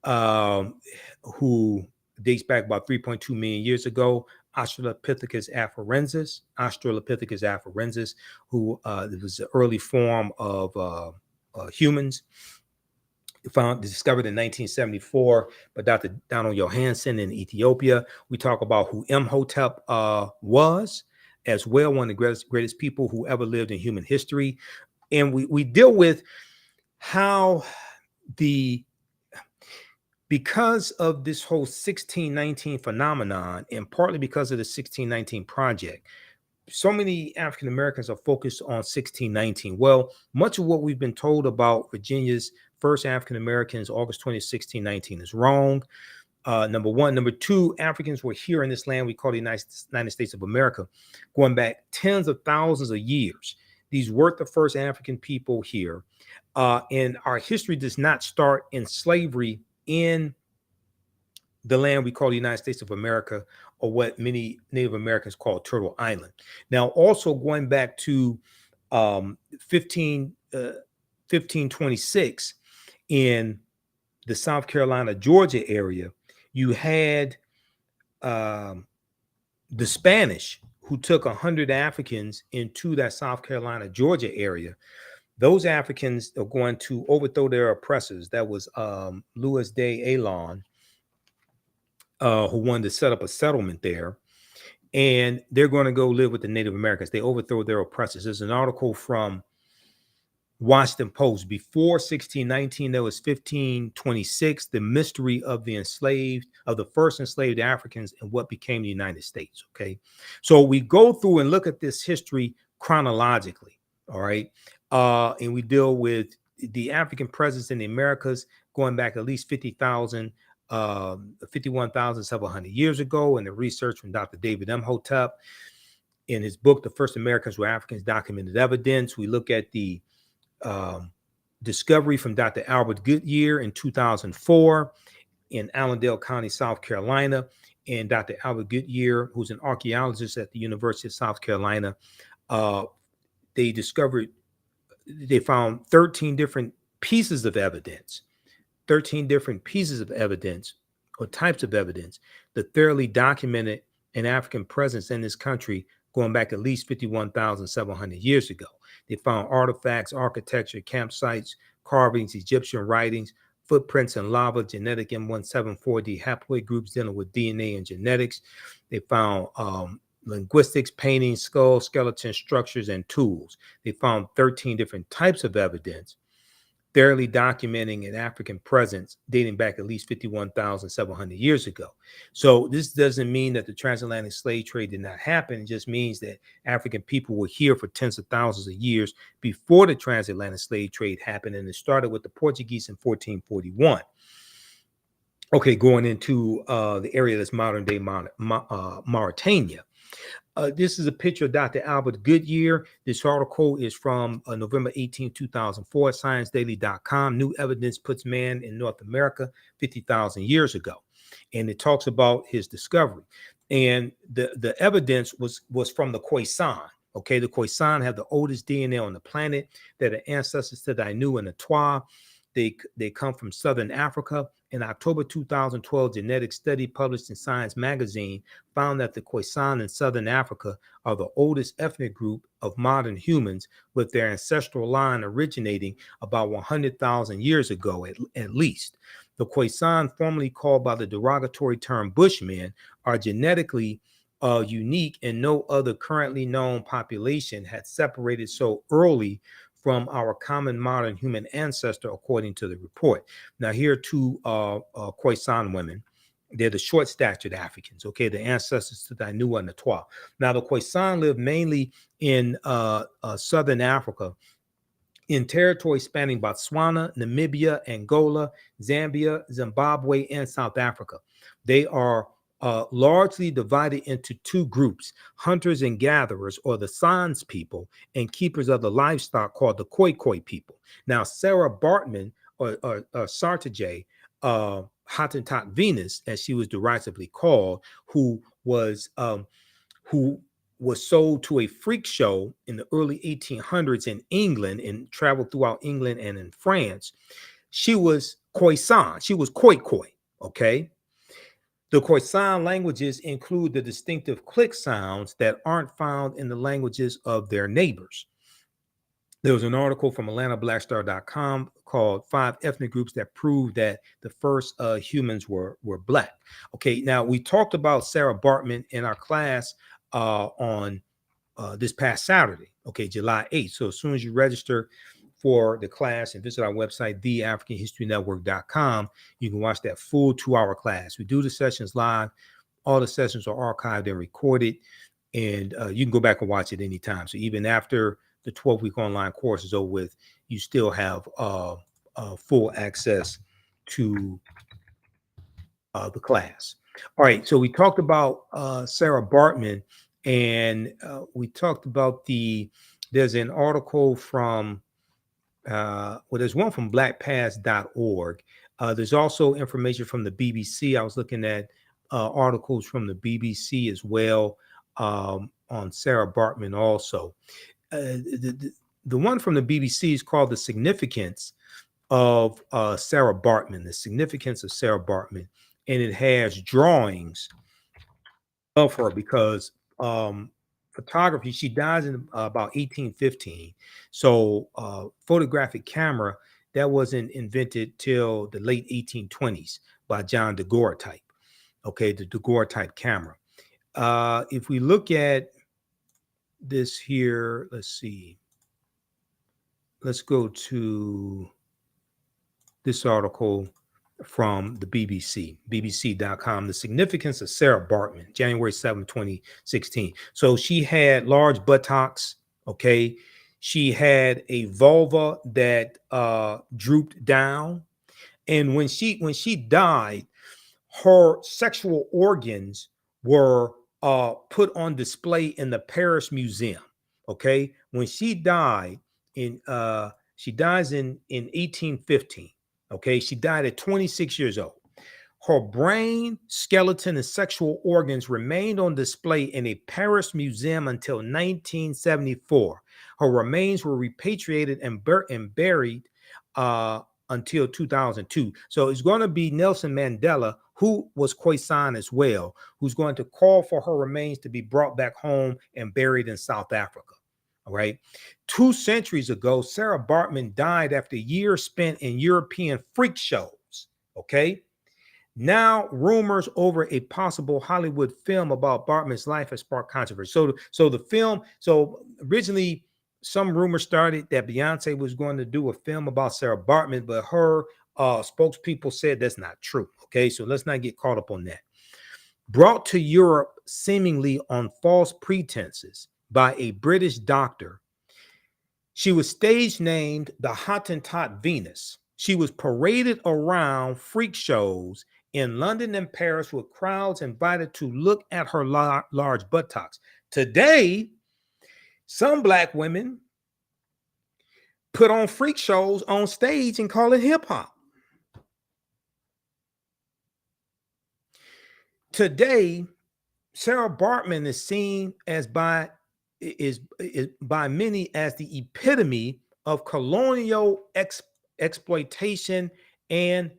who dates back about 3.2 million years ago, Australopithecus afarensis, who was the early form of humans, discovered in 1974 by Dr. Donald Johanson in Ethiopia. We talk about who Imhotep was as well, one of the greatest people who ever lived in human history. And we deal with how because of this whole 1619 phenomenon, and partly because of the 1619 project, so many African Americans are focused on 1619. Well, much of what we've been told about Virginia's first African Americans, August 20, 1619, is wrong. Number one. Number two, Africans were here in this land we call the United States of America, going back tens of thousands of years. These weren't the first African people here. And our history does not start in slavery in the land we call the United States of America, or what many Native Americans call Turtle Island. Now, also going back to 1526 in the South Carolina, Georgia area, you had the Spanish who took 100 Africans into that South Carolina, Georgia area. Those Africans are going to overthrow their oppressors. That was Louis de Alon, who wanted to set up a settlement there. And they're going to go live with the Native Americans. They overthrow their oppressors. There's an article from Washington Post. Before 1619, there was 1526, the mystery of the first enslaved Africans and what became the United States. Okay, so we go through and look at this history chronologically. All right, and we deal with the African presence in the Americas going back at least 51,700 years ago, and the research from Dr. David Imhotep in his book, The First Americans Were Africans, Documented Evidence. We look at the discovery from Dr. Albert Goodyear in 2004 in Allendale County, South Carolina. And Dr. Albert Goodyear, who's an archaeologist at the University of South Carolina, they found 13 different pieces of evidence, 13 different pieces of evidence or types of evidence that thoroughly documented an African presence in this country going back at least 51,700 years ago. They found artifacts, architecture, campsites, carvings, Egyptian writings, footprints in lava, genetic M174D haploid groups dealing with DNA and genetics. They found linguistics, paintings, skulls, skeletons, structures, and tools. They found 13 different types of evidence, thoroughly documenting an African presence dating back at least 51,700 years ago. So this doesn't mean that the transatlantic slave trade did not happen. It just means that African people were here for tens of thousands of years before the transatlantic slave trade happened, and it started with the Portuguese in 1441. Okay, going into the area that's modern-day Mauritania. This is a picture of Dr. Albert Goodyear. This article is from November 18, 2004, ScienceDaily.com. New evidence puts man in North America 50,000 years ago. And it talks about his discovery. And the evidence was from the Khoisan. Okay, the Khoisan have the oldest DNA on the planet. They're the ancestors to the Ainu and the Twa. They come from Southern Africa. In October 2012, genetic study published in Science magazine found that the Khoisan in Southern Africa are the oldest ethnic group of modern humans, with their ancestral line originating about 100,000 years ago at least. The Khoisan, formerly called by the derogatory term Bushmen, are genetically unique, and no other currently known population had separated so early from our common modern human ancestor, according to the report. Now, here are two Khoisan women. They're the short-statured Africans, okay, the ancestors to the Ainu and the Twa. Now, the Khoisan live mainly in Southern Africa, in territory spanning Botswana, Namibia, Angola, Zambia, Zimbabwe, and South Africa. They are largely divided into two groups: hunters and gatherers, or the Sans people, and keepers of the livestock, called the Khoikhoi people. Now, Sarah Bartman, or Sartije, Hottentot Venus, as she was derisively called, who was sold to a freak show in the early 1800s in England and traveled throughout England and in France. She was Khoisan. She was Khoikhoi, okay? The Khoisan languages include the distinctive click sounds that aren't found in the languages of their neighbors. There was an article from AtlantaBlackStar.com called 5 Ethnic Groups That Prove That the First Humans Were Black. Okay, now we talked about Sarah Bartman in our class on this past Saturday, okay, July 8th. So as soon as you register for the class and visit our website, TheAfricanHistoryNetwork.com, you can watch that full 2-hour class. We do the sessions live. All the sessions are archived and recorded, and you can go back and watch it anytime. So even after the 12-week online course is over with, you still have full access to the class. All right, so we talked about Sarah Bartman, and we talked about there's an article from, there's one from blackpast.org. There's also information from the BBC. I was looking at articles from the BBC as well on Sarah Bartman also. The one from the BBC is called The Significance of Sarah Bartman, The Significance of Sarah Bartman. And it has drawings of her because photography, she dies in about 1815. So photographic camera, that wasn't invented till the late 1820s by John daguerreotype. Okay, the daguerreotype camera. If we look at this here, let's see. let's go to this article from the BBC, bbc.com, the significance of Sarah Baartman, January 7, 2016. So she had large buttocks, okay? She had a vulva that drooped down. And when she died, her sexual organs were put on display in the Paris Museum, okay? When she died she dies in 1815. Okay, she died at 26 years old. Her brain, skeleton, and sexual organs remained on display in a Paris museum until 1974. Her remains were repatriated and buried until 2002. So it's going to be Nelson Mandela, who was Khoisan as well, who's going to call for her remains to be brought back home and buried in South Africa. All right. 2 centuries ago, Sarah Baartman died after years spent in European freak shows. Okay. Now, rumors over a possible Hollywood film about Baartman's life has sparked controversy. So the film, originally some rumors started that Beyonce was going to do a film about Sarah Baartman, but her spokespeople said that's not true. Okay. So let's not get caught up on that. Brought to Europe seemingly on false pretenses by a British doctor, she was stage named the Hottentot Venus. She was paraded around freak shows in London and Paris with crowds invited to look at her large buttocks. Today, some Black women put on freak shows on stage and call it hip hop. Today, Sarah Baartman is seen as by many as the epitome of colonial exploitation and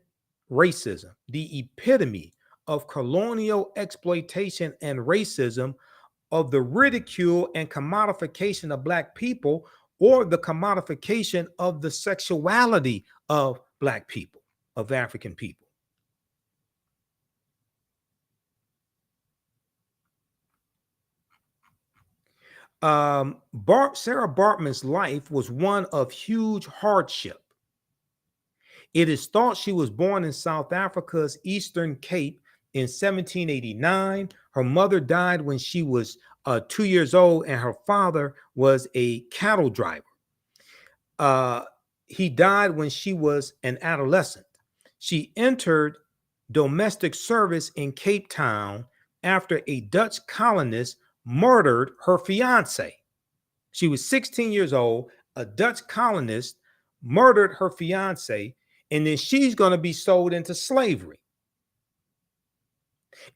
racism. The epitome of colonial exploitation and racism, of the ridicule and commodification of Black people, or the commodification of the sexuality of Black people, of African people. Sarah Baartman's life was one of huge hardship. It is thought she was born in South Africa's Eastern Cape in 1789. Her mother died when she was 2 years old, and her father was a cattle driver. He died when she was an adolescent. She entered domestic service in Cape Town after a Dutch colonist murdered her fiance. She was 16 years old. A Dutch colonist murdered her fiance, and then she's going to be sold into slavery.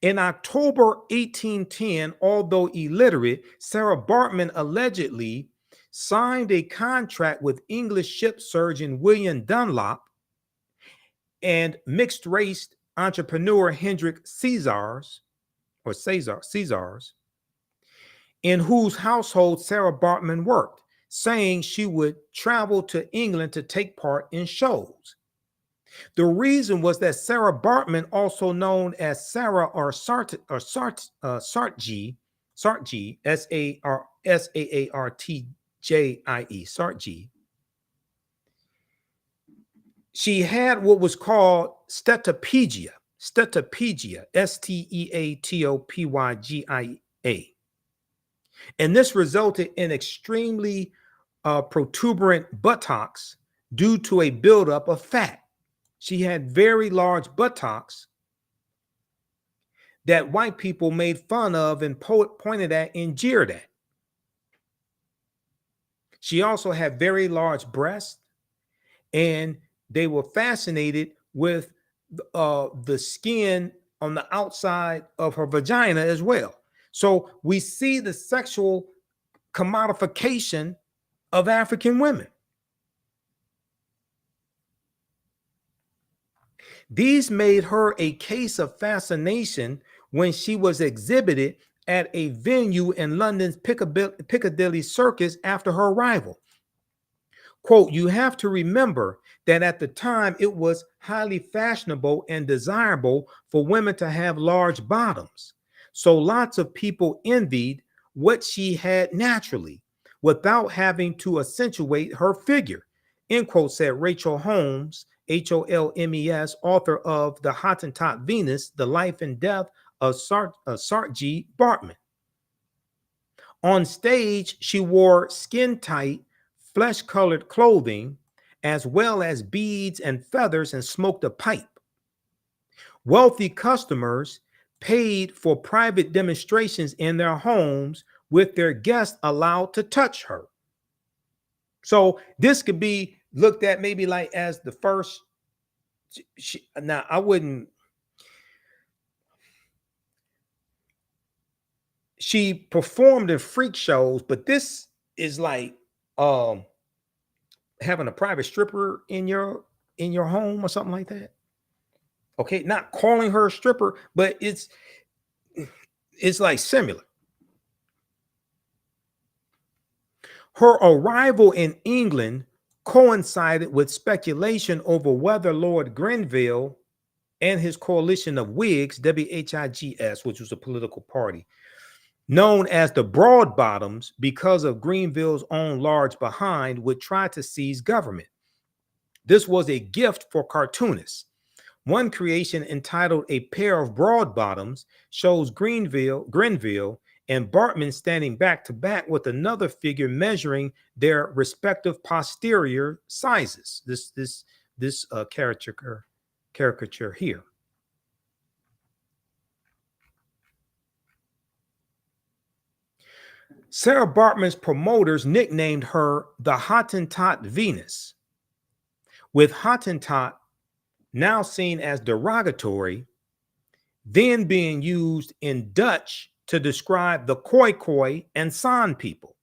In October 1810, although illiterate, Sarah Baartman allegedly signed a contract with English ship surgeon William Dunlop and mixed race entrepreneur Hendrik Caesars, in whose household Sarah Baartman worked, saying she would travel to England to take part in shows. The reason was that Sarah Baartman, also known as Sarah or Saartjie, S-A-A-R-T-J-I-E, Saartjie, she had what was called stetopygia, S-T-E-A-T-O-P-Y-G-I-A. And this resulted in extremely protuberant buttocks due to a buildup of fat. She had very large buttocks that white people made fun of and pointed at and jeered at. She also had very large breasts, and they were fascinated with the skin on the outside of her vagina as well. So we see the sexual commodification of African women. These made her a case of fascination when she was exhibited at a venue in London's Piccadilly Circus after her arrival. Quote, you have to remember that at the time it was highly fashionable and desirable for women to have large bottoms. So lots of people envied what she had naturally without having to accentuate her figure. end quote, said Rachel Holmes, Holmes, author of The Hottentot Venus, The Life and Death of Saartjie Baartman. On stage, she wore skin-tight, flesh-colored clothing, as well as beads and feathers, and smoked a pipe. Wealthy customers paid for private demonstrations in their homes, with their guests allowed to touch her. So this could be looked at maybe like as the first. Now, I wouldn't. She performed in freak shows, but this is like having a private stripper in your home or something like that. Okay, not calling her a stripper, but it's like similar. Her arrival in England coincided with speculation over whether Lord Grenville and his coalition of Whigs, WHIGS, which was a political party, known as the Broadbottoms because of Grenville's own large behind, would try to seize government. This was a gift for cartoonists. One creation, entitled A Pair of Broadbottoms, shows Grenville and Baartman standing back to back with another figure measuring their respective posterior sizes. This caricature here. Sarah Baartman's promoters nicknamed her the Hottentot Venus, with Hottentot now seen as derogatory, then being used in Dutch to describe the Khoikhoi and San people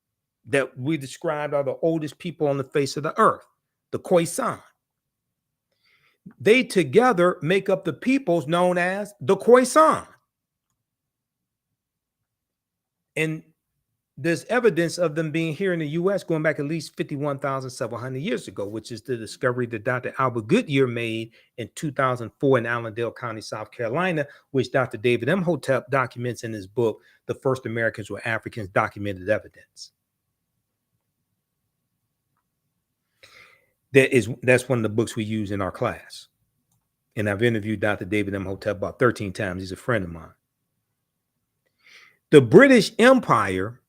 that we described are the oldest people on the face of the earth, the Khoisan. They together make up the peoples known as the Khoisan. And there's evidence of them being here in the U.S. going back at least 51,700 years ago, which is the discovery that Dr. Albert Goodyear made in 2004 in Allendale County, South Carolina, which Dr. David Imhotep documents in his book, The First Americans Were Africans, Documented Evidence. That's one of the books we use in our class. And I've interviewed Dr. David Imhotep about 13 times. He's a friend of mine. The British Empire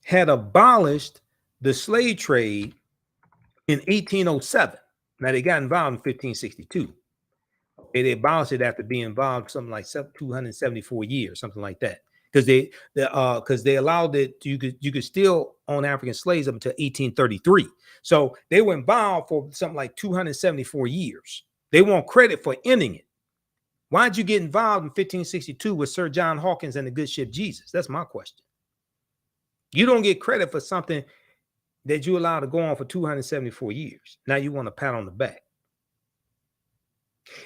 had abolished the slave trade in 1807. Now, they got involved in 1562. They abolished it after being involved something like 274 years, something like that. Because they allowed it, you could still own African slaves up until 1833. So they were involved for something like 274 years. They want credit for ending it. Why did you get involved in 1562 with Sir John Hawkins and the good ship Jesus? That's my question. You don't get credit for something that you allowed to go on for 274 years. Now you want a pat on the back.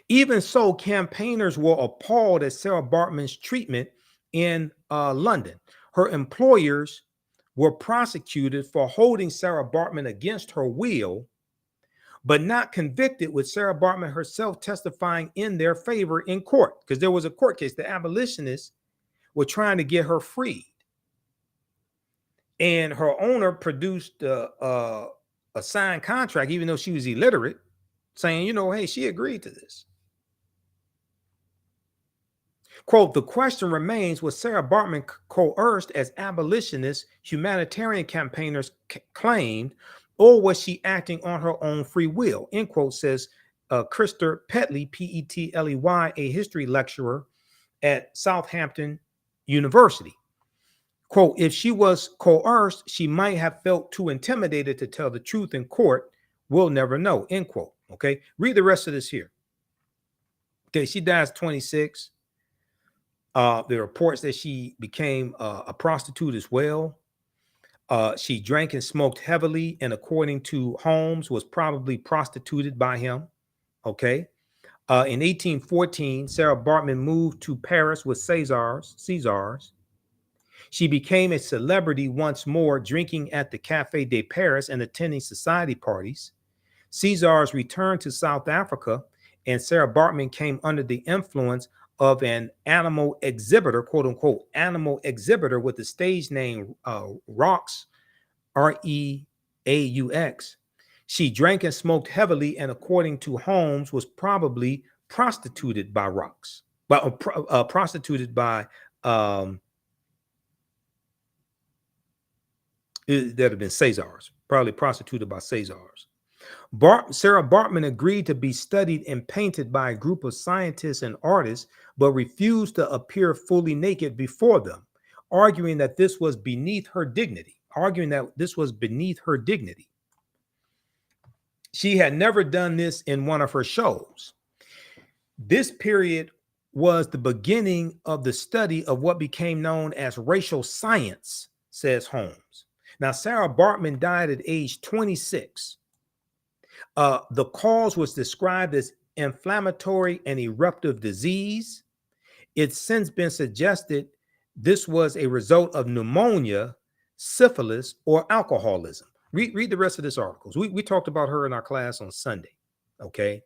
Even so, campaigners were appalled at Sarah Baartman's treatment in London. Her employers were prosecuted for holding Sarah Baartman against her will, but not convicted, with Sarah Baartman herself testifying in their favor in court, because there was a court case. The abolitionists were trying to get her freed. And her owner produced a signed contract, even though she was illiterate, saying, hey, she agreed to this. Quote, the question remains, was Sarah Baartman coerced as abolitionists, humanitarian campaigners claimed, or was she acting on her own free will? End quote, says Krister Petley, Petley, a history lecturer at Southampton University. Quote, if she was coerced, she might have felt too intimidated to tell the truth in court. We'll never know, end quote. Okay, read the rest of this here. Okay, she dies 26. There are reports that she became a prostitute as well. She drank and smoked heavily, and according to Holmes, was probably prostituted by him. Okay. In 1814, Sarah Baartman moved to Paris with Césars. She became a celebrity once more, drinking at the Café de Paris and attending society parties. Césars returned to South Africa, and Sarah Baartman came under the influence of an animal exhibitor, quote unquote, animal exhibitor with the stage name Raux, Reaux. She drank and smoked heavily, and according to Holmes, was probably prostituted by rocks, but prostituted by that have been Caesars, probably prostituted by Caesars. Sarah Bartman agreed to be studied and painted by a group of scientists and artists, but refused to appear fully naked before them, arguing that this was beneath her dignity. She had never done this in one of her shows. This period was the beginning of the study of what became known as racial science, says Holmes. Now, Sarah Bartman died at age 26. The cause was described as inflammatory and eruptive disease. It's since been suggested this was a result of pneumonia, syphilis, or alcoholism. Read the rest of this article. We talked about her in our class on Sunday. Okay.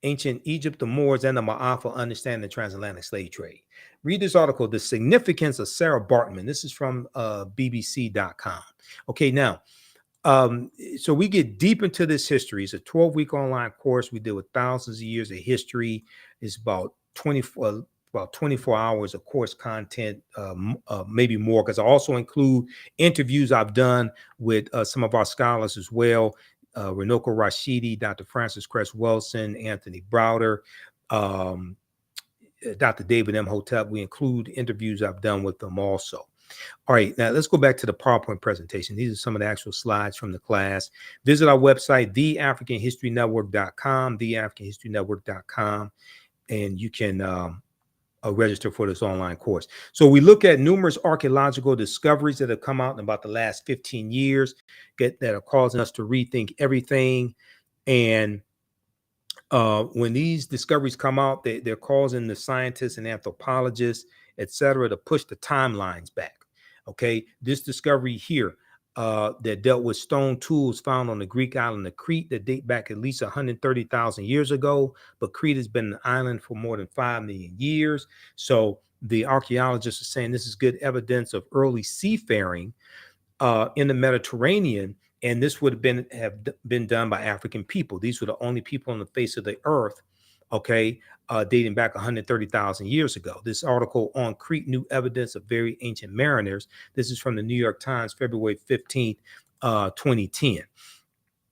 Ancient Egypt, the Moors, and the Maafa Understanding the Transatlantic Slave Trade. Read this article, The Significance of Sarah Bartman. This is from BBC.com. Okay, now, so we get deep into this history. It's a 12-week online course. We deal with thousands of years of history. It's about 24 hours of course content, maybe more, because I also include interviews I've done with some of our scholars as well. Renoko Rashidi, Dr. Francis Cress Wilson, Anthony Browder, Dr. David Imhotep. We include interviews I've done with them also. All right, now let's go back to the PowerPoint presentation. These are some of the actual slides from the class. Visit our website, TheAfricanHistoryNetwork.com, TheAfricanHistoryNetwork.com, and you can register for this online course. So we look at numerous archaeological discoveries that have come out in about the last 15 years that are causing us to rethink everything. And when these discoveries come out, they're causing the scientists and anthropologists, etc., to push the timelines back. Okay, this discovery here that dealt with stone tools found on the Greek island of Crete that date back at least 130,000 years ago, but Crete has been an island for more than 5 million years. So the archaeologists are saying this is good evidence of early seafaring in the Mediterranean, and this would have been done by African people. These were the only people on the face of the earth, okay, dating back 130,000 years ago. This article on Crete, New Evidence of Very Ancient Mariners. This is from the New York Times, February 15th, 2010.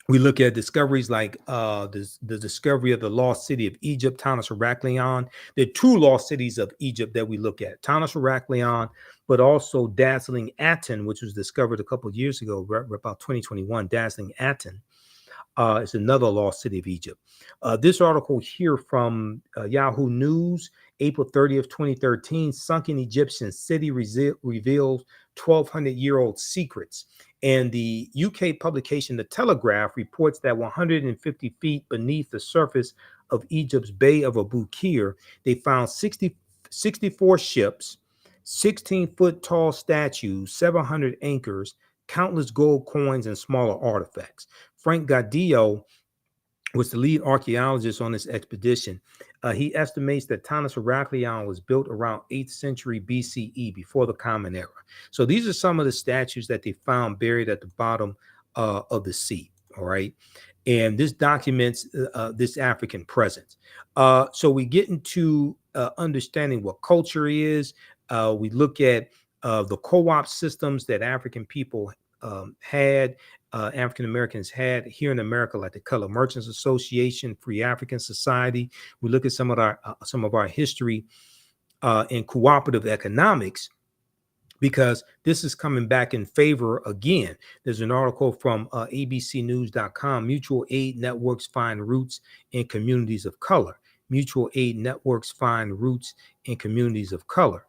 We look at discoveries like the discovery of the lost city of Egypt, Tanis Heraklion. There are 2 lost cities of Egypt that we look at, Tanis Heraklion, but also Dazzling Aten, which was discovered a couple of years ago, about 2021. Dazzling Aten is another lost city of Egypt. This article here from Yahoo News, April 30th, 2013, Sunken Egyptian City reveals 1,200-year-old secrets. And the UK publication, The Telegraph, reports that 150 feet beneath the surface of Egypt's Bay of Abu Qir, they found 64 ships, 16-foot tall statues, 700 anchors, countless gold coins, and smaller artifacts. Frank Gaudillo was the lead archaeologist on this expedition. He estimates that Tanis Heraklion was built around 8th century BCE, before the Common Era. So these are some of the statues that they found buried at the bottom of the sea. All right. And this documents this African presence. So we get into understanding what culture is. We look at the co-op systems that African people had, African Americans had here in America, like the Color Merchants Association, Free African Society. We look at some of our history in cooperative economics, because this is coming back in favor again. There's an article from abcnews.com. Mutual aid networks find roots in communities of color. Mutual aid networks find roots in communities of color.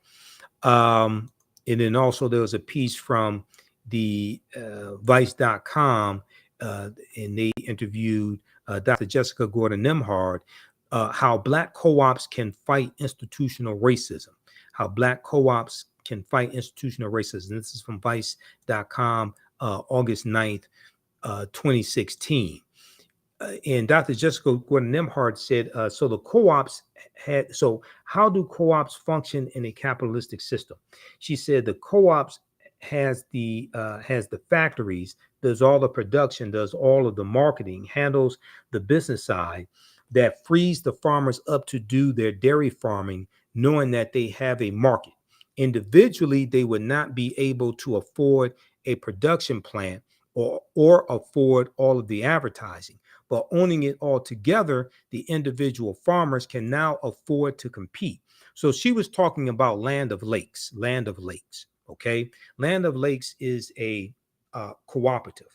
And then also there was a piece from the vice.com, and they interviewed Dr. Jessica Gordon-Nemhard, how Black co-ops can fight institutional racism. How Black co-ops can fight institutional racism. This is from vice.com, August 9th, 2016. And Dr. Jessica Gordon-Nemhard said, so the co-ops had, so how do co-ops function in a capitalistic system? She said the co-ops has the factories, does all the production, does all of the marketing, handles the business side, that frees the farmers up to do their dairy farming, knowing that they have a market. Individually, they would not be able to afford a production plant or afford all of the advertising. But owning it all together, the individual farmers can now afford to compete. So she was talking about land of lakes, okay? Land of Lakes is a cooperative.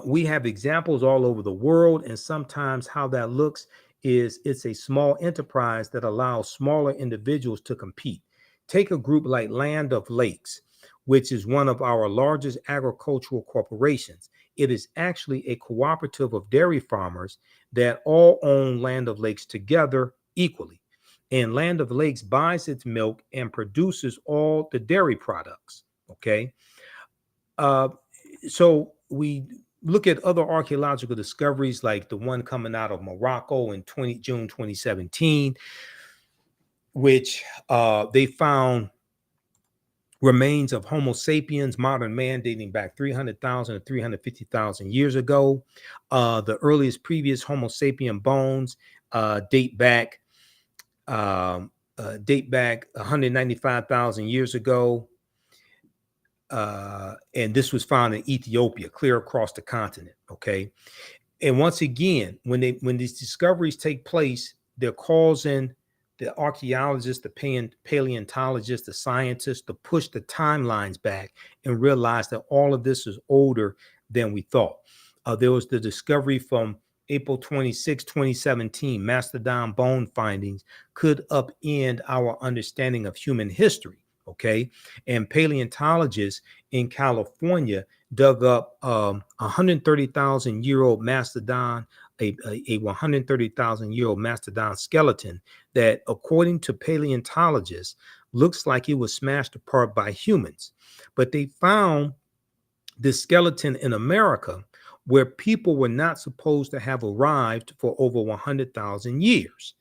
We have examples all over the world, and sometimes how that looks is it's a small enterprise that allows smaller individuals to compete. Take a group like Land of Lakes, which is one of our largest agricultural corporations. It is actually a cooperative of dairy farmers that all own Land of Lakes together equally. And Land of Lakes buys its milk and produces all the dairy products. Okay. So we look at other archaeological discoveries like the one coming out of Morocco in June 2017, which they found remains of Homo sapiens, modern man, dating back 300,000 to 350,000 years ago. The earliest previous Homo sapien bones date back 195,000 years ago. And this was found in Ethiopia, clear across the continent. Okay. And once again, when these discoveries take place, they're causing the archaeologists, the paleontologists, the scientists to push the timelines back and realize that all of this is older than we thought. There was the discovery from April 26, 2017, mastodon bone findings could upend our understanding of human history. Okay. And paleontologists in California dug up 130,000-year-old mastodon, a 130,000-year-old mastodon skeleton that, according to paleontologists, looks like it was smashed apart by humans. But they found this skeleton in America where people were not supposed to have arrived for over 100,000 years.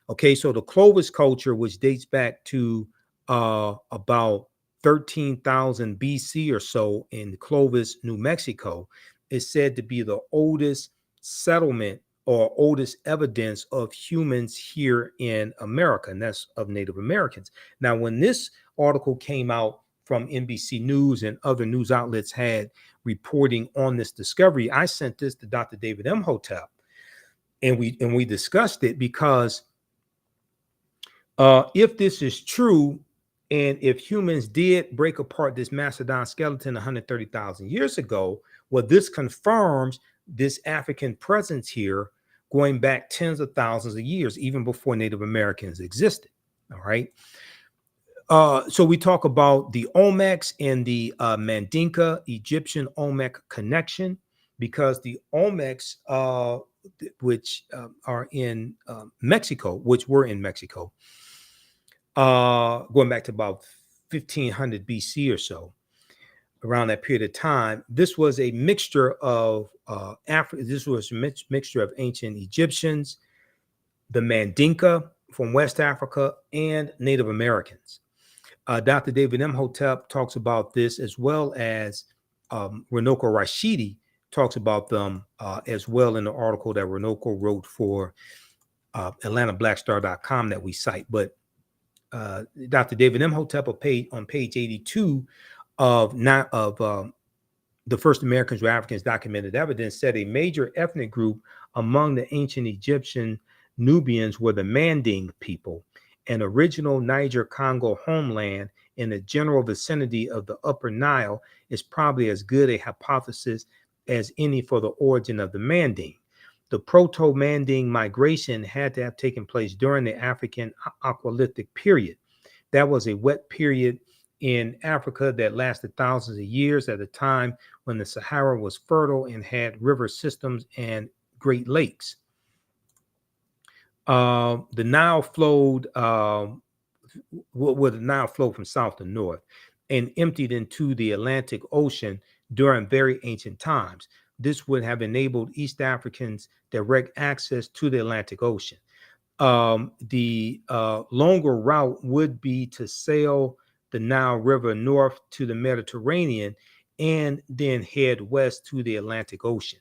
Okay, so the Clovis culture, which dates back to about 13,000 BC or so in Clovis, New Mexico, is said to be the oldest settlement or oldest evidence of humans here in America, and that's of Native Americans. Now, when this article came out from NBC News and other news outlets had reporting on this discovery, I sent this to Dr. David Imhotep, and we discussed it because if this is true, and if humans did break apart this mastodon skeleton 130,000 years ago, well, this confirms this African presence here going back tens of thousands of years, even before Native Americans existed. All right. So we talk about the Olmecs and the Mandinka Egyptian Olmec connection, because the Olmecs, which are in Mexico, which were in Mexico, going back to about 1500 BC or so, around that period of time, this was a mixture of this was a mixture of ancient Egyptians, the Mandinka from West Africa, and Native Americans. Dr. David Imhotep talks about this, as well as Runoko Rashidi talks about them as well in the article that Runoko wrote for AtlantaBlackStar.com that we cite. But Dr. David Imhotep on page 82 of the first Americans or Africans documented evidence said a major ethnic group among the ancient Egyptian Nubians were the Manding people, an original Niger-Congo homeland in the general vicinity of the Upper Nile is probably as good a hypothesis as any for the origin of the Manding. The Proto-Manding migration had to have taken place during the African Aqualithic period. That was a wet period in Africa that lasted thousands of years, at a time when the Sahara was fertile and had river systems and great lakes. The Nile flowed, the Nile flowed from south to north and emptied into the Atlantic Ocean during very ancient times. This would have enabled East Africans direct access to the Atlantic Ocean. The longer route would be to sail the Nile River north to the Mediterranean, and then head west to the Atlantic Ocean.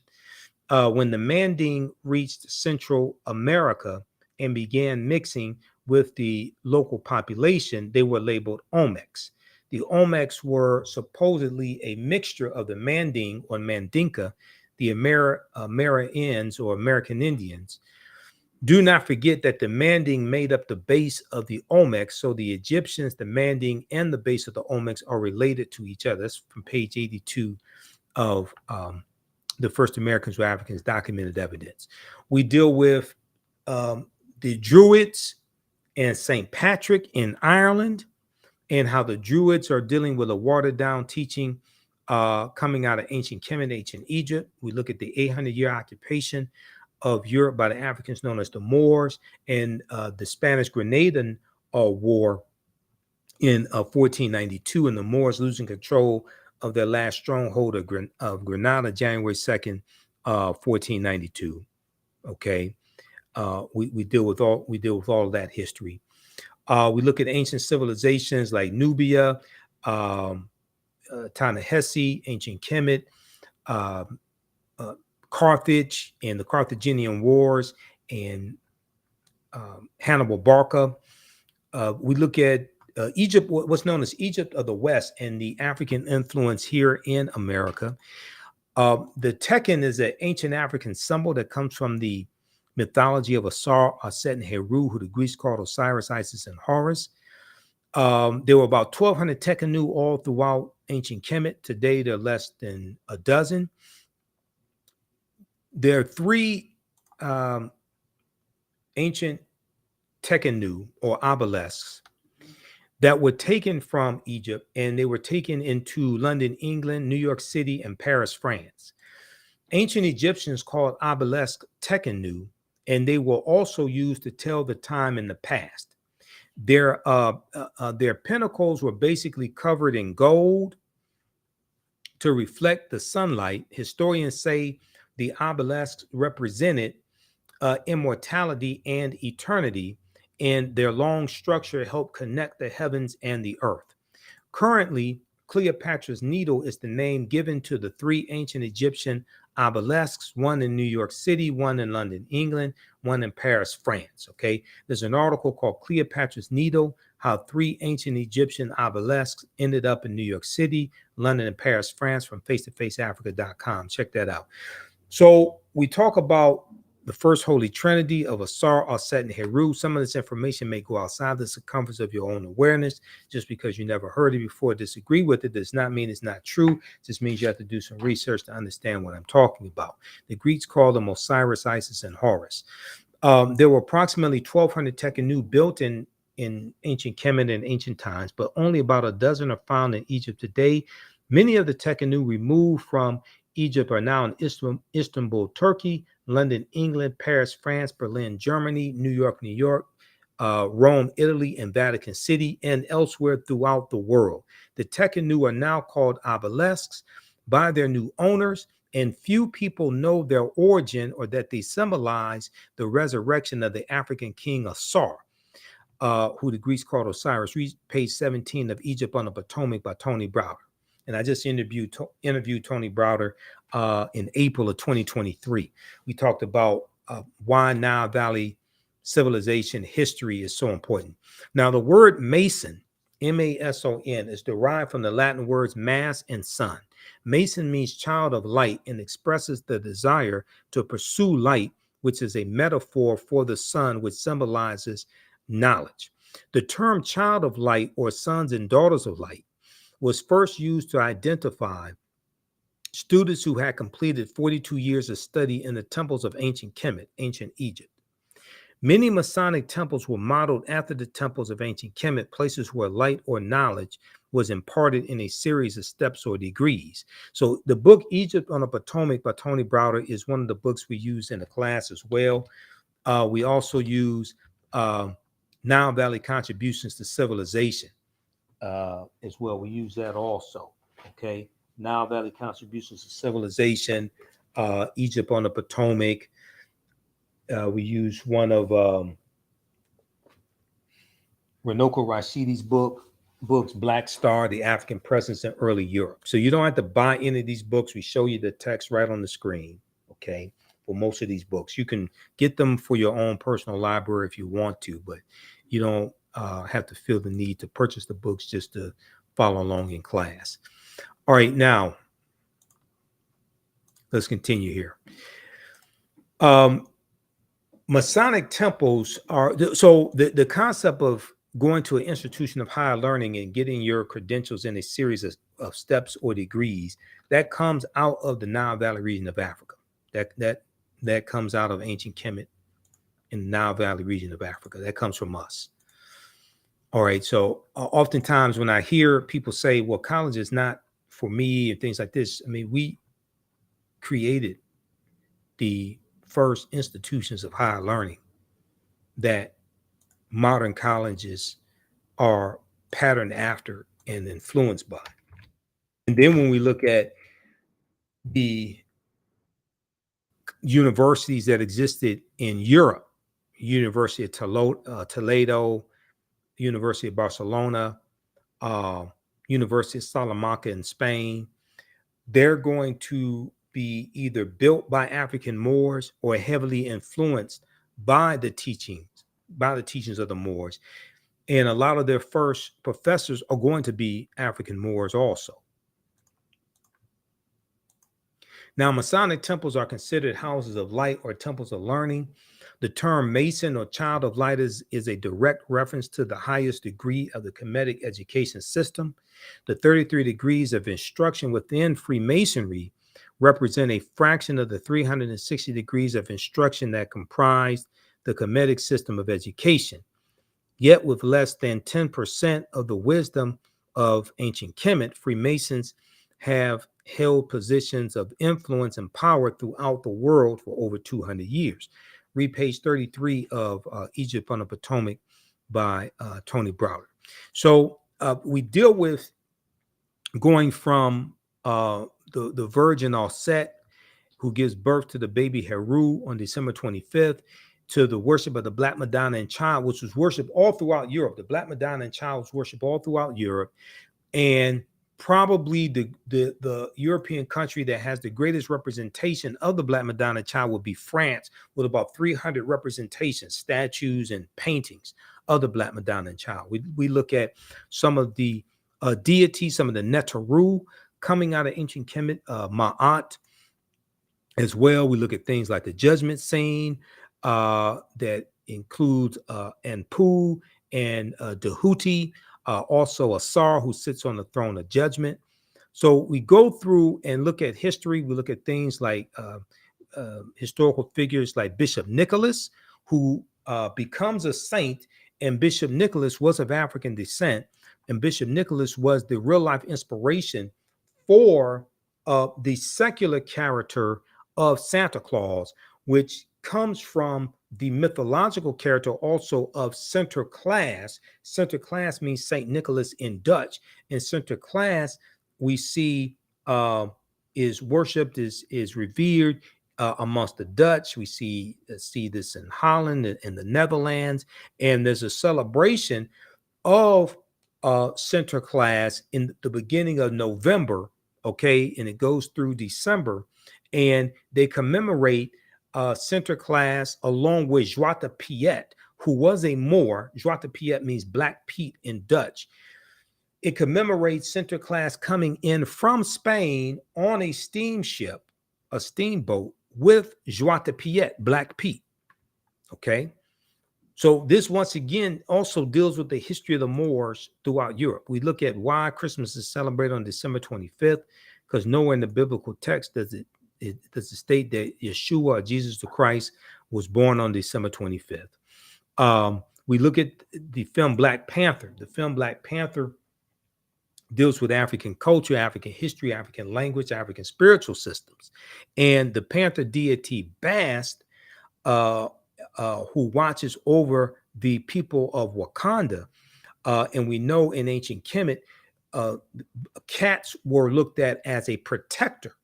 When the Manding reached Central America and began mixing with the local population, they were labeled Olmecs. The Olmecs were supposedly a mixture of the Manding or Mandinka, the Americans or American Indians. Do not forget that the Manding made up the base of the Olmecs, so the Egyptians, the Manding, and the base of the Olmecs are related to each other. That's from page 82 of the First Americans or Africans Documented Evidence. We deal with the Druids and St. Patrick in Ireland, and how the Druids are dealing with a watered-down teaching coming out of ancient Kemet, ancient Egypt. We look at the 800-year occupation of Europe by the Africans known as the Moors, and the Spanish Grenadian War in 1492, and the Moors losing control of their last stronghold of Granada, January 2nd, 1492. Okay, we deal with all of that history. We look at ancient civilizations like Nubia, Ta-Nehisi, ancient Kemet, Carthage and the Carthaginian Wars, and Hannibal Barca. We look at Egypt, what's known as Egypt of the West, and the African influence here in America. The Tekken is an ancient African symbol that comes from the mythology of Asar, Aset, and Heru, who the Greeks called Osiris, Isis, and Horus. There were about 1,200 Tekkenu all throughout ancient Kemet. Today, there are less than a dozen. There are three ancient Tekkenu or obelisks that were taken from Egypt, and they were taken into London, England, New York City, and Paris, France. Ancient Egyptians called obelisk Tekkenu, and they were also used to tell the time in the past. Their pinnacles were basically covered in gold to reflect the sunlight. Historians say the obelisks represented immortality and eternity, and their long structure helped connect the heavens and the earth. Currently, Cleopatra's Needle is the name given to the three ancient Egyptian obelisks, one in New York City, one in London, England, one in Paris, France. Okay, there's an article called Cleopatra's Needle, how three ancient Egyptian obelisks ended up in New York City, London, and Paris, France, from face-to-faceafrica.com. Check that out. So we talk about the first Holy Trinity of Asar, Aset, and Heru. Some of this information may go outside the circumference of your own awareness. Just because you never heard it before, disagree with it, does not mean it's not true. It just means you have to do some research to understand what I'm talking about. The Greeks called them Osiris, Isis, and Horus. There were approximately 1,200 Tekkenu built in ancient Kemet in ancient times, but only about a dozen are found in Egypt today. Many of the Tekkenu removed from Egypt are now in Istanbul, Turkey, London, England, Paris, France, Berlin, Germany, New York, Rome, Italy, and Vatican City, and elsewhere throughout the world. The Tekkenu are now called obelisks by their new owners, and few people know their origin or that they symbolize the resurrection of the African king Asar, who the Greeks called Osiris. Read page 17 of Egypt on the Potomac by Tony Browder. And I just interviewed Tony Browder in April of 2023. We talked about why Nile Valley civilization history is so important. Now, the word Mason, M-A-S-O-N, is derived from the Latin words mass and sun. Mason means child of light and expresses the desire to pursue light, which is a metaphor for the sun, which symbolizes knowledge. The term child of light or sons and daughters of light was first used to identify students who had completed 42 years of study in the temples of ancient Kemet, ancient Egypt. Many Masonic temples were modeled after the temples of ancient Kemet, places where light or knowledge was imparted in a series of steps or degrees. So the book Egypt on the Potomac by Tony Browder is one of the books we use in the class as well. We also use Nile Valley Contributions to Civilization as well. We use that also. Okay, Nile Valley Contributions to Civilization, Egypt on the Potomac. We use one of Renoko Rashidi's book, books, Black Star, The African Presence in Early Europe. So you don't have to buy any of these books. We show you the text right on the screen, okay, for most of these books. You can get them for your own personal library if you want to, but you don't have to feel the need to purchase the books just to follow along in class. All right, now let's continue here. Masonic temples are, so the concept of going to an institution of higher learning and getting your credentials in a series of steps or degrees, that comes out of the Nile Valley region of Africa. That comes out of ancient Kemet in the Nile Valley region of Africa. That comes from us. All right. So oftentimes when I hear people say, well, college is not for me and things like this, I mean, we created the first institutions of higher learning that modern colleges are patterned after and influenced by. And then when we look at the universities that existed in Europe, University of Toledo, University of Barcelona, University of Salamanca in Spain, they're going to be either built by African Moors or heavily influenced by the teachings of the Moors. And a lot of their first professors are going to be African Moors also. Now, Masonic temples are considered houses of light or temples of learning. The term Mason or Child of Light is a direct reference to the highest degree of the Kemetic education system. The 33 degrees of instruction within Freemasonry represent a fraction of the 360 degrees of instruction that comprise the Kemetic system of education. Yet with less than 10% of the wisdom of ancient Kemet, Freemasons have held positions of influence and power throughout the world for over 200 years. Read page 33 of Egypt on the Potomac by Tony Browder. So we deal with going from the Virgin Auset, who gives birth to the baby Heru on December 25th, to the worship of the Black Madonna and Child, which was worshipped all throughout Europe. The Black Madonna and Child was worshipped all throughout Europe. And probably the European country that has the greatest representation of the Black Madonna and Child would be France, with about 300 representations, statues, and paintings of the Black Madonna and Child. We look at some of the deities, some of the Netaru coming out of ancient Kemet, Ma'at as well. We look at things like the judgment scene that includes Anpu and Dehuti, also Asar, who sits on the throne of judgment. So we go through and look at history. We look at things like historical figures like Bishop Nicholas, who becomes a saint, and Bishop Nicholas was of African descent, and Bishop Nicholas was the real life inspiration for the secular character of Santa Claus, which comes from the mythological character also of Sinterklaas. Sinterklaas means Saint Nicholas in Dutch, and Sinterklaas we see is worshipped, is revered amongst the Dutch. We see this in Holland and the Netherlands, and there's a celebration of Sinterklaas in the beginning of November, okay, and it goes through December, and they commemorate Sinterklaas along with Zwarte Piet, who was a Moor. Zwarte Piet means Black Pete in Dutch. It commemorates Sinterklaas coming in from Spain on a steamship, a steamboat, with Zwarte Piet, Black Pete. Okay. So this once again also deals with the history of the Moors throughout Europe. We look at why Christmas is celebrated on December 25th, because nowhere in the biblical text does it state that Yeshua, Jesus the Christ, was born on December 25th. We look at the film Black Panther. The film Black Panther deals with African culture, African history, African language, African spiritual systems. And the Panther deity Bast, who watches over the people of Wakanda. And we know in ancient Kemet, cats were looked at as a protector.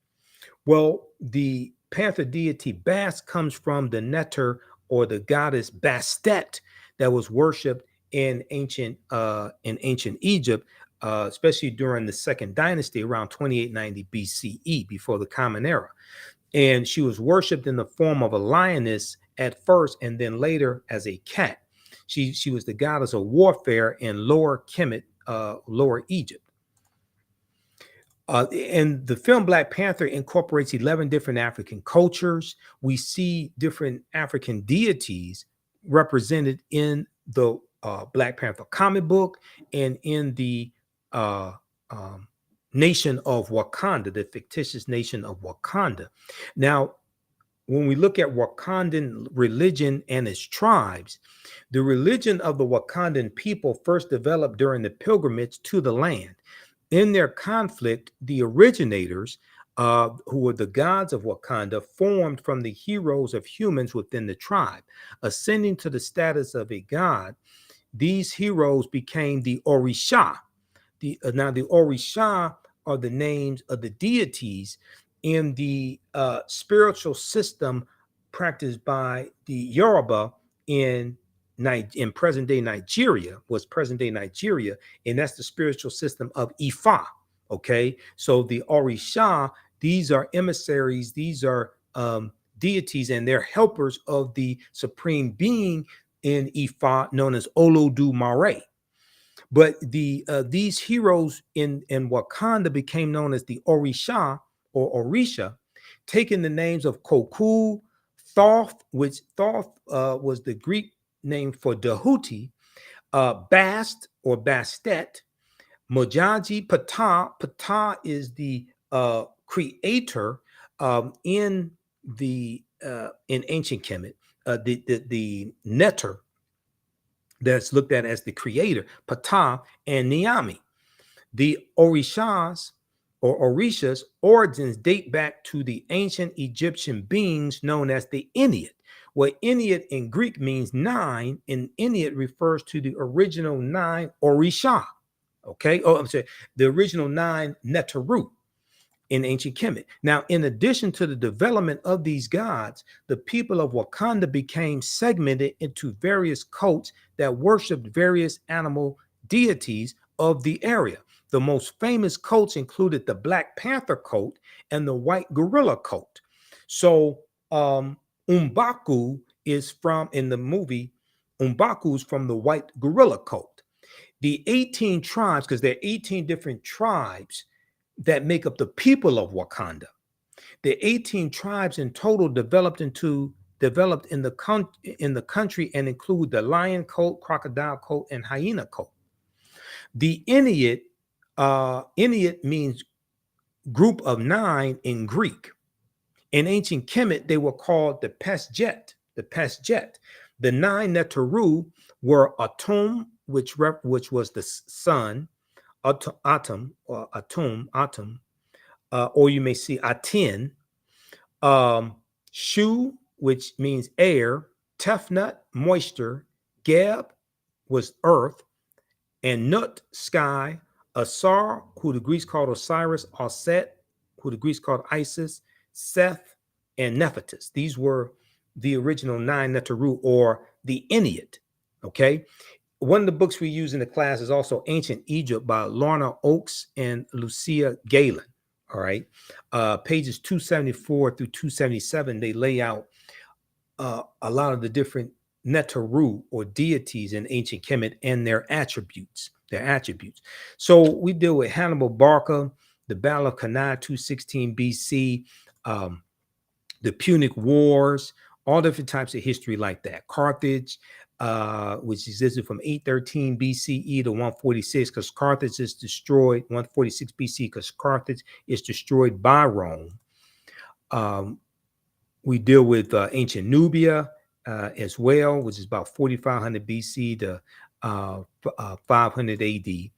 Well, the Panther deity Bast comes from the Neter, or the goddess Bastet, that was worshipped in ancient Egypt, especially during the Second Dynasty around 2890 BCE, before the Common Era. And she was worshipped in the form of a lioness at first, and then later as a cat. She was the goddess of warfare in Lower Kemet, Lower Egypt. And the film Black Panther incorporates 11 different African cultures. We see different African deities represented in the Black Panther comic book and in the nation of Wakanda, the fictitious nation of Wakanda. Now, when we look at Wakandan religion and its tribes, the religion of the Wakandan people first developed during the pilgrimage to the land. In their conflict, the originators, who were the gods of Wakanda, formed from the heroes of humans within the tribe. Ascending to the status of a god, these heroes became the Orisha. Now, the Orisha are the names of the deities in the spiritual system practiced by the Yoruba in present-day Nigeria, and that's the spiritual system of Ifa, okay? So the Orisha, these are emissaries, these are deities, and they're helpers of the supreme being in Ifa known as Olodumare. But these heroes in Wakanda became known as the Orisha or Orisha, taking the names of Koku, Thoth, which Thoth was the Greek name for Dahuti, Bast or Bastet, Mojaji, Ptah. Ptah is the creator in ancient Kemet, the Neter that's looked at as the creator, Ptah, and Niami. The Orishas or Orishas origins date back to the ancient Egyptian beings known as the Ennead, where Ennead in Greek means 9, and Ennead refers to the original 9 Orisha. Okay, I'm sorry, the original 9 Neteru in ancient Kemet. Now, in addition to the development of these gods, the people of Wakanda became segmented into various cults that worshipped various animal deities of the area. The most famous cults included the Black Panther cult and the White Gorilla cult. So Umbaku is from, in the movie, Umbaku is from the White Gorilla cult. The 18 tribes, because there are 18 different tribes that make up the people of Wakanda. The 18 tribes in total developed in the country and include the lion cult, crocodile cult, and hyena cult. The Ennead, Ennead means group of 9 in Greek. In ancient Kemet, they were called the Pesjet. The 9 Neteru were Atum, which was the sun, Atum, or you may see Atin, Shu, which means air, Tefnut, moisture, Geb was earth, and Nut, sky, Asar, who the Greeks called Osiris, Aset, who the Greeks called Isis, Seth, and Nephthys. These were the original 9 Neteru, or the Ennead, okay? One of the books we use in the class is also Ancient Egypt by Lorna Oakes and Lucia Galen, all right? Pages 274 through 277, they lay out a lot of the different Neteru or deities in ancient Kemet and their attributes. So we deal with Hannibal Barca, the Battle of Cannae, 216 BC, the Punic Wars, all different types of history like that. Carthage, which existed from 813 BCE to 146, because Carthage is destroyed, 146 BC, because Carthage is destroyed by Rome. We deal with ancient Nubia as well, which is about 4500 BC to 500 AD,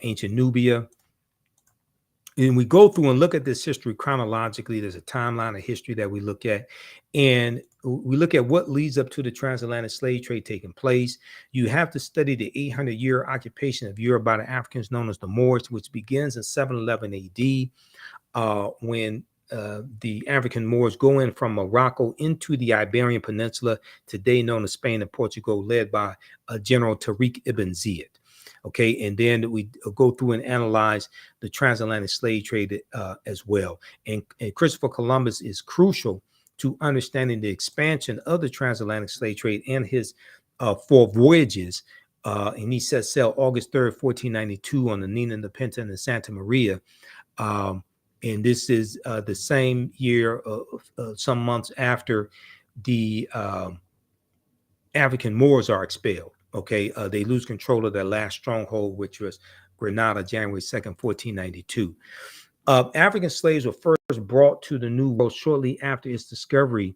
ancient Nubia. And we go through and look at this history chronologically. There's a timeline of history that we look at, and we look at what leads up to the transatlantic slave trade taking place. You have to study the 800-year occupation of Europe by the Africans known as the Moors, which begins in 711 AD, when the African Moors go in from Morocco into the Iberian Peninsula, today known as Spain and Portugal, led by General Tariq ibn Ziyad. Okay, and then we go through and analyze the transatlantic slave trade as well. And Christopher Columbus is crucial to understanding the expansion of the transatlantic slave trade and his 4 voyages. And he set sail August 3rd, 1492 on the Nina, the Pinta, and the Santa Maria. And this is the same year, some months after the African Moors are expelled. Okay, they lose control of their last stronghold, which was Granada, January 2nd, 1492. African slaves were first brought to the New World shortly after its discovery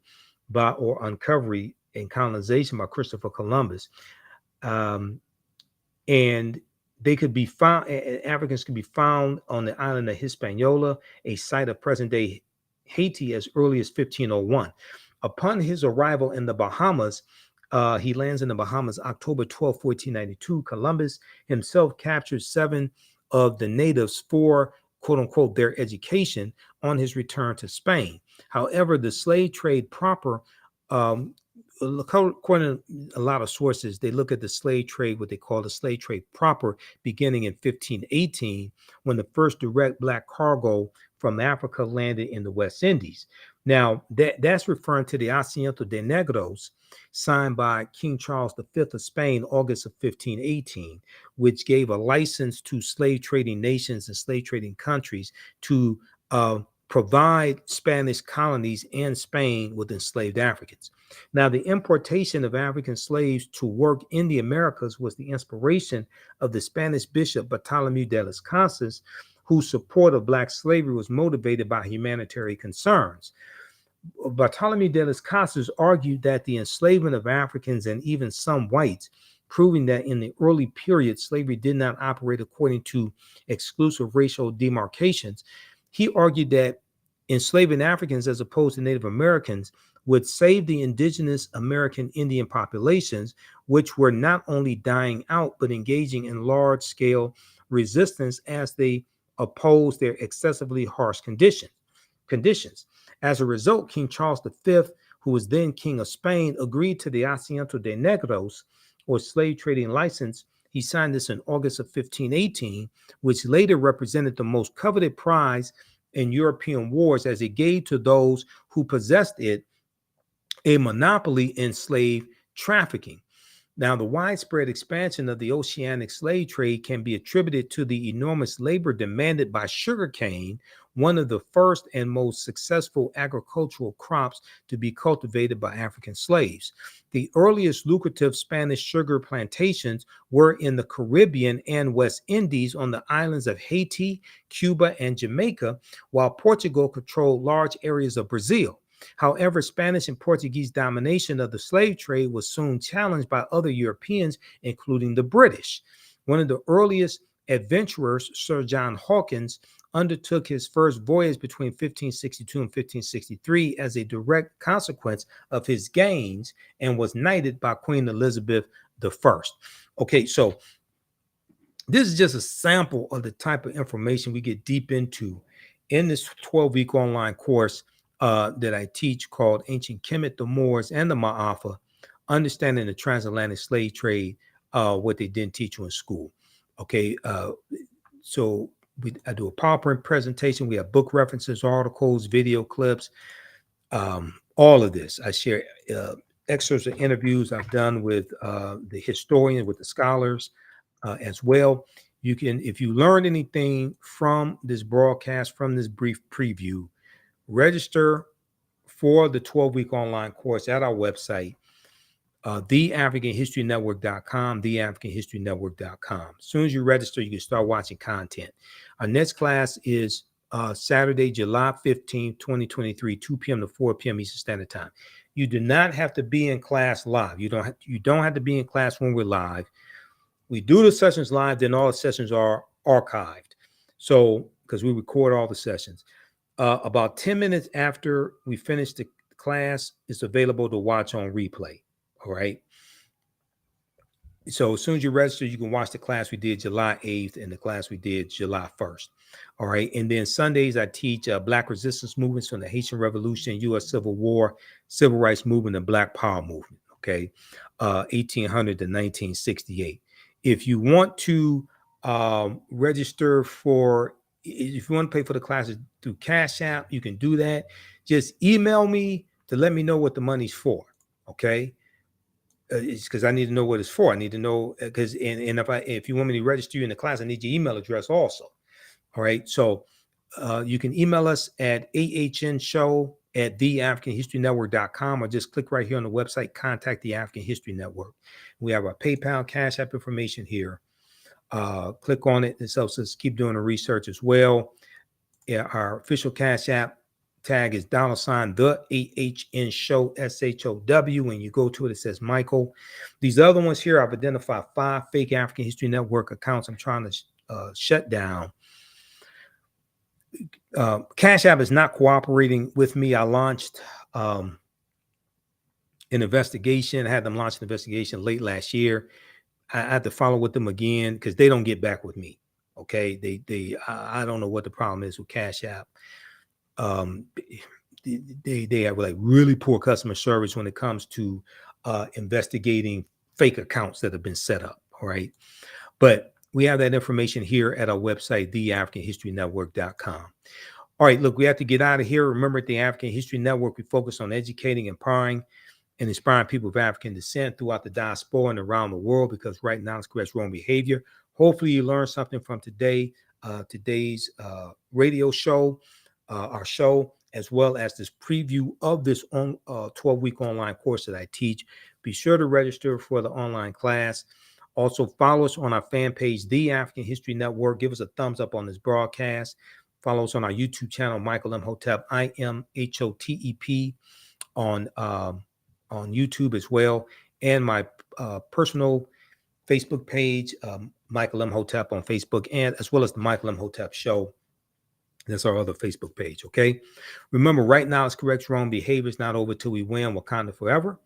or uncovery and colonization by Christopher Columbus. And they could be found, Africans could be found on the island of Hispaniola, a site of present-day Haiti, as early as 1501. Upon his arrival in the Bahamas, he lands in the Bahamas October 12, 1492. Columbus himself captured 7 of the natives for, quote unquote, their education on his return to Spain. However, the slave trade proper, according to a lot of sources, they look at the slave trade, what they call the slave trade proper, beginning in 1518, when the first direct black cargo from Africa landed in the West Indies. Now, that's referring to the Asiento de Negros, signed by King Charles V of Spain, August of 1518, which gave a license to slave trading nations and slave trading countries to provide Spanish colonies in Spain with enslaved Africans. Now, the importation of African slaves to work in the Americas was the inspiration of the Spanish bishop Bartolomé de las Casas, whose support of black slavery was motivated by humanitarian concerns. Bartolomé de las Casas argued that the enslavement of Africans and even some whites, proving that in the early period, slavery did not operate according to exclusive racial demarcations. He argued that enslaving Africans as opposed to Native Americans would save the indigenous American Indian populations, which were not only dying out, but engaging in large-scale resistance as they opposed their excessively harsh conditions. As a result, King Charles V, who was then King of Spain, agreed to the Asiento de Negros, or slave trading license. He signed this in August of 1518, which later represented the most coveted prize in European wars, as it gave to those who possessed it a monopoly in slave trafficking. Now, the widespread expansion of the oceanic slave trade can be attributed to the enormous labor demanded by sugarcane, one of the first and most successful agricultural crops to be cultivated by African slaves. The earliest lucrative Spanish sugar plantations were in the Caribbean and West Indies on the islands of Haiti, Cuba, and Jamaica, while Portugal controlled large areas of Brazil. However, Spanish and Portuguese domination of the slave trade was soon challenged by other Europeans, including the British. One of the earliest adventurers, Sir John Hawkins, undertook his first voyage between 1562 and 1563 as a direct consequence of his gains, and was knighted by Queen Elizabeth I. Okay, so this is just a sample of the type of information we get deep into in this 12-week online course that I teach, called Ancient Kemet, the Moors, and the Maafa, Understanding the Transatlantic Slave Trade, what they didn't teach you in school. Okay, so I do a PowerPoint presentation. We have book references, articles, video clips, all of this. I share excerpts of interviews I've done with the historians, with the scholars as well. You can, if you learned anything from this broadcast, from this brief preview, register for the 12-week online course at our website, TheAfricanHistoryNetwork.com, TheAfricanHistoryNetwork.com. As soon as you register, you can start watching content. Our next class is Saturday, July 15th, 2023, 2 p.m. to 4 p.m. Eastern Standard Time. You do not have to be in class live. You don't have to be in class when we're live. We do the sessions live, then all the sessions are archived. So, because we record all the sessions. About 10 minutes after we finish the class, it's available to watch on replay. All right. So as soon as you register, you can watch the class we did July 8th and the class we did July 1st. All right. And then Sundays, I teach Black resistance movements from the Haitian Revolution, U.S. Civil War, Civil Rights Movement, and Black Power Movement. Okay. 1800 to 1968. If you want to register for, if you want to pay for the classes through Cash App, you can do that. Just email me to let me know what the money's for. Okay. It's because I need to know what it's for. I need to know because and if you want me to register you in the class, I need your email address also. All right. So you can email us at TheAHNShow@TheAfricanHistoryNetwork.com or just click right here on the website, contact the African History Network. We have our PayPal, Cash App information here. Click on it. It helps us keep doing the research as well. Yeah, our official Cash App tag is $ TheAHNShow, SHOW. When you go to it, it says Michael. These other ones here, I've identified 5 fake African History Network accounts I'm trying to shut down. Cash App is not cooperating with me. I launched an investigation. I had them launch an investigation late last year. I had to follow with them again because they don't get back with me. Okay, I don't know what the problem is with Cash App. They have like really poor customer service when it comes to investigating fake accounts that have been set up. All right, but we have that information here at our website, TheAfricanHistoryNetwork.com. All right, look, we have to get out of here. Remember, at the African History Network, we focus on educating, empowering, and inspiring people of African descent throughout the diaspora and around the world, because right now it's correct wrong behavior. Hopefully you learned something from today's radio show, our show, as well as this preview of this 12-week online course that I teach. Be sure to register for the online class. Also, follow us on our fan page, The African History Network. Give us a thumbs up on this broadcast. Follow us on our YouTube channel, Michael Imhotep, IMHOTEP, on YouTube as well, and my personal Facebook page, Michael Imhotep on Facebook, and as well as the Michael Imhotep Show. That's our other Facebook page. Okay. Remember, right now it's correct wrong behavior. It's not over till we win. Wakanda forever.